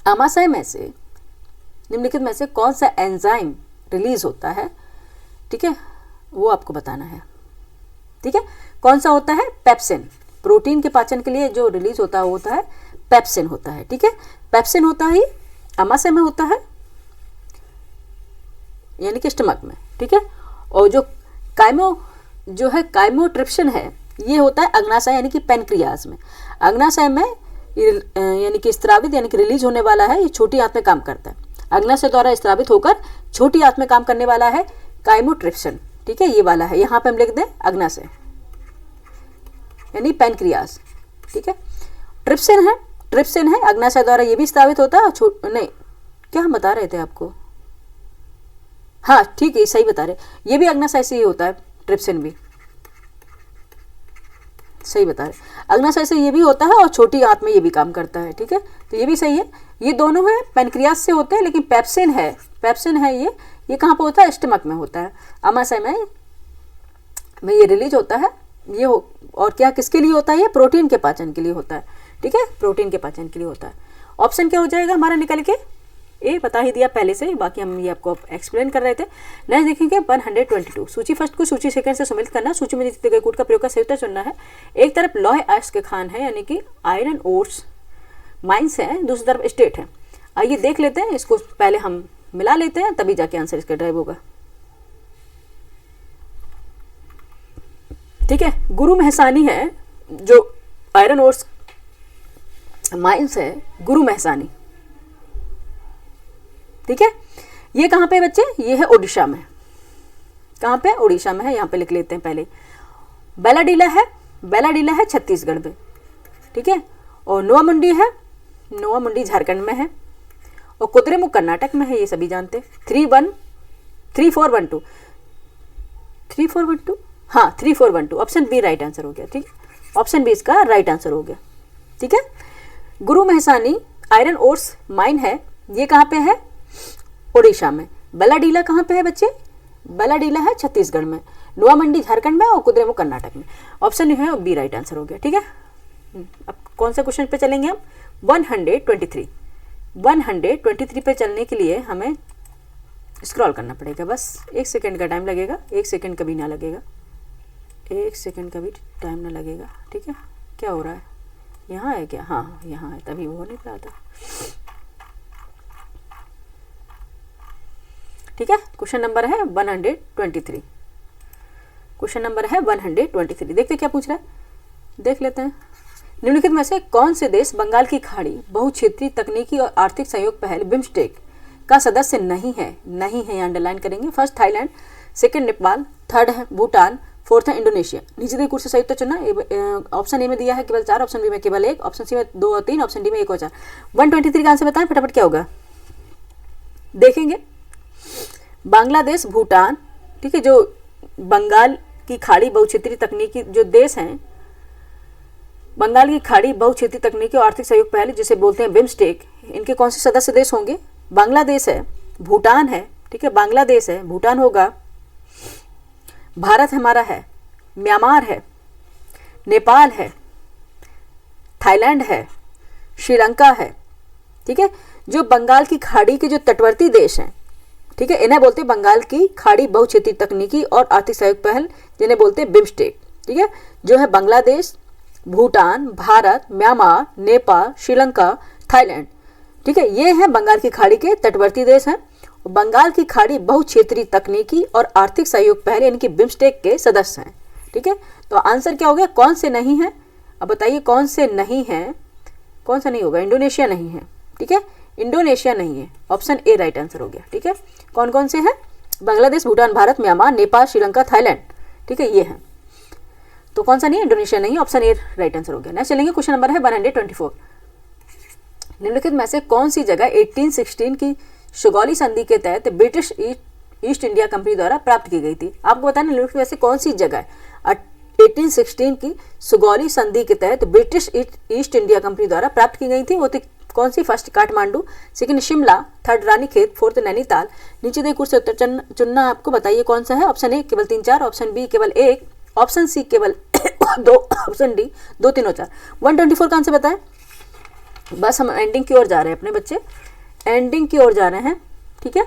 आमाशय में से निम्नलिखित में से कौन सा एंजाइम रिलीज होता है, ठीक है, वो आपको बताना है। ठीक है, कौन सा होता है, पेप्सिन। प्रोटीन के पाचन के लिए जो रिलीज होता है वो होता है पेप्सिन होता है। ठीक है, पेप्सिन होता है आमाशय में होता है, यानी कि स्टमक में। ठीक है, और जो काइमोट्रिप्सिन है ये होता है अग्नाशय यानी कि पैनक्रियाज में। अग्नाशय में यानी कि स्त्रावित यानी कि रिलीज होने वाला है, ये छोटी आंत में काम करता है। अग्नाशय द्वारा स्त्रावित होकर छोटी आंत में काम करने वाला है काइमोट्रिप्सिन। ठीक है, ये वाला है, यहाँ पे हम लिख दें अग्नाशय यानी पैनक्रियाज। ठीक है, ट्रिप्सिन है अग्नाशय द्वारा ये भी स्त्रावित होता है। नहीं, क्या हम बता रहे थे आपको, हाँ ठीक है सही बता रहे, ये भी अग्नाशय से ही होता है, ट्रिप्सिन भी सही बता रहे, अग्नाशय से ये भी होता है और छोटी आंत में ये भी काम करता है। ठीक है, तो ये भी सही है, ये दोनों है पैनक्रियाज से होते हैं, लेकिन पेप्सिन है ये कहाँ पे होता है, स्टमक में होता है, आमाशय में ये रिलीज होता है। ये और क्या किसके लिए होता है, ये प्रोटीन के पाचन के लिए होता है। ठीक है, प्रोटीन के पाचन के लिए होता है। ऑप्शन क्या हो जाएगा हमारा निकल के, ए बता ही दिया पहले से, बाकी हम ये आपको एक्सप्लेन कर रहे थे। नेक्स्ट देखेंगे 122, सूची फर्स्ट को सूची सेकंड से सम्मिलित करना, सूची में दिए गए कूट का प्रयोग का सही उत्तर चुनना है। एक तरफ लौह अयस्क के खान है यानी कि आयरन ओर्स माइंस है, दूसरी तरफ स्टेट है। आइए देख लेते हैं, इसको पहले हम मिला लेते हैं तभी जाके आंसर इसका ड्राइव होगा। ठीक है, गुरु महसानी है जो आयरन ओर्स माइंस है, गुरु महसानी। ठीक है, ये कहाँ पे बच्चे, ये है ओडिशा में। कहाँ पे, ओडिशा में है, यहाँ पे लिख लेते हैं पहले। बेलाडीला है छत्तीसगढ़ में। ठीक है, और नोआमुंडी झारखंड में है, और कुद्रेमुख कर्नाटक में है, ये सभी जानते हैं। 3412 हाँ 3412, ऑप्शन बी राइट आंसर हो गया। ठीक है, ऑप्शन बी इसका राइट आंसर हो गया। ठीक है, गुरु महसानी आयरन ओर्स माइन है, ये कहाँ पे है, ओडिशा में। बेलाडीला कहाँ पे है बच्चे, बेलाडीला है छत्तीसगढ़ में, नोआमुंडी झारखंड में, और कुद्रेमुख कर्नाटक में। ऑप्शन है बी राइट आंसर हो गया। ठीक है, अब कौन सा क्वेश्चन पे चलेंगे हम, 123 पे चलने के लिए हमें स्क्रॉल करना पड़ेगा, बस 1 सेकंड का टाइम लगेगा, 1 सेकंड कभी ना लगेगा, 1 सेकंड का भी टाइम ना लगेगा। ठीक है, क्या हो रहा है, यहाँ है क्या, हाँ यहाँ है, तभी वो नहीं रहा था। ठीक है, क्वेश्चन नंबर है 123, क्वेश्चन नंबर है 123। देखते क्या पूछ रहा है, देख लेते हैं। निम्नलिखित में से कौन से देश बंगाल की खाड़ी बहुक्षेत्रीय तकनीकी और आर्थिक सहयोग पहल बिम्स्टेक का सदस्य नहीं है, यहाँ अंडरलाइन करेंगे। First Thailand, second Nepal, third है भूटान, फोर्थ है इंडोनेशिया। नीचे दिए कुछ से सही उत्तर चुनना। ऑप्शन ए में दिया है केवल 4, ऑप्शन बी में केवल 1, ऑप्शन सी में 2 और 3, ऑप्शन डी में 1 और 4। 123 का आंसर बताएं फटाफट क्या होगा, देखेंगे। बांग्लादेश, भूटान, ठीक है, जो बंगाल की खाड़ी बहुक्षेत्रीय तकनीकी जो देश हैं, बंगाल की खाड़ी बहुक्षेत्रीय तकनीकी और आर्थिक सहयोग पहल जिसे बोलते हैं बिम्स्टेक, इनके कौन से सदस्य देश होंगे, बांग्लादेश है, भूटान है। ठीक है, बांग्लादेश है, भूटान होगा, भारत हमारा है, म्यांमार है, नेपाल है, थाईलैंड है, श्रीलंका है। ठीक है, जो बंगाल की खाड़ी के जो तटवर्ती देश हैं, ठीक है, इन्हें बोलते हैं बंगाल की खाड़ी बहुक्षेत्रीय तकनीकी और आर्थिक सहयोग पहल, जिन्हें बोलते हैं बिम्स्टेक। ठीक है, जो है बांग्लादेश, भूटान, भारत, म्यांमार, नेपाल, श्रीलंका, थाईलैंड। ठीक है, ये हैं बंगाल की खाड़ी के तटवर्ती देश हैं। बंगाल की खाड़ी बहुक्षेत्रीय तकनीकी और आर्थिक सहयोग पहल यानी कि बिम्स्टेक के सदस्य हैं। ठीक है, तो आंसर क्या हो गया, कौन से नहीं है, अब बताइए कौन से नहीं है, कौन सा नहीं होगा, इंडोनेशिया नहीं है। ठीक है, इंडोनेशिया नहीं है, ऑप्शन ए राइट आंसर हो गया। ठीक है, कौन कौन से हैं, बांग्लादेश, भूटान, भारत, म्यांमार, नेपाल, श्रीलंका, थाईलैंड। ठीक है, ये है, तो कौन सा नहीं है, इंडोनेशिया नहीं है, ऑप्शन ए राइट आंसर हो गया। नेक्स्ट चलेंगे, क्वेश्चन नंबर है 124। निम्नलिखित में से कौन सी जगह 1816 की सुगौली संधि के तहत ब्रिटिश ईस्ट इंडिया कंपनी द्वारा प्राप्त की गई थी। आपको बताना निम्नलिखित में से कौन सी जगह 1816 की सुगौली संधि के तहत ब्रिटिश ईस्ट इंडिया कंपनी द्वारा प्राप्त की गई थी, वो कौन सी? First Kathmandu, second Shimla, third Ranikhet, fourth Nainital. नीचे दिए कुछ से उत्तर चुनना आपको, बताइए कौन सा है। ऑप्शन ए केवल 3 4, ऑप्शन बी केवल 1, ऑप्शन सी केवल 2, ऑप्शन डी 2 3 और 4। 124 का आंसर बताएं। बस हम एंडिंग की ओर जा रहे हैं अपने बच्चे, एंडिंग की ओर जा रहे हैं, ठीक है।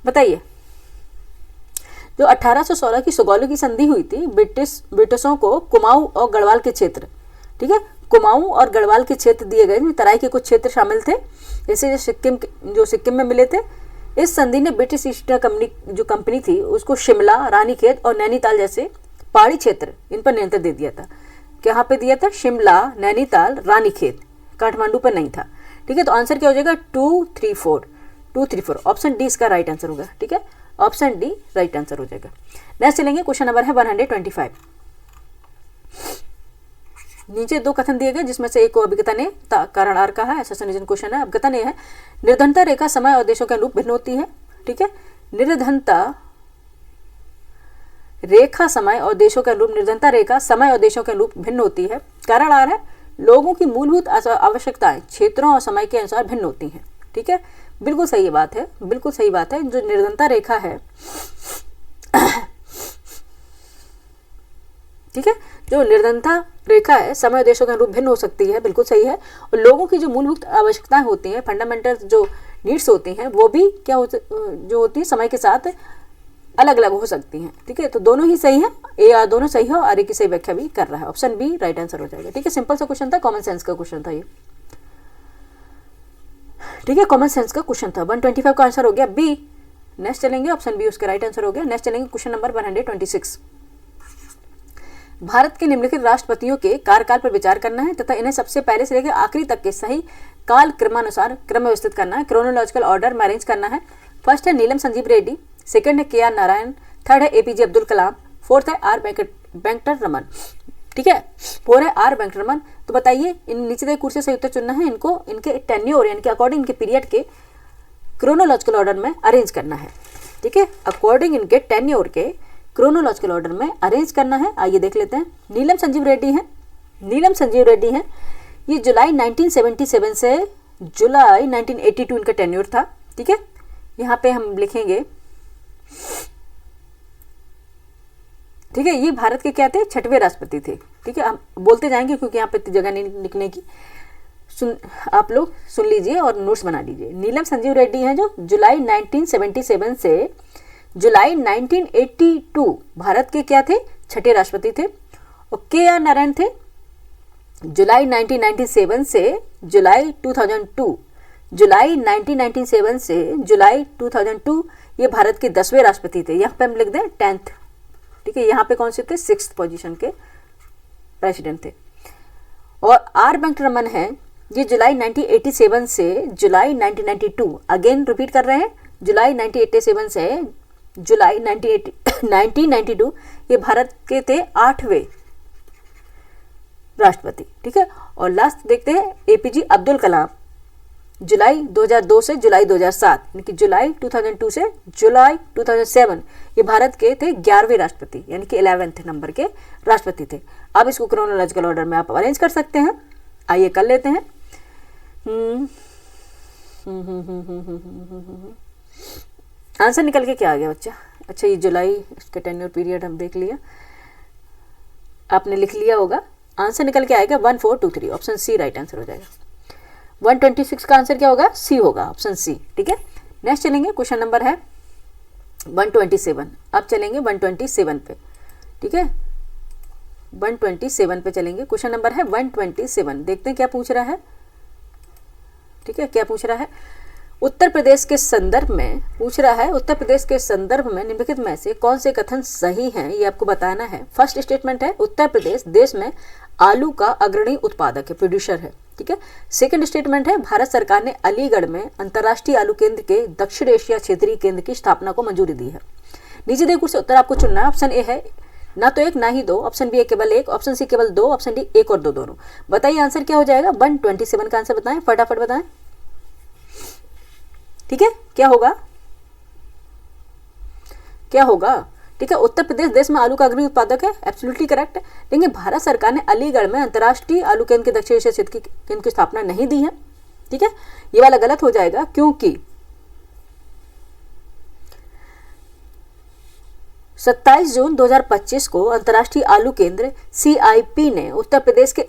बताइए, जो 1816 की सुगौली की संधि हुई थी ब्रिटिशों को कुमाऊं और गढ़वाल के क्षेत्र, ठीक है, कुमाऊं और गढ़वाल के क्षेत्र दिए गए, तराई के कुछ क्षेत्र शामिल थे, जैसे जो सिक्किम में मिले थे। इस संधि ने ब्रिटिश ईस्ट इंडिया जो कंपनी थी उसको शिमला, रानीखेत और नैनीताल जैसे पहाड़ी क्षेत्र इन पर नियंत्रण दे दिया था। कहाँ पे दिया था? शिमला, नैनीताल, रानीखेत, काठमांडू पर नहीं था, ठीक है। तो आंसर क्या हो जाएगा? 2 3 4, 2 3 4, ऑप्शन डी इसका राइट आंसर होगा, ठीक है, ऑप्शन डी राइट आंसर हो जाएगा। नेक्स्ट चलेंगे, क्वेश्चन नंबर है 125। नीचे 2 कथन दिए गए जिसमें से एक को अभिज्ञता ने कारण आर का है, ऐसा संयोजन क्वेश्चन है। अभिज्ञता ने है निर्धनता रेखा समय और देशों के अनुरूप भिन्न होती है, ठीक है। निर्धनता रेखा समय और देशों के अनुरूप, निर्धनता रेखा समय और देशों के अनुरूप भिन्न होती है। कारण आर है लोगों की मूलभूत आवश्यकताएं क्षेत्रों और समय के अनुसार भिन्न होती हैं, ठीक है। बिल्कुल सही बात है, बिल्कुल सही बात है। जो निर्धनता रेखा है, ठीक है, जो निर्धनता रेखा है समय और देशों के अनुरूप भिन्न हो सकती है, बिल्कुल सही है। और लोगों की जो मूलभूत आवश्यकताएं होती हैं, फंडामेंटल जो नीड्स होती हैं, वो भी क्या जो होती है समय के साथ अलग अलग हो सकती हैं, ठीक है। तो दोनों ही सही है, ए दोनों सही है और आर की सही व्याख्या भी कर रहा है। ऑप्शन बी राइट आंसर हो जाएगा, ठीक है। सिंपल सा क्वेश्चन था, कॉमन सेंस का क्वेश्चन था ये, ठीक है, कॉमन सेंस का क्वेश्चन था। 125 का आंसर हो गया बी। नेक्स्ट चलेंगे, ऑप्शन बी उसका राइट आंसर हो गया। नेक्स्ट चलेंगे क्वेश्चन नंबर 126। भारत के निम्नलिखित राष्ट्रपतियों के कार्यकाल पर विचार करना है तथा इन्हें सबसे पहले से लेकर आखिरी तक के सही काल क्रमानुसार क्रम व्यवस्थित करना है, क्रोनोलॉजिकल ऑर्डर में अरेंज करना है। फर्स्ट है नीलम संजीव रेड्डी, सेकंड है के.आर. नारायण, थर्ड है ए.पी.जे. अब्दुल कलाम, फोर्थ है आर वेंकट रमन, ठीक है, 4 है आर वेंकट रमन। तो बताइए, इन नीचे दिए कुर्सी से उत्तर चुनना है, इनको इनके टेन्योर यानी कि अकॉर्डिंग इनके पीरियड के क्रोनोलॉजिकल ऑर्डर में अरेंज करना है, ठीक है, अकॉर्डिंग इनके टेन्योर के क्रोनोलॉजिकल ऑर्डर में अरेंज करना है। आइए देख लेते हैं। नीलम संजीव रेड्डी हैं, नीलम संजीव रेड्डी हैं, ये जुलाई 1977 से जुलाई 1982 इनका टेन्योर था, ठीक है। यहाँ पे हम लिखेंगे, ठीक है, ये भारत के क्या थे? 6वें राष्ट्रपति थे, ठीक है। हम बोलते जाएंगे क्योंकि यहाँ पे इतनी जगह नहीं लिखने की, आप लोग सुन लीजिए और नोट्स बना लीजिए। नीलम संजीव रेड्डी हैं जो जुलाई 1977 से जुलाई 1982 भारत के क्या थे? 6ठे राष्ट्रपति थे। और के.आर. नारायण थे जुलाई 1997 से जुलाई 2002, जुलाई 1997 से जुलाई 2002 ये भारत के 10वें राष्ट्रपति थे। यहाँ पे हम लिख दें 10th, ठीक है। यहाँ पे कौन से थे? 6th पोजीशन के प्रेसिडेंट थे। और आर वेंकट रमन है, ये जुलाई 1987 से जुलाई 1992, अगेन रिपीट कर रहे हैं, जुलाई 1987 से जुलाई 1992 ये भारत के थे 8वें राष्ट्रपति, ठीक है। और लास्ट देखते हैं ए.पी.जे. अब्दुल कलाम, जुलाई 2002 से जुलाई 2007, यानी कि जुलाई 2002 से जुलाई 2007 ये भारत के थे 11वें राष्ट्रपति, यानी कि 11th नंबर के राष्ट्रपति थे। अब इसको क्रोनोलॉजिकल ऑर्डर में आप अरेंज कर सकते हैं। आइए कर लेते हैं। आंसर निकल के क्या आ गया बच्चा? अच्छा, ये जुलाई इसका टेन्योर पीरियड हम देख लिया, आपने लिख लिया होगा। आंसर निकल के आएगा 1423, ऑप्शन सी राइट आंसर हो जाएगा। 126 का आंसर क्या होगा? सी होगा, ऑप्शन सी, ठीक है। नेक्स्ट चलेंगे, क्वेश्चन नंबर है 127। अब चलेंगे 127 पे, ठीक है, 127 पे चलेंगे। क्वेश्चन नंबर है 127, देखते हैं क्या पूछ रहा है, ठीक है, क्या पूछ रहा है। उत्तर प्रदेश के संदर्भ में पूछ रहा है, उत्तर प्रदेश के संदर्भ में निम्नलिखित में से कौन से कथन सही हैं, ये आपको बताना है। फर्स्ट स्टेटमेंट है उत्तर प्रदेश देश में आलू का अग्रणी उत्पादक है, प्रोड्यूसर है, ठीक है। सेकंड स्टेटमेंट है भारत सरकार ने अलीगढ़ में अंतर्राष्ट्रीय आलू केंद्र के दक्षिण एशिया क्षेत्रीय केंद्र की स्थापना को मंजूरी दी है। नीचे दिए कुछ उत्तर आपको चुनना है। ऑप्शन ए है ना तो एक ना ही दो, ऑप्शन बी है केवल एक, ऑप्शन सी केवल दो, ऑप्शन डी एक और दो दोनों। बताइए आंसर क्या हो जाएगा? 127 का आंसर बताएं, फटाफट बताएं, ठीक है। क्या होगा? क्या होगा? ठीक है, उत्तर प्रदेश देश में आलू का अग्रणी उत्पादक है, एब्सोल्युटली करेक्ट है। लेकिन भारत सरकार ने अलीगढ़ में अंतर्राष्ट्रीय आलू केंद्र के दक्षिण एशिया क्षेत्र के केंद्र की स्थापना नहीं दी है, ठीक है, ये वाला गलत हो जाएगा क्योंकि 27 जून 2025 को अंतर्राष्ट्रीय आलू केंद्र CIP ने उत्तर प्रदेश के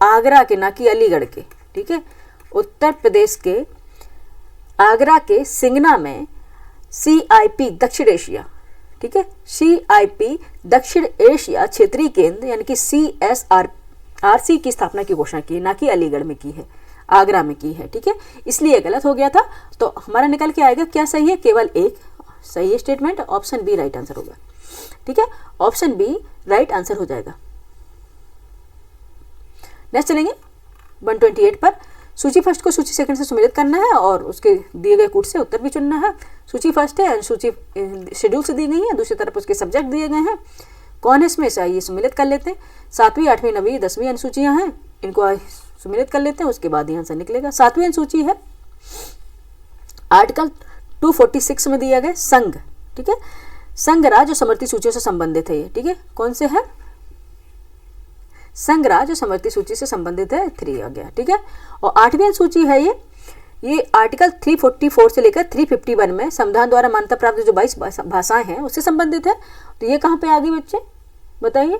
आगरा के, ना कि अलीगढ़ के, ठीक है, उत्तर प्रदेश के आगरा के सिंगना में CIP दक्षिण एशिया, ठीक है, CIP दक्षिण एशिया क्षेत्रीय केंद्र यानी कि CSRC की स्थापना की घोषणा की, ना कि अलीगढ़ में की है, आगरा में की है, ठीक है, इसलिए गलत हो गया था। तो हमारा निकल के आएगा क्या सही है, केवल एक सही statement, option B right answer होगा, ठीक है, ऑप्शन बी राइट आंसर हो जाएगा। नेक्स्ट चलेंगे 128 पर। सूची फर्स्ट को सूची सेकंड से सुमेलित करना है और उसके दिए गए कूट से उत्तर भी चुनना है। सूची फर्स्ट है, अनुसूची शेड्यूल से दी गई है, दूसरी तरफ उसके सब्जेक्ट दिए गए हैं, कौन है इसमें से, ये सुमेलित कर लेते हैं। 7वीं 8वीं 9वीं 10वीं अनुसूचियां हैं, इनको सुमेलित कर लेते हैं, उसके बाद ये आंसर निकलेगा। 7वीं अनुसूची है, आर्टिकल 246 में दिया गया संघ, ठीक है, संघ राज्य और समवर्ती सूचियों से संबंधित है ये, ठीक है, कौन से है, संघ राज्य और समवर्ती सूची से संबंधित है, 3 आ गया, ठीक है। और 8वीं अनुसूची है ये आर्टिकल 344 से लेकर 351 में संविधान द्वारा मान्यता प्राप्त जो 22 भाषाएं हैं उससे संबंधित है। तो ये कहाँ पे आ गई बच्चे, बताइए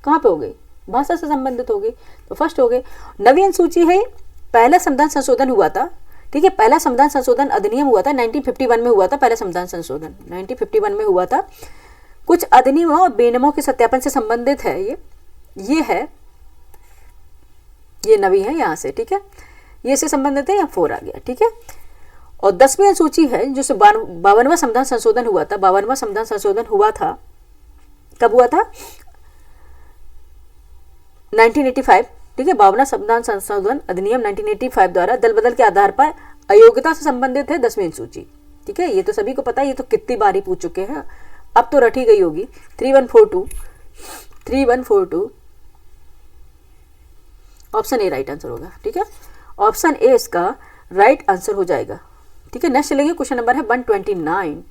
कहाँ पे हो गई, भाषा से संबंधित हो गई, तो फर्स्ट हो गई। 9वीं अनुसूची है, पहला संविधान संशोधन हुआ था, ठीक है, पहला संविधान संशोधन अधिनियम हुआ था 1951 में हुआ था, पहला संविधान संशोधन 1951 में हुआ था। कुछ अधिनियमों और बेनियमों के सत्यापन से संबंधित है ये है, ये 9वीं है यहाँ से, ठीक है, ये से संबंधित है, यहाँ 4 आ गया, ठीक है। और 10वीं अनुसूची है जो 52वां संविधान संशोधन हुआ था, 52वां संविधान संशोधन हुआ था, कब हुआ था, 1985, ठीक है, 52वां संविधान संशोधन अधिनियम 1985 द्वारा दल बदल के आधार पर अयोग्यता से संबंधित है 10वीं अनुसूची, ठीक है, ये तो सभी को पता है, ये तो कितनी बार ही पूछ चुके हैं, अब तो रटी गई होगी। 3142 ऑप्शन ए राइट आंसर होगा, ठीक है, ऑप्शन ए इसका राइट आंसर हो जाएगा, ठीक है। नेक्स्ट चलेंगे, क्वेश्चन नंबर है 129।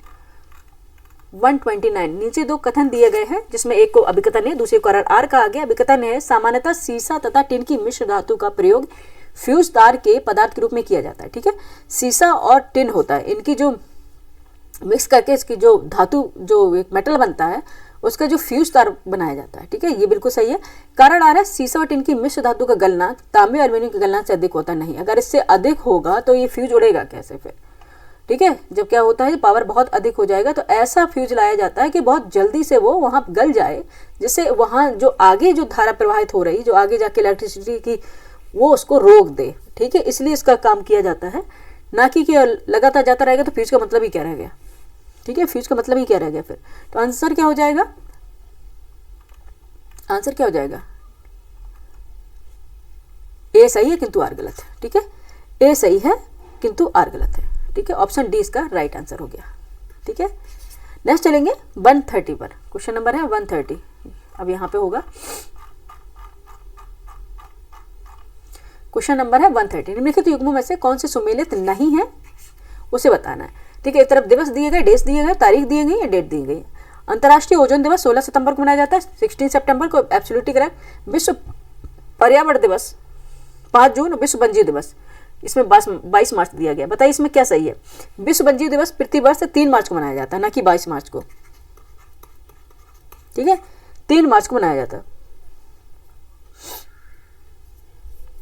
नीचे 2 कथन दिए गए हैं जिसमें एक को अभिकथन है, दूसरे को आर कहा गया। अभिकथन है, सामान्यतः सीसा तथा टिन की मिश्र धातु का प्रयोग फ्यूज तार के पदार्थ के रूप में किया जाता है, ठीक है, सीसा और टिन होता है, इनकी जो मिक्स करके इसकी जो धातु जो एक मेटल बनता है उसका जो फ्यूज तार बनाया जाता है, ठीक है, ये बिल्कुल सही है। कारण आ रहा है, सीसा और टिन की मिश्र धातु का गलना तांबे और एल्युमिनियम की गलना से अधिक होता नहीं, अगर इससे अधिक होगा तो ये फ्यूज उड़ेगा कैसे फिर, ठीक है, जब क्या होता है पावर बहुत अधिक हो जाएगा तो ऐसा फ्यूज लाया जाता है कि बहुत जल्दी से वो वहां गल जाए, जिससे वहां जो आगे जो धारा प्रवाहित हो रही, जो आगे जाके इलेक्ट्रिसिटी की, वो उसको रोक दे, ठीक है, इसलिए इसका काम किया जाता है, ना कि लगातार जाता रहेगा तो फ्यूज का मतलब ही क्या रह गया, ठीक है, फ्यूज का मतलब ही क्या रह गया फिर। तो आंसर क्या हो जाएगा, आंसर क्या हो जाएगा, ए सही है किंतु आर गलत है, ठीक है, ए सही है किंतु आर गलत है, ठीक है, ऑप्शन डी इसका राइट आंसर हो गया, ठीक है। नेक्स्ट चलेंगे 130 पर, क्वेश्चन नंबर है 130, अब यहां पे होगा क्वेश्चन नंबर है 130। निम्नलिखित युग्मों में से कौन से सुमेलित नहीं है उसे बताना है, ठीक है। एक तरफ दिवस दिए गए, डेट्स दिए गए, तारीख दी गई है, डेट दी गई है। अंतर्राष्ट्रीय ओजोन दिवस 16 सितंबर को मनाया जाता है, 16 सितंबर को एब्सोल्युटली करेक्ट। विश्व पर्यावरण दिवस 5 जून, विश्व वन्यजीव दिवस इसमें 22 मार्च दिया गया, बताइए इसमें क्या सही है। विश्व वन्यजीव दिवस प्रति वर्ष 3 मार्च को मनाया जाता है, ना कि 22 मार्च को, ठीक है, 3 मार्च को मनाया जाता है।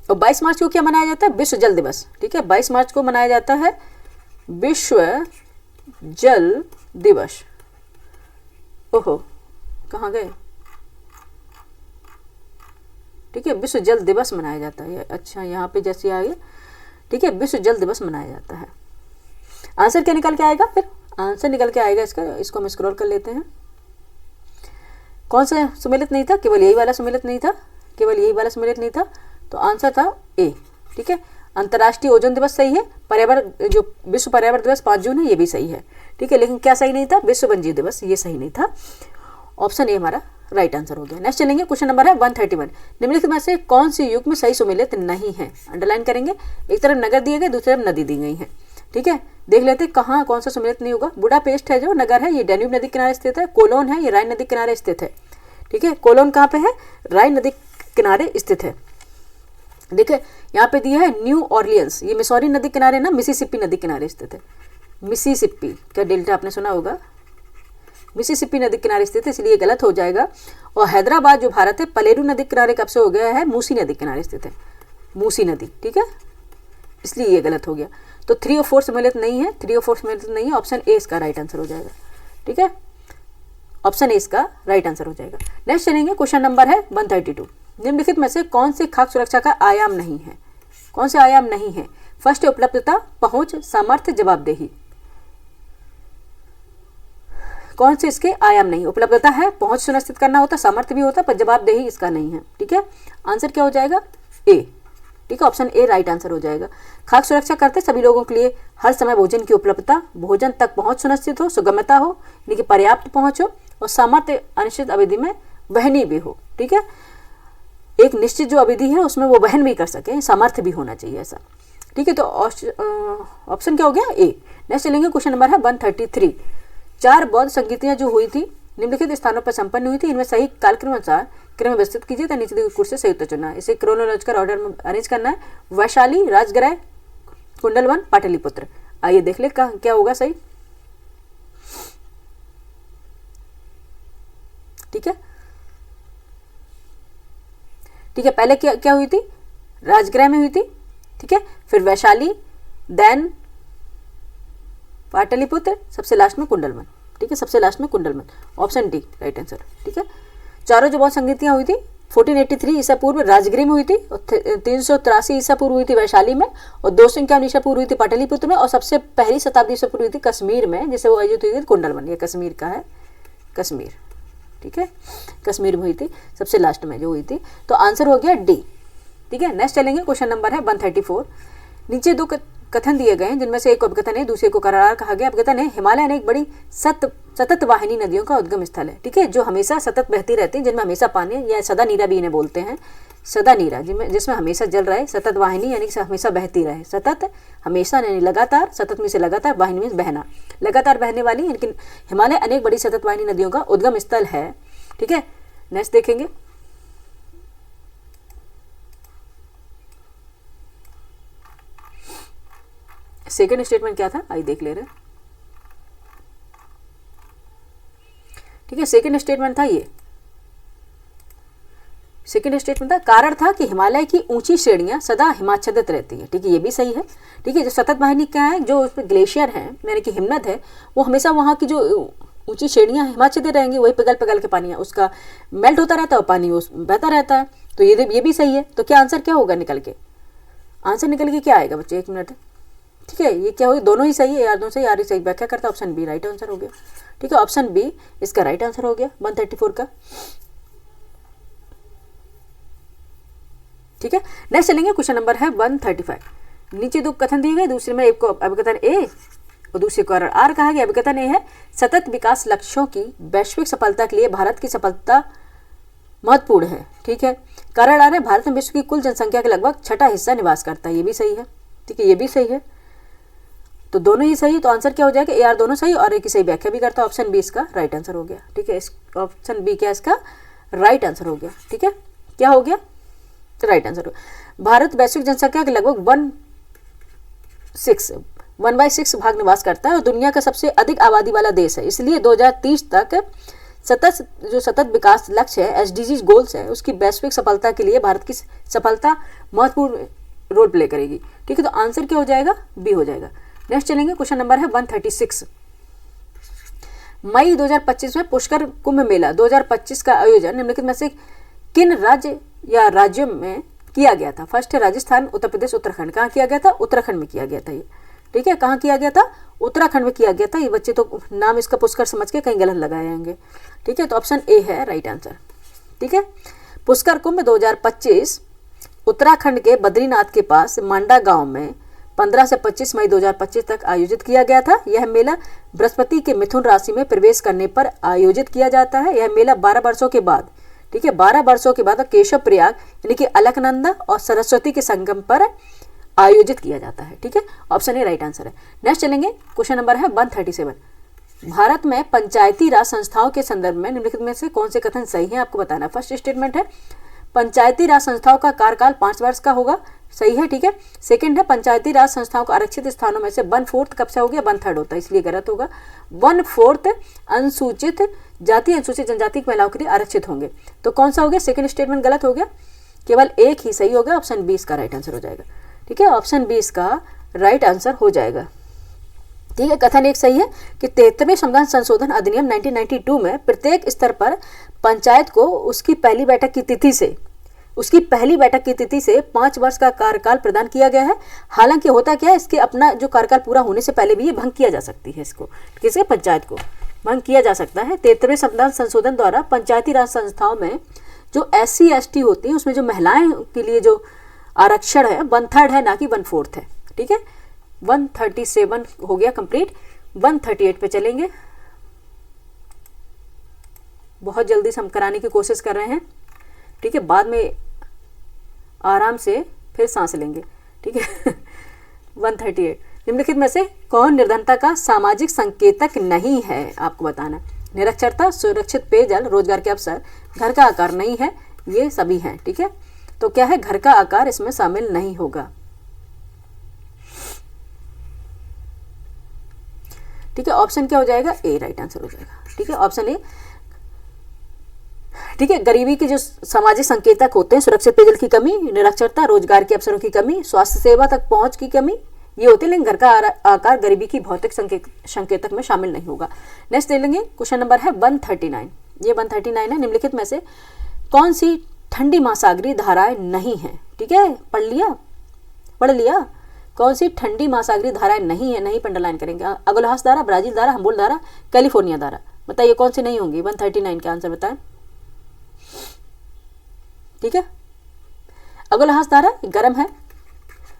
और 22 मार्च को क्या मनाया जाता है, विश्व जल दिवस, ठीक है, 22 मार्च को मनाया जाता है विश्व जल दिवस। ओहो कहाँ गए, ठीक है, विश्व जल दिवस मनाया जाता है, अच्छा यहाँ पे जैसे आ गया, ठीक है, विश्व जल दिवस मनाया जाता है। आंसर क्या निकल के आएगा फिर, आंसर निकल के आएगा इसका, इसको हम स्क्रॉल कर लेते हैं। कौन सा सुमेलित नहीं था, केवल यही वाला सुमेलित नहीं था, केवल यही वाला सुमेलित नहीं था, तो आंसर था ए, ठीक है। अंतर्राष्ट्रीय ओजोन दिवस सही है, पर्यावरण जो विश्व पर्यावरण दिवस 5 जून है ये भी सही है, ठीक है, लेकिन क्या सही नहीं था, विश्व वन्यजीव दिवस ये सही नहीं था, ऑप्शन ए हमारा राइट आंसर हो गया। नेक्स्ट चलेंगे, क्वेश्चन नंबर है 131। निम्नलिखित में से कौन सी युग में सही सुमेलित नहीं है, अंडरलाइन करेंगे। एक तरफ नगर दिए गए, दूसरी तरफ नदी दी गई है, ठीक है, देख लेते हैं कहाँ कौन सा सुमेलित नहीं होगा। बुडापेस्ट है जो नगर है, ये डैन्यूब नदी किनारे स्थित है। कोलोन है, ये राइन नदी किनारे स्थित है, ठीक है, कोलोन कहाँ पे है, राइन नदी किनारे स्थित है। देखिए यहाँ पे दिया है न्यू ऑर्लियंस, ये मिसौरी नदी किनारे ना, मिसिसिपी नदी किनारे स्थित है। मिसिसिपी का डेल्टा आपने सुना होगा, मिसिसिपी नदी किनारे स्थित है, इसलिए ये गलत हो जाएगा। और हैदराबाद जो भारत है पलेरू नदी किनारे कब से हो गया है, मूसी नदी किनारे स्थित है, मूसी नदी, ठीक है, इसलिए ये गलत हो गया। तो 3 और 4 सम्मिलित नहीं है, 3 और 4 सम्मिलित नहीं है, ऑप्शन ए इसका राइट आंसर हो जाएगा, ठीक है, ऑप्शन ए इसका राइट आंसर हो जाएगा। नेक्स्ट चलेंगे, क्वेश्चन नंबर है 132। निम्नलिखित में से कौन से खाद्य सुरक्षा का आयाम नहीं है, कौन से आयाम नहीं है? फर्स्ट है उपलब्धता, पहुंच, सामर्थ्य, जवाबदेही। कौन से इसके आयाम नहीं? उपलब्धता है, पहुंच सुनिश्चित करना होता, सामर्थ्य भी होता, पर जवाबदेही इसका नहीं है, ठीक है। आंसर क्या हो जाएगा? ए, ठीक है, ऑप्शन ए राइट आंसर हो जाएगा। खाद्य सुरक्षा करते सभी लोगों के लिए हर समय भोजन की उपलब्धता, भोजन तक पहुंच सुनिश्चित हो, सुगमता हो, यानी कि पर्याप्त पहुंच हो, और सामर्थ्य अनिश्चित अवधि में वहनीय भी हो, ठीक है, एक निश्चित जो अवधि है उसमें वो वहन भी कर सके, सामर्थ्य भी होना चाहिए ऐसा, ठीक है। तो ऑप्शन क्या हो गया? ए। नेक्स्ट चलेंगे, क्वेश्चन नंबर है 133। 4 बौद्ध संगीतियां जो हुई थी निम्नलिखित स्थानों पर संपन्न हुई थी, इनमें सही कालक्रम अनुसार क्रम व्यवस्थित कीजिए, तो नीचे दी कुर्सी से सही उत्तर चुनना है। इसे क्रोनोलॉजिकल ऑर्डर में अरेंज करना है। वैशाली, राजगृह, कुंडलवन, पाटलिपुत्र। आइए देख ले क्या होगा सही, ठीक है, ठीक है। पहले क्या हुई थी? राजगृह में हुई थी, ठीक है, फिर वैशाली, देन पाटलिपुत्र, सबसे लास्ट में कुंडलवन, ठीक है, सबसे लास्ट में Kundalvan. Option D right answer, ठीक है। चारों जो बौद्ध संगीतियां हुई थी 1483 ईसा पूर्व राजगृह में हुई थी, और 383 ईसा पूर्व हुई थी वैशाली में, और 251 ईसा पूर्व हुई थी पाटलिपुत्र में, और सबसे पहली शताब्दी ईसा पूर्व हुई थी कश्मीर में, जिसे वो आयोजित हुई थी कुंडलवन। ये कश्मीर का है, कश्मीर, ठीक है, कश्मीर में हुई थी सबसे लास्ट में जो हुई थी। तो आंसर हो गया डी, ठीक है। नेक्स्ट चलेंगे, क्वेश्चन नंबर है 134। नीचे 2 कथन दिए गए हैं, जिनमें से एक को अभिकथन है, दूसरे को करार कहा गया। अभिकथन है, हिमालय अनेक बड़ी सतत वाहिनी नदियों का उद्गम स्थल है, ठीक है, जो हमेशा सतत बहती रहती है, जिनमें हमेशा पानी, या सदा नीरा भी इन्हें बोलते हैं, सदा नीरा, जिसमें हमेशा जल रहे, सतत वाहिनी यानी कि हमेशा बहती रहे, सतत हमेशा यानी लगातार, सतत में से लगातार, वाहिनी में बहना, लगातार बहने वाली, लेकिन हिमालय अनेक बड़ी सतत वाहिनी नदियों का उद्गम स्थल है, ठीक है। नेक्स्ट देखेंगे, सेकंड स्टेटमेंट क्या था, आइए देख ले रहे, ठीक है। सेकंड स्टेटमेंट था ये, सेकंड स्टेटमेंट था, कारण था कि हिमालय की ऊंची श्रेणियां सदा हिमाच्छादित रहती है, ठीक है, ये भी सही है, ठीक है। जो सतत वाहिनी क्या है, जो उसमें ग्लेशियर है यानी कि हिमनद है, वो हमेशा वहाँ की जो ऊंची श्रेणियां हिमाच्छादित रहेंगी, वही पिघल के पानी है उसका मेल्ट होता रहता है और पानी बहता रहता है, तो ये भी सही है। तो क्या आंसर क्या होगा निकल के? आंसर निकल के क्या आएगा बच्चे, 1 मिनट, ठीक है, ये क्या होगी? दोनों ही सही है यार, दोनों सही, यार सही व्याख्या करता, ऑप्शन बी राइट आंसर हो गया, ठीक है, ऑप्शन बी इसका राइट आंसर हो गया 134 का, ठीक है। नेक्स्ट चलेंगे, क्वेश्चन नंबर है 135। नीचे 2 कथन दिए गए, दूसरे में एक को अभिकथन ए और दूसरे को आर कहा गया। अभिकथन ए है, सतत विकास लक्ष्यों की वैश्विक सफलता के लिए भारत की सफलता महत्वपूर्ण है, ठीक है। कारण आर है, भारत में विश्व की कुल जनसंख्या के लगभग 6वां हिस्सा निवास करता है, ये भी सही है, ठीक है, ये भी सही है, तो दोनों ही सही है। तो आंसर क्या हो जाएगा? ए आर दोनों सही, और एक ही सही व्याख्या भी करता है, ऑप्शन बी इसका राइट आंसर हो गया, ठीक है, ऑप्शन बी क्या इसका राइट आंसर हो गया, ठीक है, क्या हो गया? राइट आंसर हो गया। भारत वैश्विक जनसंख्या के लगभग 1/6 भाग निवास करता है और दुनिया का सबसे अधिक आबादी वाला देश है, इसलिए 2030 तक सतत विकास लक्ष्य है, एसडीजी गोल्स है, उसकी वैश्विक सफलता के लिए भारत की सफलता महत्वपूर्ण रोल प्ले करेगी, ठीक है। तो आंसर क्या हो जाएगा? बी हो जाएगा। नेक्स्ट चलेंगे, क्वेश्चन नंबर है 136। मई 2025 में पुष्कर कुंभ मेला 2025 का आयोजन निम्नलिखित में से किन राज्य या राज्यों में किया गया था? फर्स्ट है राजस्थान, उत्तर प्रदेश, उत्तराखंड। कहाँ किया गया था? उत्तराखंड में किया गया था ये, ठीक है, कहाँ किया गया था? उत्तराखंड में किया गया था। ये बच्चे तो नाम इसका पुष्कर समझ के कहीं गलत लगाए होंगे, ठीक है, तो ऑप्शन ए है राइट आंसर, ठीक है। पुष्कर कुंभ 2025 उत्तराखंड के बद्रीनाथ के पास मांडा गांव में 15 से 25 मई 2025 तक आयोजित किया गया था। यह मेला बृहस्पति के मिथुन राशि में प्रवेश करने पर आयोजित किया जाता है। यह मेला 12 वर्षों के बाद, ठीक है, 12 वर्षों के बाद केशव प्रयाग यानी कि अलकनंदा और सरस्वती के संगम पर आयोजित किया जाता है, ठीक है, ऑप्शन ए राइट आंसर है। नेक्स्ट चलेंगे, क्वेश्चन नंबर है 137। भारत में पंचायती राज संस्थाओं के संदर्भ में निम्नलिखित में से कौन से कथन सही हैं आपको बताना। फर्स्ट स्टेटमेंट है, पंचायती राज संस्थाओं का कार्यकाल 5 वर्ष का होगा, सही है, ठीक है। सेकंड है पंचायती राज संस्थाओं को आरक्षित स्थानों में से 1/4 कब से हो गया, 1/3 होता है, इसलिए गलत होगा। 1/4 अनुसूचित जाति अनुसूचित जनजाति की महिलाओं के लिए आरक्षित होंगे। तो कौन सा हो गया, सेकंड स्टेटमेंट गलत हो गया, केवल एक ही सही हो गया, ऑप्शन 20 का राइट आंसर हो जाएगा, ठीक है, ऑप्शन 20 का राइट आंसर हो जाएगा, ठीक है। कथन एक सही है कि 73वें संविधान संशोधन अधिनियम 1992 में प्रत्येक स्तर पर पंचायत को उसकी पहली बैठक की तिथि से 5 वर्ष का कार्यकाल प्रदान किया गया है। हालांकि होता क्या है, इसके अपना जो कार्यकाल पूरा होने से पहले भी ये भंग किया जा सकती है, इसको किसी पंचायत को भंग किया जा सकता है। 73वें संविधान संशोधन द्वारा पंचायती राज संस्थाओं में जो SC ST होती है उसमें जो महिलाएं के लिए जो आरक्षण है 1/3 है, ना कि 1/4 है, ठीक है। 137 हो गया कंप्लीट, 138 पे चलेंगे। बहुत जल्दी से हम कराने की कोशिश कर रहे हैं, ठीक है, बाद में आराम से फिर सांस लेंगे, ठीक है। 138 निम्नलिखित में से कौन निर्धनता का सामाजिक संकेतक नहीं है, आपको बताना। निरक्षरता, सुरक्षित पेयजल, रोजगार के अवसर, घर का आकार नहीं है, ये सभी हैं, ठीक है। तो क्या है, घर का आकार इसमें शामिल नहीं होगा, ठीक है। ऑप्शन क्या हो जाएगा, ए राइट आंसर हो जाएगा, ठीक है, ऑप्शन ए, ठीक है। गरीबी के जो सामाजिक संकेतक होते हैं, सुरक्षित पेयजल की कमी, निरक्षरता, रोजगार के अवसरों की कमी, स्वास्थ्य सेवा तक पहुंच की कमी, ये होते हैं, लेकिन घर का आकार गरीबी की भौतिक संकेतक में शामिल नहीं होगा। नेक्स्ट ले लेंगे, क्वेश्चन नंबर है 139, ये 139 है। निम्नलिखित में से कौन सी ठंडी महासागरीय धाराएं नहीं है, ठीक है, पढ़ लिया, कौन सी ठंडी महासागरीय धाराएं नहीं है, नहीं पंडरलाइन करेंगे। अगोलहास धारा, ब्राजील धारा, हम्बोल्ट धारा, कैलिफोर्निया धारा, बताइए कौन सी नहीं होंगी। 139 का आंसर बताएं, ठीक है। अगोलहास धारा गर्म है,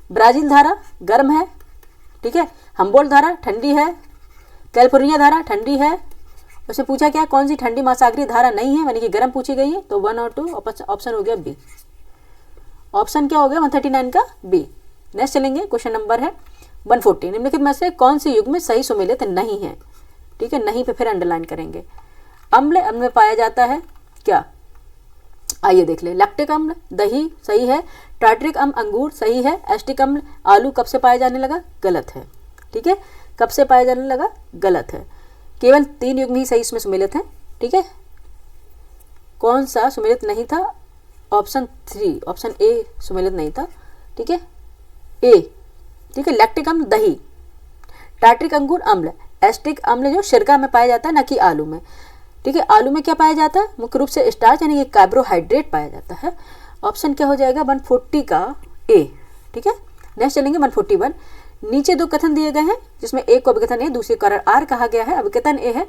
ब्राजील धारा गर्म है, ठीक है, हम्बोल्ट धारा ठंडी है, कैलिफोर्निया धारा ठंडी है। उससे पूछा क्या, कौन सी ठंडी महासागरीय धारा नहीं है, यानी कि गर्म पूछी गई है, तो 1 और 2 ऑप्शन हो गया बी, ऑप्शन क्या हो गया 139 का बी। नेक्स्ट चलेंगे, क्वेश्चन नंबर है 140, निम्नलिखित में से कौन सी युग्म में सही सुमेलित नहीं है, ठीक है, नहीं पे फिर अंडरलाइन करेंगे। अम्ल में पाया जाता है क्या, आइए देख ले। लैक्टिक अम्ल, दही सही है, टार्टरिक अम्ल अंगूर सही है, एस्टिक अम्ल आलू कब से पाया जाने लगा, गलत है, ठीक है, कब से पाया जाने लगा, गलत है। केवल 3 युग्म ही सही इसमें सुमेलित हैं, ठीक है। कौन सा सुमेलित नहीं था, ऑप्शन 3, ऑप्शन ए सुमेलित नहीं था, ठीक है, ए, ठीक है। लैक्टिक अम्ल दही, टार्टरिक अंगूर अम्ल, एस्टिक अम्ल जो सिरका में पाया जाता है, ना कि आलू में, ठीक है। आलू में क्या पाया जाता है, मुख्य रूप से स्टार्च यानी कि कार्बोहाइड्रेट पाया जाता है। ऑप्शन क्या हो जाएगा 140 का ए, ठीक है। नेक्स्ट चलेंगे 141, नीचे 2 कथन दिए गए हैं, जिसमें एक को अभिकथन ए, दूसरे कारण आर कहा गया है। अभिकथन ए है,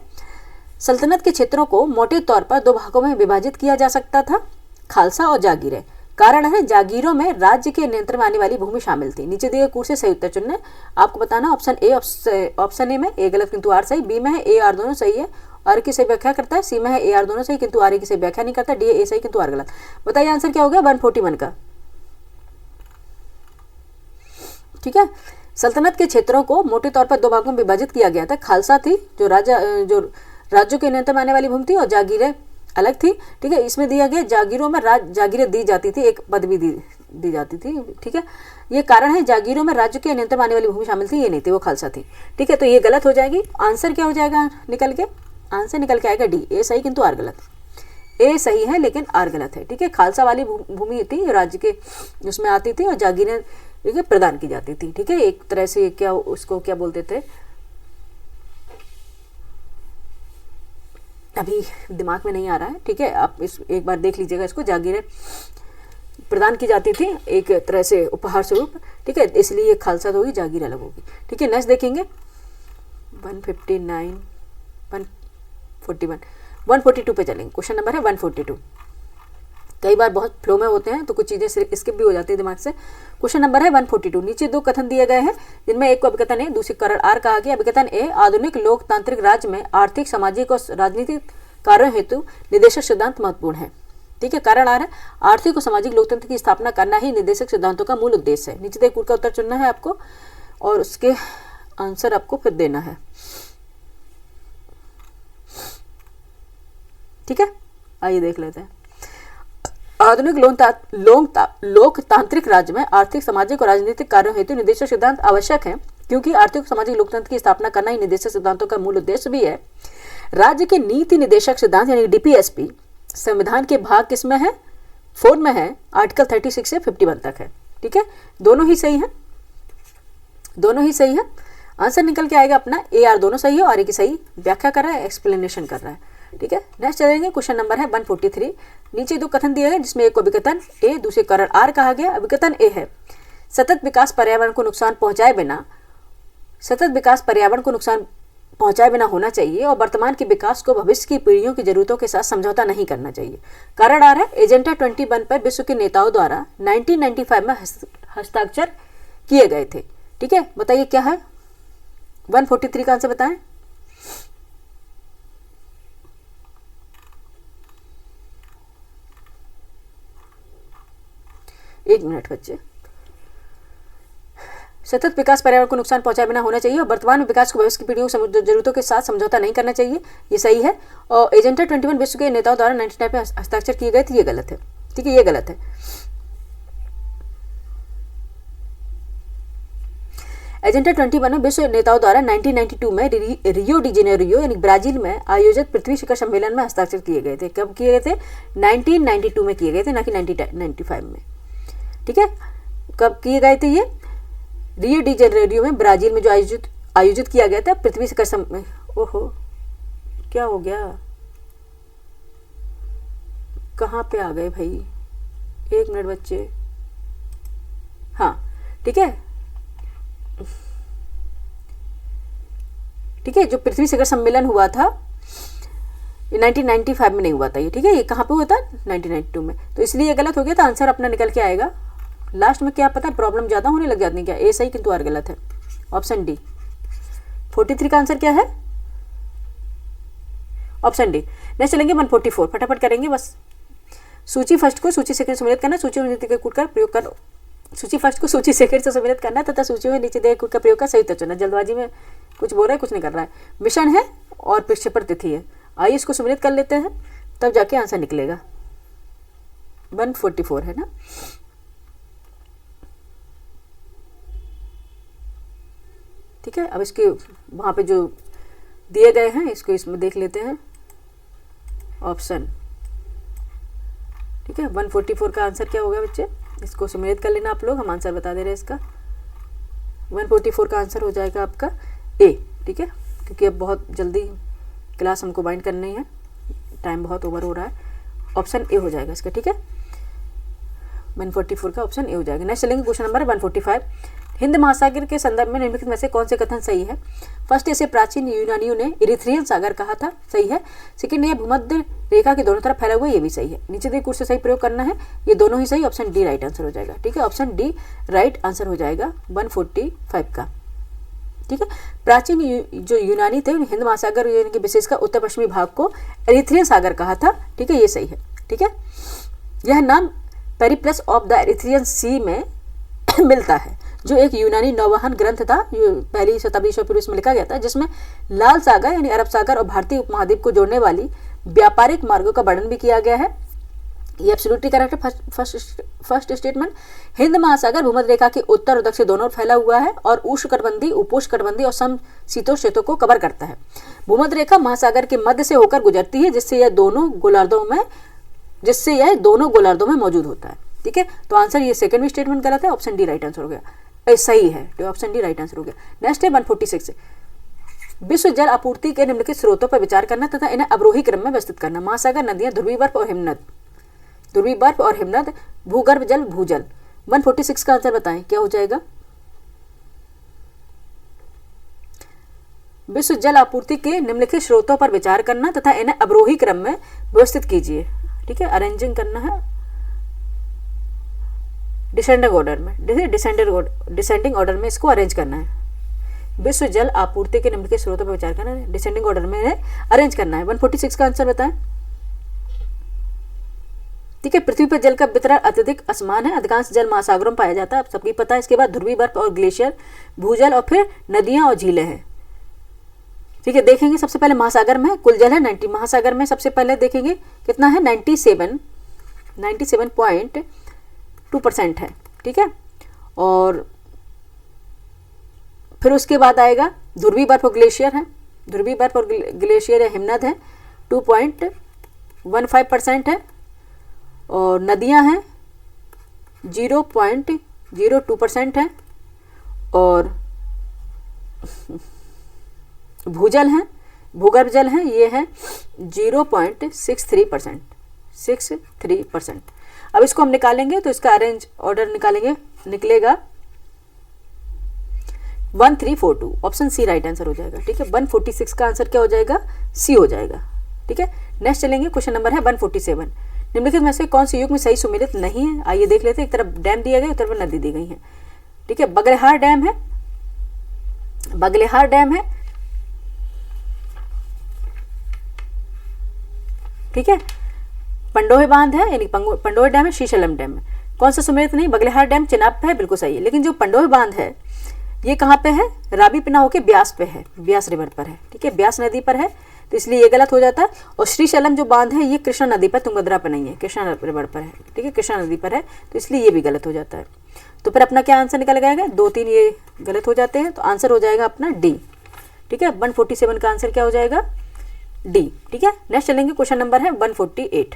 सल्तनत के क्षेत्रों को मोटे तौर पर 2 भागों में विभाजित किया जा सकता था, खालसा और जागीरें। कारण है, जागीरों में राज्य के नियंत्रण में आने वाली भूमि शामिल थी। नीचे दिए कूट से सही उत्तर चुनना, आपको बताना। ऑप्शन ए, ऑप्शन ए में ए गलत किंतु आर सही, बी में है ए आर दोनों सही है, आर की सही व्याख्या करता है, सी में है ए आर दोनों सही किंतु आर की सही व्याख्या नहीं करता, डी ए सही किंतु आर गलत। बताइए आंसर क्या हो गया 141 का, ठीक है। सल्तनत के क्षेत्रों को मोटे तौर पर 2 भागों में विभाजित किया गया था। खालसा थी जो राज्यों के नियंत्रण में आने वाली भूमि थी, और जागीरें अलग थी, ठीक है। इसमें दिया गया जागीरों में जागीरें दी जाती थी, एक पदवी दी जाती थी, ठीक है। ये कारण है, जागीरों में राज्य के नियंत्रण में आने वाली भूमि शामिल थी, ये नहीं थी, वो खालसा थी, ठीक है। तो ये गलत हो जाएगी। आंसर क्या हो जाएगा निकल के, आंसर निकल के आएगा डी, ए सही किंतु आर गलत। ए सही है लेकिन आर गलत है, ठीक है। खालसा वाली भूमि थी राज्य के उसमें आती थी, और जागीरें ठीक है प्रदान की जाती थी, ठीक है। एक तरह से क्या उसको क्या बोलते थे, अभी दिमाग में नहीं आ रहा है, ठीक है। आप इस एक बार देख लीजिएगा इसको, जागीरें प्रदान की जाती थी एक तरह से उपहार स्वरूप, ठीक है, इसलिए खालसा तो होगी, जागीर अलग होगी, ठीक है। नेक्स्ट देखेंगे 159, 141, 142 पे चलेंगे। क्वेश्चन नंबर है 142। कई बार बहुत फ्लो में होते हैं तो कुछ चीज़ें स्किप भी हो जाती है दिमाग से। क्वेश्चन नंबर है 142, नीचे 2 कथन दिए गए हैं, जिनमें एक को अभिकथन ए, दूसरे कारण आर कहा गया। अभिकथन ए, आधुनिक लोकतांत्रिक राज्य में आर्थिक, सामाजिक और राजनीतिक कार्यों हेतु निदेशक सिद्धांत महत्वपूर्ण है, ठीक है। कारण आर है, आर्थिक और सामाजिक लोकतंत्र की स्थापना करना ही निदेशक सिद्धांतों का मूल उद्देश्य है। नीचे कूट का उत्तर चुनना है आपको, और उसके आंसर आपको फिर देना है, ठीक है। आइए देख लेते हैं। आधुनिक लोकतांत्रिक राज्य में आर्थिक, सामाजिक और राजनीतिक कार्यों हेतु निदेशक सिद्धांत आवश्यक है, क्योंकि आर्थिक और सामाजिक लोकतंत्र की स्थापना करना ही निदेशक सिद्धांतों का मूल उद्देश्य भी है। राज्य के नीति निदेशक सिद्धांत यानी डीपीएसपी संविधान के भाग किसमें है? 4 में है, आर्टिकल 36 से 51 तक है। ठीक है, दोनों ही सही है, दोनों ही सही है। आंसर निकल के आएगा अपना ए आर, दोनों सही है और एक सही व्याख्या कर रहा है, एक्सप्लेनेशन कर रहा है। ठीक है, नेक्स्ट चलेंगे। क्वेश्चन नंबर है 143। नीचे दो कथन दिए गए जिसमें एक को विकथन ए, दूसरे कारण आर कहा गया। विकथन ए है सतत विकास पर्यावरण को नुकसान पहुंचाए बिना, सतत विकास पर्यावरण को नुकसान पहुंचाए बिना होना चाहिए और वर्तमान के विकास को भविष्य की पीढ़ियों की जरूरतों के साथ समझौता नहीं करना चाहिए। कारण आ रहा है एजेंडा 21 पर विश्व के नेताओं द्वारा 1995 में हस्ताक्षर किए गए थे। ठीक है, बताइए क्या है? 143 का आंसर बताएं। एक मिनट बच्चे। सतत विकास पर्यावरण को नुकसान पहुंचाए बिना होना चाहिए और वर्तमान में विकास को भविष्य की पीढ़ियों की जरूरतों के साथ समझौता नहीं करना चाहिए, ये सही है। और एजेंडा 21 विश्व के नेताओं द्वारा 1995 में हस्ताक्षर किए गए थे, ये गलत है। ठीक है, ये गलत है। एजेंडा 21 में विश्व नेताओं द्वारा 1992 में रियो डी जेनेरियो यानी ब्राजील में आयोजित पृथ्वी शिखर सम्मेलन में हस्ताक्षर किए गए थे। कब किए गए थे? 1992 में किए गए थे, ना कि 1995 में। ठीक है, कब किए गए थे? ये रियो डी जेनेरियो में ब्राजील में जो आयोजित किया गया था पृथ्वी शिखर सम्मेलन। ओहो, क्या हो गया? कहाँ पे आ गए भाई? एक मिनट बच्चे। हाँ ठीक है, ठीक है, जो पृथ्वी शिखर सम्मेलन हुआ था 1995 में नहीं हुआ था ये। ठीक है, ये कहाँ पे हुआ था? 1992 में। तो इसलिए ये गलत हो गया था। आंसर अपना निकल के आएगा लास्ट में। क्या पता है प्रॉब्लम ज्यादा होने लग जाती है क्या? ए सही किंतु आर गलत है। ऑप्शन डी 43 का आंसर क्या है? Option D. नेक्स्ट चलेंगे 144, फटाफट करेंगे बस। सूची फर्स्ट को सूची सेकंड से सम्मिलित करना, सूची में नीचे कूट कर प्रयोग कर। सूची फर्स्ट को सूची सेकंड से सम्मिलित करना तथा सूची में नीचे दिए कूट का प्रयोग कर सही उत्तर चुनना। जल्दबाजी में कुछ बोल रहा है, कुछ नहीं कर रहा है। मिशन है और प्रक्षेपण तिथि है। आइए इसको सम्मिलित कर लेते हैं, तब जाके आंसर निकलेगा। 144 है ना। ठीक है, अब इसके वहाँ पे जो दिए गए हैं इसको इसमें देख लेते हैं। ऑप्शन, ठीक है, 144 का आंसर क्या होगा बच्चे? इसको सम्मिलित कर लेना आप लोग, हम आंसर बता दे रहे हैं इसका। 144 का आंसर हो जाएगा आपका ए। ठीक है, क्योंकि अब बहुत जल्दी क्लास हमको बाइंड करनी है, टाइम बहुत ओवर हो रहा है। ऑप्शन ए हो जाएगा इसका। ठीक है, 144 का ऑप्शन ए हो जाएगा। नेक्स्ट चलेंगे क्वेश्चन नंबर 145। हिंद महासागर के संदर्भ में निम्नलिखित में से कौन से कथन सही है? फर्स्ट, इसे प्राचीन यूनानियों ने इरिथ्रियन सागर कहा था, सही है। सेकंड, यह भूमध्य रेखा के दोनों तरफ फैला हुआ है, ये भी सही है। नीचे दिए कुछ से सही प्रयोग करना है, ये दोनों ही सही। ऑप्शन डी राइट आंसर हो जाएगा। ठीक है, ऑप्शन डी राइट आंसर हो जाएगा 145 का। ठीक है, प्राचीन जो यूनानी थे हिंद महासागर यानी कि विशेषकर उत्तर पश्चिमी भाग को एरिथ्रियन सागर कहा था। ठीक है, ये सही है। ठीक है, यह नाम पेरिप्लस ऑफ द एरिथ्रियन सी में मिलता है, जो एक यूनानी नौवहन ग्रंथ था, पहली शताब्दी ईसा पूर्व में लिखा गया था, जिसमें लाल सागर यानी अरब सागर और भारतीय उपमहाद्वीप को जोड़ने वाली व्यापारिक मार्गों का वर्णन भी किया गया है। ये एब्सोल्युटली करेक्ट है। फर्स्ट स्टेटमेंट, हिंद महासागर भूमध्य रेखा के उत्तर और दक्षिण दोनों फैला हुआ है और उष्णकटिबंधीय, उपोष्णकटिबंधीय और समशीतोष्ण क्षेत्रों को कवर करता है। भूमध्य रेखा महासागर के मध्य से होकर गुजरती है, जिससे यह दोनों गोलार्धों में मौजूद होता है। ठीक है, तो आंसर ये सेकंड भी स्टेटमेंट गलत है। ऑप्शन डी राइट आंसर हो गया, सही है। तो ऑप्शन डी राइट आंसर हो गया। नेक्स्ट है 146। विश्व जल आपूर्ति के निम्नलिखित स्रोतों पर विचार करना तथा इन्हें अवरोही क्रम में व्यवस्थित करना। महासागर, नदियां, ध्रुवीय बर्फ और हिमनद, भूगर्भ जल, भूजल। 146 का आंसर बताएं क्या हो जाएगा? विश्व जल आपूर्ति के निम्नलिखित स्रोतों पर विचार करना तथा इन्हें अवरोही क्रम में व्यवस्थित कीजिए। ठीक है, अरेंजिंग करना है डिसेंडिंग ऑर्डर में, डिसेंडिंग ऑर्डर में इसको अरेंज करना है। विश्व जल आपूर्ति के निम्नलिखित स्रोतों पर विचार करना है, डिसेंडिंग ऑर्डर में अरेंज करना है। 146 का आंसर बताएं। ठीक है, पृथ्वी पर जल का वितरण अत्यधिक असमान है। अधिकांश जल महासागरों में पाया जाता है, अब सबकी पता है। इसके बाद ध्रुवीय बर्फ और ग्लेशियर, भूजल और फिर नदियां और झीलें हैं। ठीक है, देखेंगे सबसे पहले महासागर में कुल जल है 90। महासागर में सबसे पहले देखेंगे कितना है 97 97.2% है, ठीक है। और फिर उसके बाद आएगा ध्रुवीय बर्फ और ग्लेशियर है, ध्रुवीय बर्फ और ग्लेशियर या हिमनद है 2.15% है। और नदियां हैं 0.02% है। और भूजल हैं, भूगर्भ जल हैं, ये है 0.63%। अब इसको हम निकालेंगे तो इसका अरेंज ऑर्डर निकालेंगे, निकलेगा 1342, ऑप्शन सी राइट आंसर हो जाएगा, ठीक है। 146 का आंसर क्या हो जाएगा, सी हो जाएगा, ठीक है। नेक्स्ट चलेंगे, क्वेश्चन नंबर है 147। निम्नलिखित में से कौन सी युग में सही सुमेलित नहीं है, आइए देख लेते हैं। एक तरफ डैम दिया गया, एक तरफ नदी दी गई है, ठीक है। बगलेहार डैम है, बगलेहार डैम है, ठीक है। पंडोहे बांध है, यानी पंडोहे डैम है, शीशलम डैम है। कौन सा सुमेलित नहीं, बगलेहार डैम चिनाब पे है, बिल्कुल सही है। लेकिन जो पंडोहे बांध है ये कहाँ पे है, रावी पिना होके ब्यास पे है, ब्यास रिवर पर है, ठीक है, ब्यास नदी पर है, तो इसलिए ये गलत हो जाता है। और श्रीशैलम जो बांध है ये कृष्णा नदी पर, तुंगभद्रा पर नहीं है, कृष्णा रिवर पर है, ठीक है, कृष्णा नदी पर है, तो इसलिए ये भी गलत हो जाता है। तो फिर अपना क्या आंसर निकल जाएगा, 2-3 ये गलत हो जाते हैं, तो आंसर हो जाएगा अपना डी, ठीक है। 147 का आंसर क्या हो जाएगा, डी, ठीक है। नेक्स्ट चलेंगे, क्वेश्चन नंबर है 148।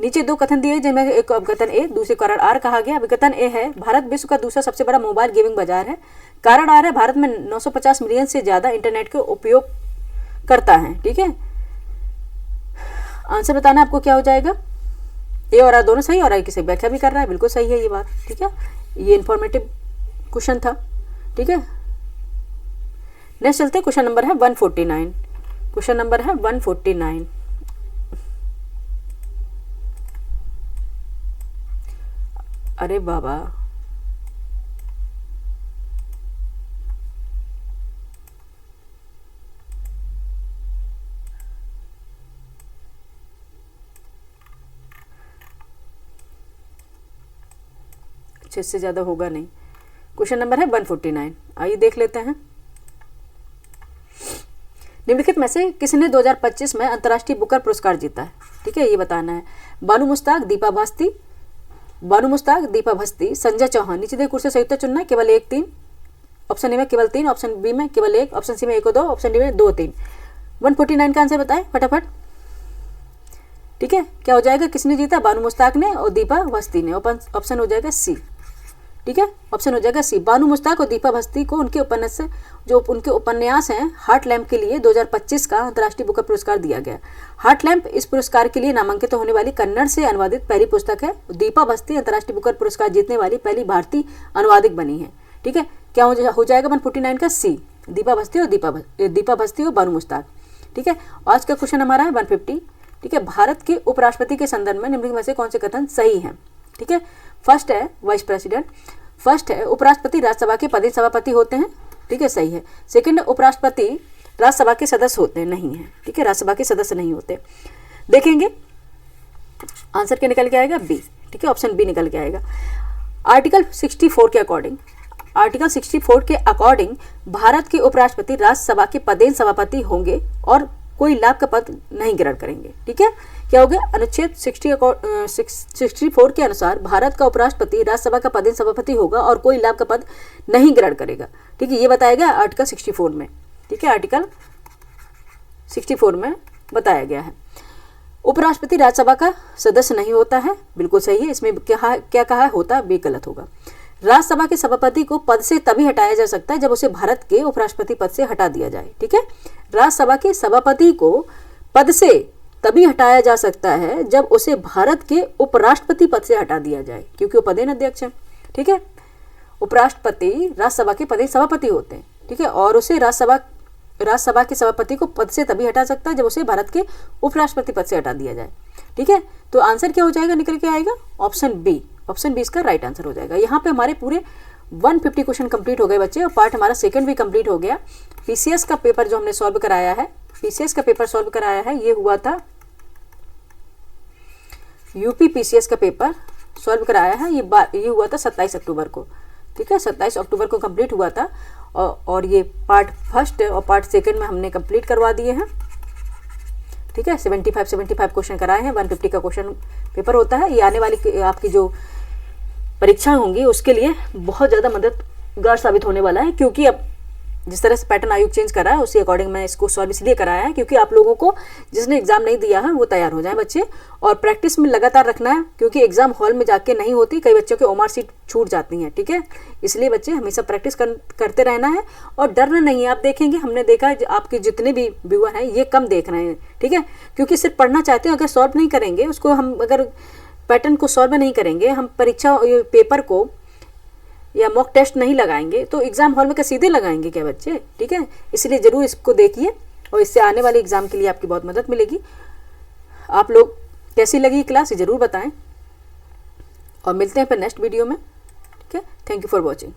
नीचे दो कथन दिए जिनमें एक अभिकथन ए, दूसरे कारण आर कहा गया। अभिकथन ए है भारत विश्व का दूसरा सबसे बड़ा मोबाइल गेमिंग बाजार है। कारण आर है भारत में 950 मिलियन से ज्यादा इंटरनेट के उपयोग करता है, ठीक है। आंसर बताना आपको क्या हो जाएगा, ए और आर दोनों सही, और आई की सही व्याख्या भी कर रहा है, बिल्कुल सही है ये बात, ठीक है। ये इंफॉर्मेटिव क्वेश्चन था, ठीक है। नेक्स्ट चलते हैं, क्वेश्चन नंबर है 149। क्वेश्चन नंबर है 149। अरे बाबा, अच्छे से ज़्यादा होगा नहीं। क्वेश्चन नंबर है 149, आइए देख लेते हैं। निम्नलिखित में से किसने 2025 में अंतर्राष्ट्रीय बुकर पुरस्कार जीता है, ठीक है, ये बताना है। बानू मुश्ताक, दीपा भस्ती, बानू मुश्ताक, दीपा भस्ती, संजय चौहान। नीचे दे कुर्सी संयुक्त चुनना है, केवल 1 3, ऑप्शन ए में केवल 3, ऑप्शन बी में केवल 1, ऑप्शन सी में 1 और 2, ऑप्शन डी में 2 3। 149 का आंसर बताएं फटाफट, ठीक है। क्या हो जाएगा, किसने जीता, बानू मुश्ताक ने और दीपा भस्ती ने, ऑप्शन हो जाएगा सी, ठीक है, ऑप्शन हो जाएगा सी। बानू मुश्ताक और दीपा भस्ती को उनके उपन्यास, जो उनके उपन्यास हैं हार्ट लैम्प के लिए 2025 का अंतर्राष्ट्रीय बुकर पुरस्कार दिया गया। हार्ट लैम्प इस पुरस्कार के लिए नामांकित होने वाली कन्नड़ से अनुवादित पहली पुस्तक है। दीपा भस्ती अंतर्राष्ट्रीय बुकर पुरस्कार जीतने वाली पहली भारतीय अनुवादिक बनी है, ठीक है। क्या हो जाएगा 149 का सी, दीपा भस्ती और दीपा भस्ती और बानू मुश्ताक, ठीक है। आज का क्वेश्चन हमारा है 150, ठीक है। भारत के उपराष्ट्रपति के संदर्भ में निम्नलिखित में से कौन से कथन सही हैं, ठीक है। फर्स्ट है वाइस प्रेसिडेंट, फर्स्ट है उपराष्ट्रपति राज्यसभा के पदेन सभापति होते हैं, ठीक है, सही है। सेकंड, उपराष्ट्रपति राज्यसभा के सदस्य होते हैं, नहीं है, ठीक है, राज्यसभा के सदस्य नहीं होते। देखेंगे आंसर क्या निकल के आएगा, बी, ठीक है, ऑप्शन बी निकल के आएगा। आर्टिकल 64 के अकॉर्डिंग, आर्टिकल 64 के अकॉर्डिंग भारत के उपराष्ट्रपति राज्यसभा के पदेन सभापति होंगे और कोई लाभ का पद नहीं ग्रहण करेंगे, ठीक है। क्या हो गया, अनुच्छेद 64 के अनुसार भारत का उपराष्ट्रपति राज्यसभा का पदेन सभापति होगा और कोई लाभ का पद नहीं ग्रहण करेगा, ठीक है। ये बताया गया आर्टिकल 64 में, ठीक है, आर्टिकल 64 में बताया गया है। उपराष्ट्रपति राज्यसभा का सदस्य नहीं होता है, बिल्कुल सही है। इसमें क्या कहा है, होता है, भी गलत होगा। राज्यसभा के सभापति को पद से तभी हटाया जा सकता है जब उसे भारत के उपराष्ट्रपति पद से हटा दिया जाए, ठीक है। राज्यसभा के सभापति को पद से तभी हटाया जा सकता है जब उसे भारत के उपराष्ट्रपति पद से हटा दिया जाए, क्योंकि वो पदेन अध्यक्ष है, ठीक है। उपराष्ट्रपति राज्यसभा के पदेन सभापति होते हैं, ठीक है, और उसे राज्यसभा के सभापति को पद से तभी हटा सकता है जब उसे भारत के उपराष्ट्रपति पद से हटा दिया जाए, ठीक है। तो आंसर क्या हो जाएगा, निकल के आएगा ऑप्शन बी, ऑप्शन बी इसका राइट आंसर हो जाएगा। यहाँ पे हमारे पूरे 150 क्वेश्चन कंप्लीट हो गए बच्चे, और पार्ट हमारा सेकंड भी कंप्लीट हो गया। पीसीएस का पेपर जो हमने सॉल्व कराया है, पीसीएस का पेपर सॉल्व कराया है, ये हुआ था यूपी पीसीएस का पेपर सॉल्व कराया है, ये हुआ था 27 अक्टूबर को, ठीक है, 27 अक्टूबर को कंप्लीट हुआ था। और ये पार्ट फर्स्ट और पार्ट सेकंड में हमने कंप्लीट करवा दिए हैं, ठीक है। 75 क्वेश्चन कराए हैं, 150 का क्वेश्चन पेपर होता है। ये आने वाली आपकी जो परीक्षा होंगी उसके लिए बहुत ज़्यादा मददगार साबित होने वाला है, क्योंकि अब जिस तरह से पैटर्न आयोग चेंज करा है उसी अकॉर्डिंग मैं इसको सॉल्व इसलिए कराया है क्योंकि आप लोगों को जिसने एग्जाम नहीं दिया है वो तैयार हो जाए बच्चे, और प्रैक्टिस में लगातार रखना है, क्योंकि एग्जाम हॉल में जाके नहीं होती, कई बच्चों के ओमार सीट छूट जाती हैं, ठीक है। इसलिए बच्चे हमेशा प्रैक्टिस करते रहना है और डरना नहीं है। आप देखेंगे, हमने देखा है आपके जितने भी व्यूअर हैं ये कम देख रहे हैं, ठीक है, क्योंकि सिर्फ पढ़ना चाहते हैं। अगर सॉल्व नहीं करेंगे उसको, हम अगर पैटर्न को सॉल्व नहीं करेंगे, हम परीक्षा पेपर को या मॉक टेस्ट नहीं लगाएंगे तो एग्जाम हॉल में क्या सीधे लगाएंगे क्या बच्चे, ठीक है। इसलिए ज़रूर इसको देखिए और इससे आने वाले एग्जाम के लिए आपकी बहुत मदद मिलेगी। आप लोग कैसी लगी क्लास ज़रूर बताएं और मिलते हैं फिर नेक्स्ट वीडियो में, ठीक है। Thank you for watching.